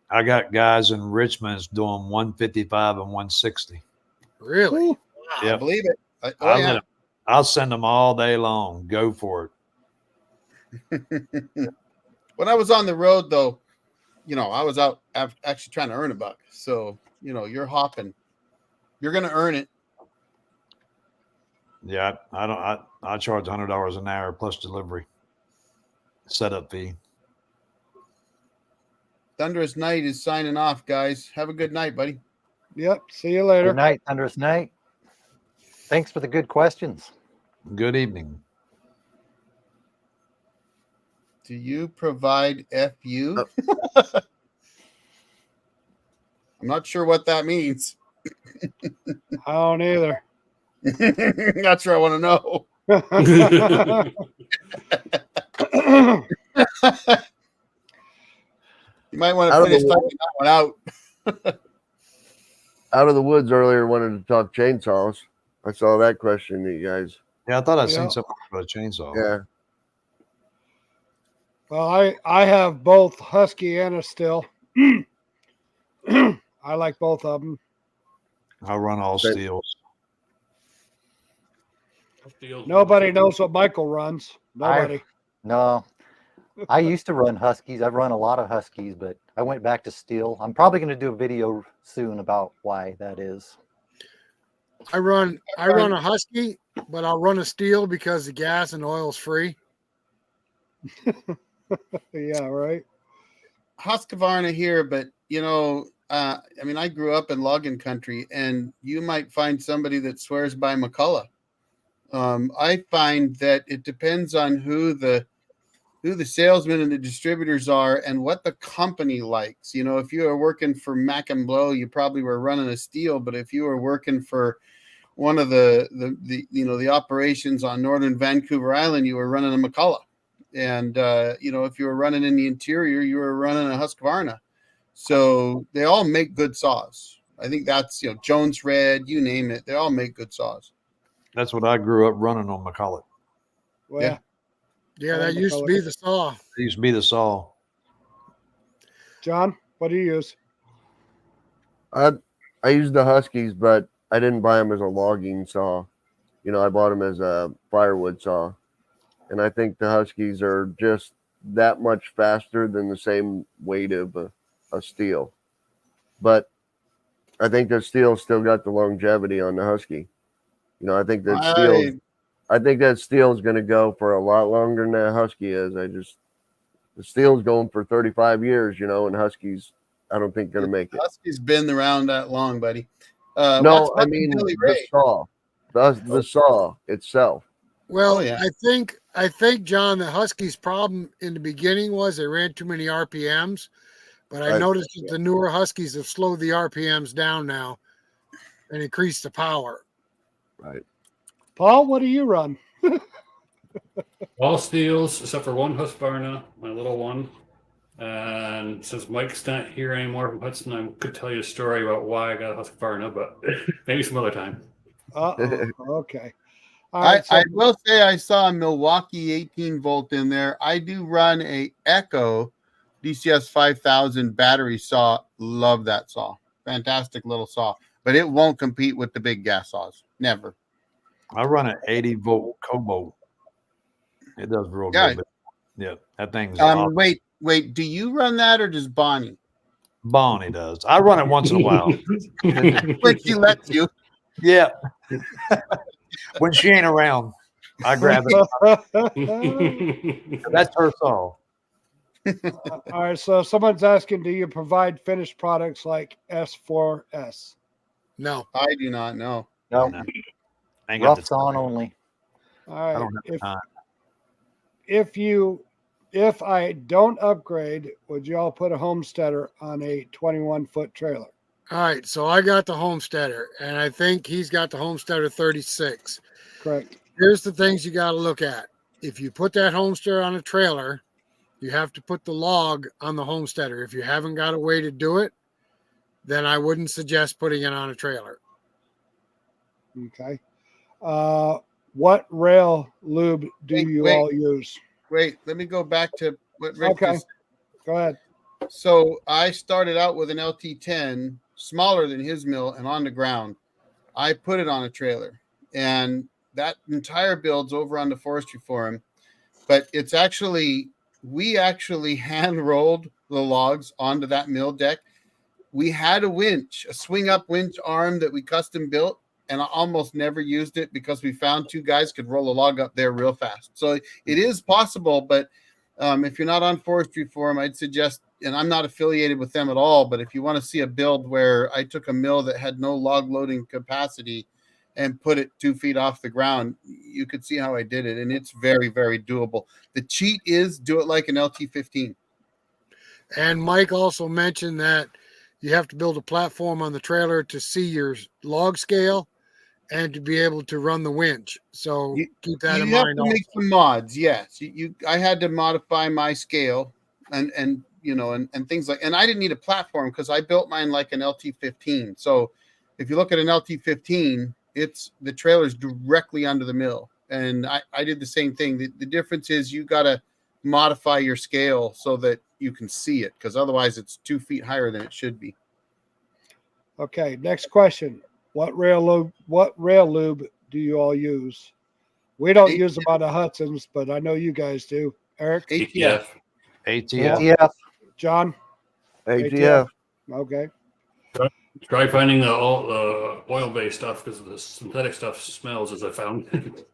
I got guys in Richmond doing 155 and 160. Really? I Yep. believe it. I'll send them all day long. Go for it. When I was on the road, though, I was out actually trying to earn a buck. So, you're hopping. You're going to earn it. Yeah, I charge $100 an hour plus delivery setup fee. Thunderous Night is signing off, guys. Have a good night, buddy. Yep. See you later. Good night, Thunderous Night. Thanks for the good questions. Good evening. Do you provide FU? I'm not sure what that means. I don't either. Not sure I want to know. You might want to finish typing that one out. Out of the Woods earlier wanted to talk chainsaws. I saw that question, you guys. Yeah, I thought I seen something about a chainsaw. Yeah. Well, I have both Husky and a Still. I like both of them. I run all steels. Nobody knows what Michael runs. Nobody. No, I used to run Huskies. I've run a lot of Huskies, but I went back to Steel. I'm probably going to do a video soon about why that is. I run a Husky, but I'll run a Steel because the gas and oil is free. Yeah, right. Husqvarna here, but I grew up in logging country, and you might find somebody that swears by McCullough. I find that it depends on who the salesmen and the distributors are and what the company likes. If you are working for Mac and Blow, you probably were running a Steel, but if you were working for one of the operations on Northern Vancouver Island, you were running a McCullough. And, if you were running in the interior, you were running a Husqvarna. So they all make good saws. I think that's, Jones Red, you name it. They all make good saws. That's what I grew up running on McCullough. Well, Yeah, that used to be the saw. It used to be the saw. John, what do you use? I used the Huskies, but I didn't buy them as a logging saw. I bought them as a firewood saw. And I think the Huskies are just that much faster than the same weight of a Steel. But I think the Steel still got the longevity on the Husky. I think that Steel is going to go for a lot longer than that Husky is. The Steel's going for 35 years, and Husky's, I don't think going to make it. Husky's been around that long, buddy. No, I mean the saw, the saw itself. Well, I think, John, the Huskies' problem in the beginning was they ran too many RPMs, but I noticed that the newer Huskies have slowed the RPMs down now and increased the power. Right. Paul, what do you run? All Steels, except for one Husqvarna, my little one. And since Mike's not here anymore from Hudson, I could tell you a story about why I got a Husqvarna, but maybe some other time. Okay. I will say I saw a Milwaukee 18 volt in there. I do run a Echo DCS 5000 battery saw. Love that saw. Fantastic little saw. But it won't compete with the big gas saws. Never. I run an 80 volt Kobo. It does real good. Yeah, that thing's awesome. Wait. Do you run that or does Bonnie? Bonnie does. I run it once in a while. When she lets you. Yeah. When she ain't around, I grab it. That's her saw. All right. So someone's asking, do you provide finished products like S4S? No. I do not know. No. I ain't got Rough sawn only. All I right. don't have time. If I don't upgrade, would you all put a homesteader on a 21-foot trailer? All right, so I got the Homesteader, and I think he's got the Homesteader 36. Correct. Here's the things you got to look at. If you put that Homesteader on a trailer, you have to put the log on the Homesteader. If you haven't got a way to do it, then I wouldn't suggest putting it on a trailer. Okay. What rail lube do you all use? Wait, let me go back to what Rick Okay. just. Go ahead. So I started out with an LT10, smaller than his mill and on the ground. I put it on a trailer, and that entire build's over on the Forestry forum. But it's we actually hand rolled the logs onto that mill deck. We had a winch, a swing up winch arm that we custom built, and I almost never used it because we found 2 guys could roll a log up there real fast. So it is possible, but if you're not on Forestry Forum, I'd suggest, and I'm not affiliated with them at all, but if you want to see a build where I took a mill that had no log loading capacity and put it 2 feet off the ground, you could see how I did it. And it's very, very doable. The cheat is do it like an LT15. And Mike also mentioned that you have to build a platform on the trailer to see your log scale and to be able to run the winch. So keep that in mind. You have to make some mods. Yes. I had to modify my scale and things like, and I didn't need a platform because I built mine like an LT15. So if you look at an LT15, the trailer's directly under the mill. And I did the same thing. The difference is you got to modify your scale so that you can see it, because otherwise it's 2 feet higher than it should be. Okay, next question. What rail lube do you all use? We don't use them on the Hudsons, but I know you guys do. Eric? ATF. ATF. John? ATF. Okay. Try finding the oil-based stuff because the synthetic stuff smells, as I found.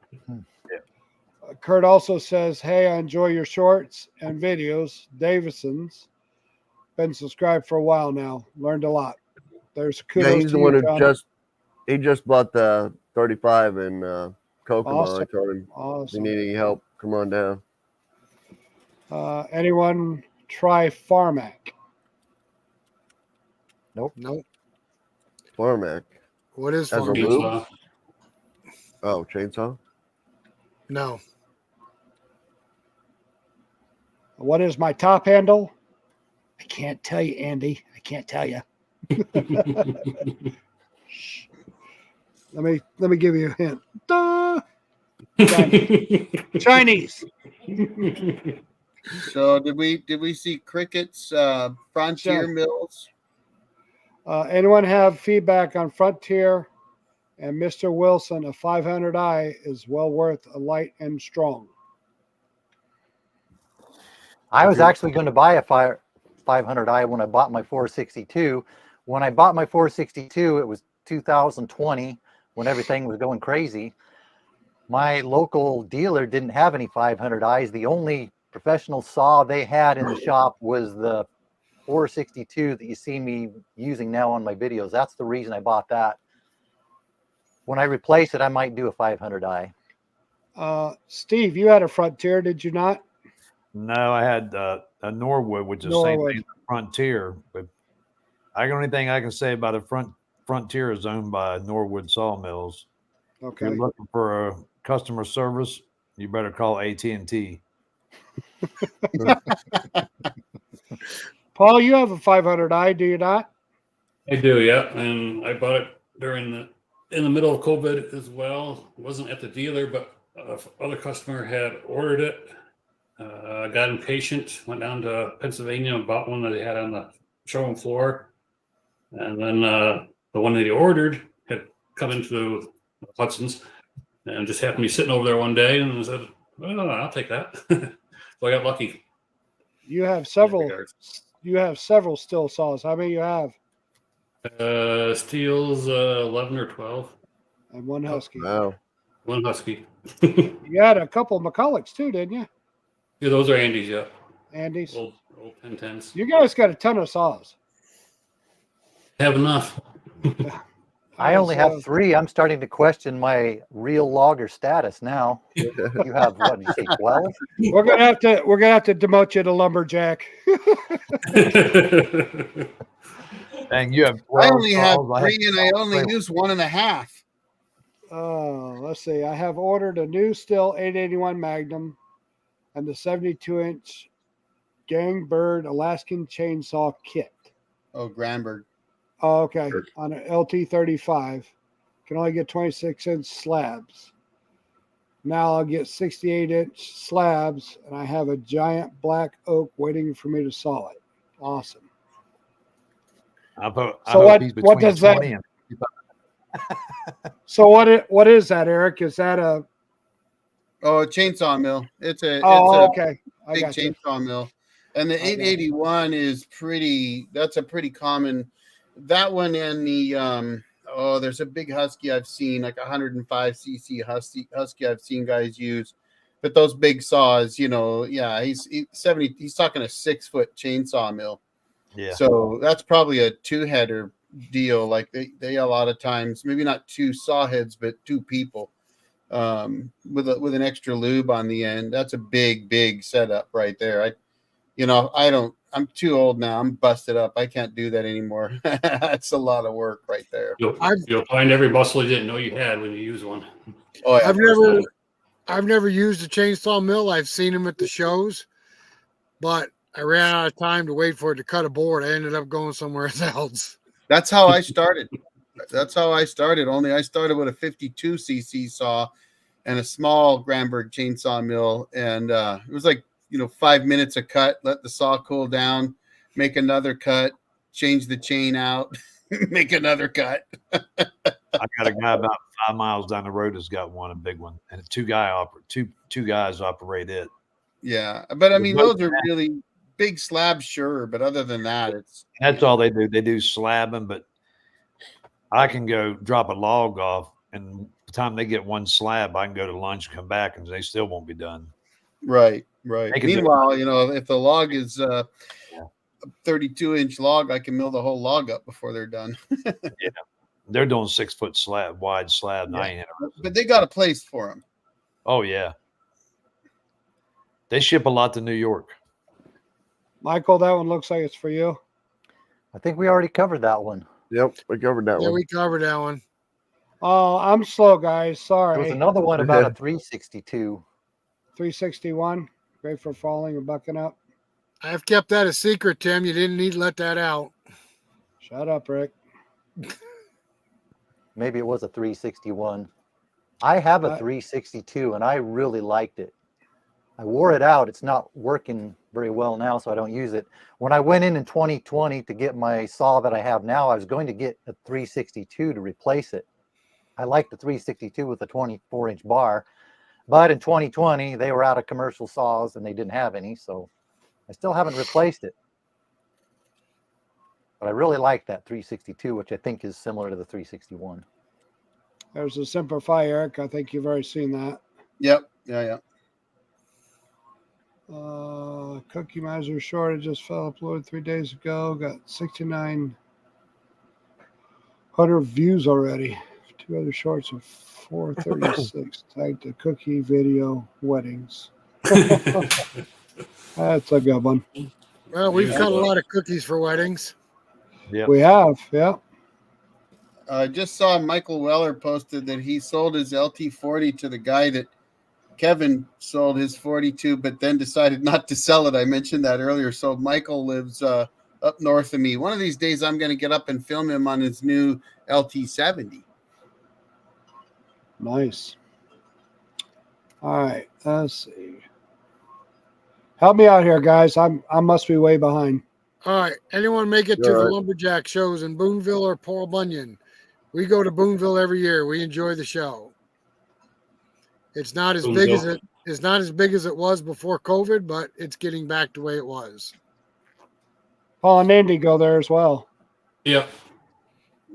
Kurt also says, hey, I enjoy your shorts and videos. Davidson's been subscribed for a while now. Learned a lot. There's kudos Yeah, he's to the you, one who John. he just bought the 35 in Kokomo. Awesome. I told him, Awesome. if you need any help, come on down. Anyone try Farmac? Nope. Farmac. What is As a Farmac? lube? Oh, chainsaw? No. What is my top handle? I can't tell you, Andy. I can't tell you. Let me give you a hint. Duh. Chinese. So did we see Cricket's Frontier Mills? Anyone have feedback on Frontier and Mr. Wilson? A 500i is well worth a light and strong. I was actually going to buy a 500i when I bought my 462. When I bought my 462, it was 2020 when everything was going crazy. My local dealer didn't have any 500i's. The only professional saw they had in the shop was the 462 that you see me using now on my videos. That's the reason I bought that. When I replace it, I might do a 500i. Steve, you had a Frontier, did you not? No, I had a Norwood, which is the same thing as a Frontier. But the only thing I can say about a Frontier is owned by Norwood Sawmills. Okay. If you're looking for a customer service, you better call AT&T. Paul, you have a 500i, do you not? I do, yeah. And I bought it in the middle of COVID as well. It wasn't at the dealer, but other customer had ordered it. Got impatient, went down to Pennsylvania and bought one that they had on the showroom floor. And then the one that he ordered had come into Hudson's and just happened to be sitting over there one day and said, well, I'll take that. So I got lucky. You have several still saws. How many you have? Steel's 11 or 12. And one Husky. Wow. One Husky. You had a couple of McCullochs too, didn't you? Yeah, those are Andy's, yeah. Andy's. Old 1010s. You guys got a ton of saws. Have enough. I only have 3. I'm starting to question my real logger status now. You have what? Did you say 12? We're gonna have to demote you to lumberjack. And you have 12 I only have saws. 3 and I only use 1.5. Let's see. I have ordered a new Stihl 881 Magnum and the 72-inch Gang Bird Alaskan chainsaw kit. Oh, Granberg. Oh, okay. On an LT35. Can only get 26-inch slabs. Now I'll get 68-inch slabs, and I have a giant black oak waiting for me to saw it. Awesome. What does that? So what is that, Eric? Is that a? Oh, a chainsaw mill. It's a Okay. big chainsaw mill. And the 881 is that's a pretty common, that one. And the, there's a big Husky I've seen, like 105cc Husky I've seen guys use. But those big saws, he's 70, he's talking a 6-foot chainsaw mill. Yeah. So that's probably a 2-header deal. Like they a lot of times, maybe not 2 saw heads, but 2 people with an extra lube on the end. That's a big setup right there. I'm too old now. I'm busted up. I can't do that anymore. That's a lot of work right there. You'll find every muscle you didn't know you had when you use one. Oh, yeah, I've never used a chainsaw mill. I've seen them at the shows, but I ran out of time to wait for it to cut a board. I ended up going somewhere else. That's how I started. Only I started with a 52cc saw and a small Granberg chainsaw mill. And it was like, 5 minutes a cut, let the saw cool down, make another cut, change the chain out, make another cut. I got a guy about 5 miles down the road that's got one, a big one, and two guys operate it. Yeah, but I mean, those are really big slabs, sure, but other than that, that's all they do. They do slabbing, but I can go drop a log off, and by the time they get one slab, I can go to lunch and come back, and they still won't be done. Right. Meanwhile, if the log is a 32-inch log, I can mill the whole log up before they're done. Yeah, they're doing 6-foot wide slab. And I ain't but they got a place for them. Oh yeah, they ship a lot to New York. Michael, that one looks like it's for you. I think we already covered that one. Yep, we covered that one. Yeah, we covered that one. Oh, I'm slow, guys. Sorry. There was another one about a 362. 361. Great for falling or bucking up. I've kept that a secret, Tim. You didn't need to let that out. Shut up, Rick. Maybe it was a 361. I have a 362, and I really liked it. I wore it out. It's not working very well now, so I don't use it. When I went in 2020 to get my saw that I have now, I was going to get a 362 to replace it. I like the 362 with a 24-inch bar, but in 2020, they were out of commercial saws, and they didn't have any, so I still haven't replaced it. But I really like that 362, which I think is similar to the 361. There's a Simplify, Eric. I think you've already seen that. Yep. Yeah. Cookie Miser short. Just fell uploaded 3 days ago. Got 6,900 views already. 2 other shorts of 436. Tagged to cookie video weddings. That's a good one. Well, we've cut a lot of cookies for weddings. Yeah, We have. Yeah. I just saw Michael Weller posted that he sold his LT40 to the guy that Kevin sold his 42, but then decided not to sell it. I mentioned that earlier. So Michael lives up north of me. One of these days, I'm going to get up and film him on his new LT70. Nice. All right. Let's see. Help me out here, guys. I must be way behind. All right. Anyone make it to the Lumberjack shows in Boonville or Paul Bunyan? We go to Boonville every year. We enjoy the show. It's not as big as it was before COVID, but it's getting back the way it was. Paul and Andy go there as well. Yeah.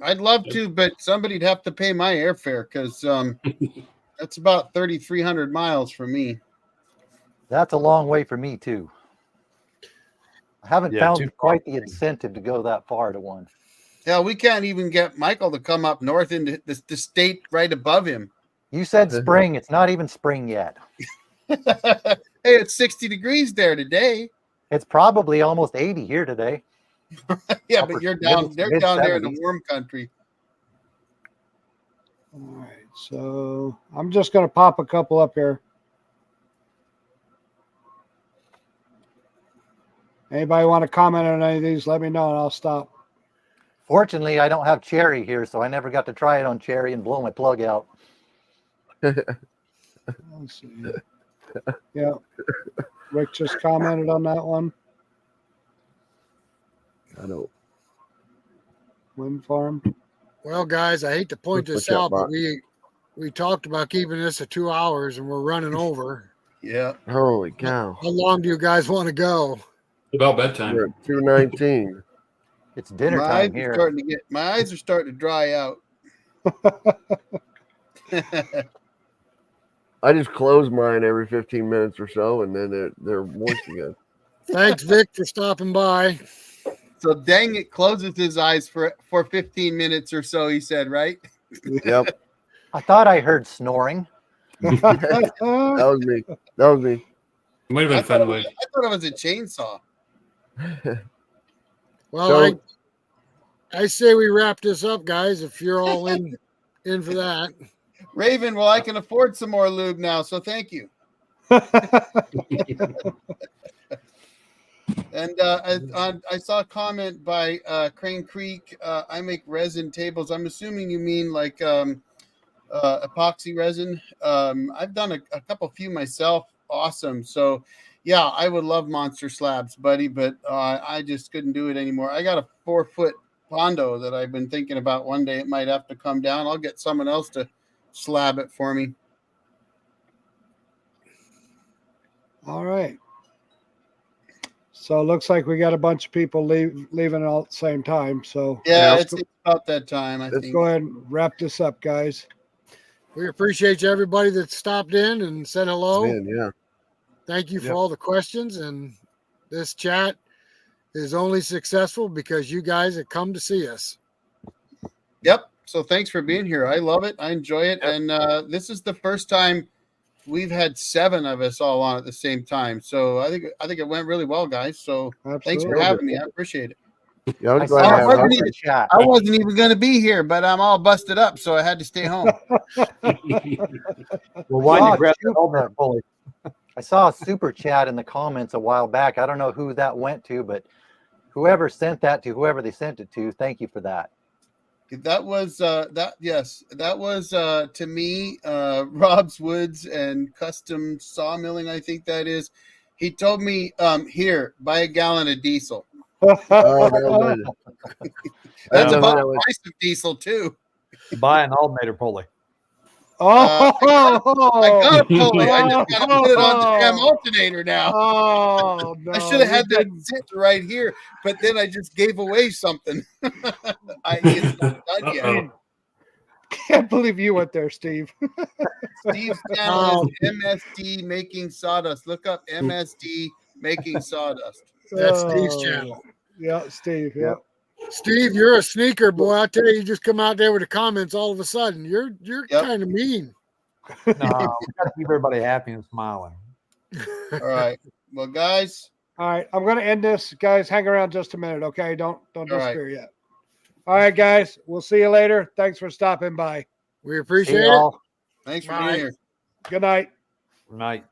I'd love to, but somebody'd have to pay my airfare because that's about 3,300 miles for me. That's a long way for me, too. I haven't found too quite the incentive to go that far to one. Hell, we can't even get Michael to come up north into the state right above him. You said spring. It's not even spring yet. Hey, it's 60 degrees there today. It's probably almost 80 here today. Yeah, but they're down there in the warm country. All right. So I'm just going to pop a couple up here. Anybody want to comment on any of these? Let me know and I'll stop. Fortunately, I don't have cherry here, so I never got to try it on cherry and blow my plug out. Let's see. Yeah. Rick just commented on that one. I don't. Wind farm. Well, guys, I hate to point this out, but we talked about keeping this at 2 hours and we're running over. Yeah. Holy cow. How long do you guys want to go? About bedtime. We're at 2:19. It's dinner My time eyes are here. starting to my eyes are starting to dry out. I just close mine every 15 minutes or so, and then they're moist again. Thanks, Vic, for stopping by. So dang it closes his eyes for 15 minutes or so, he said, right? Yep, I thought I heard snoring. that was me. That was me. It might have I been thought, Fenway. I thought it was a chainsaw. Well, So- I say we wrap this up, guys, if you're all in for that. Raven, well, I can afford some more lube now, so thank you. And I saw a comment by Crane Creek. I make resin tables. I'm assuming you mean like epoxy resin. I've done a few myself. Awesome. So, yeah, I would love monster slabs, buddy, but I just couldn't do it anymore. I got a 4-foot Pondo that I've been thinking about. One day it might have to come down. I'll get someone else to slab it for me. All right. So it looks like we got a bunch of people leaving all at the same time. So Yeah, it's about that time, I let's think. go ahead and wrap this up, guys. We appreciate you, everybody that stopped in and said hello. Man, yeah. Thank you for Yep. all the questions. And this chat is only successful because you guys have come to see us. Yep. So thanks for being here. I love it. I enjoy it. And this is the first time we've had 7 of us all on at the same time. So I think it went really well, guys. So thanks for Absolutely. having me. I appreciate it. Yeah, I was I glad saw to a have wasn't you. super chat. I wasn't even going to be here, but I'm all busted up, so I had to stay home. Well, why Wow, you grab that super. helmet fully? I saw a super chat in the comments a while back. I don't know who that went to, but whoever sent that to whoever they sent it to, thank you for that. That was that was to me, Rob's Woods and Custom Sawmilling, I think that is. He told me, here, buy a gallon of diesel. Oh, that was it. That's Yeah. about the price of diesel too. Buy an alternator pulley. Oh, I got a pulley. I just got to put it on the damn alternator now. Oh, no. I should have had that sit right here, but then I just gave away something. It's not done yet. Uh-oh. Can't believe you went there, Steve. Steve's channel is MSD Making Sawdust. Look up MSD Making Sawdust. That's Steve's Oh, channel. Yeah, Steve. Yeah. Steve, you're a sneaker boy. I tell you, you just come out there with the comments all of a sudden. You're Yep. kind of mean. No, we got to keep everybody happy and smiling. All right. Well, guys, All right, I'm going to end this. Guys, hang around just a minute, okay? Don't right. disappear yet. All right, guys, we'll see you later. Thanks for stopping by. We See appreciate it. y'all. thanks for Bye. being here. Good night. Night.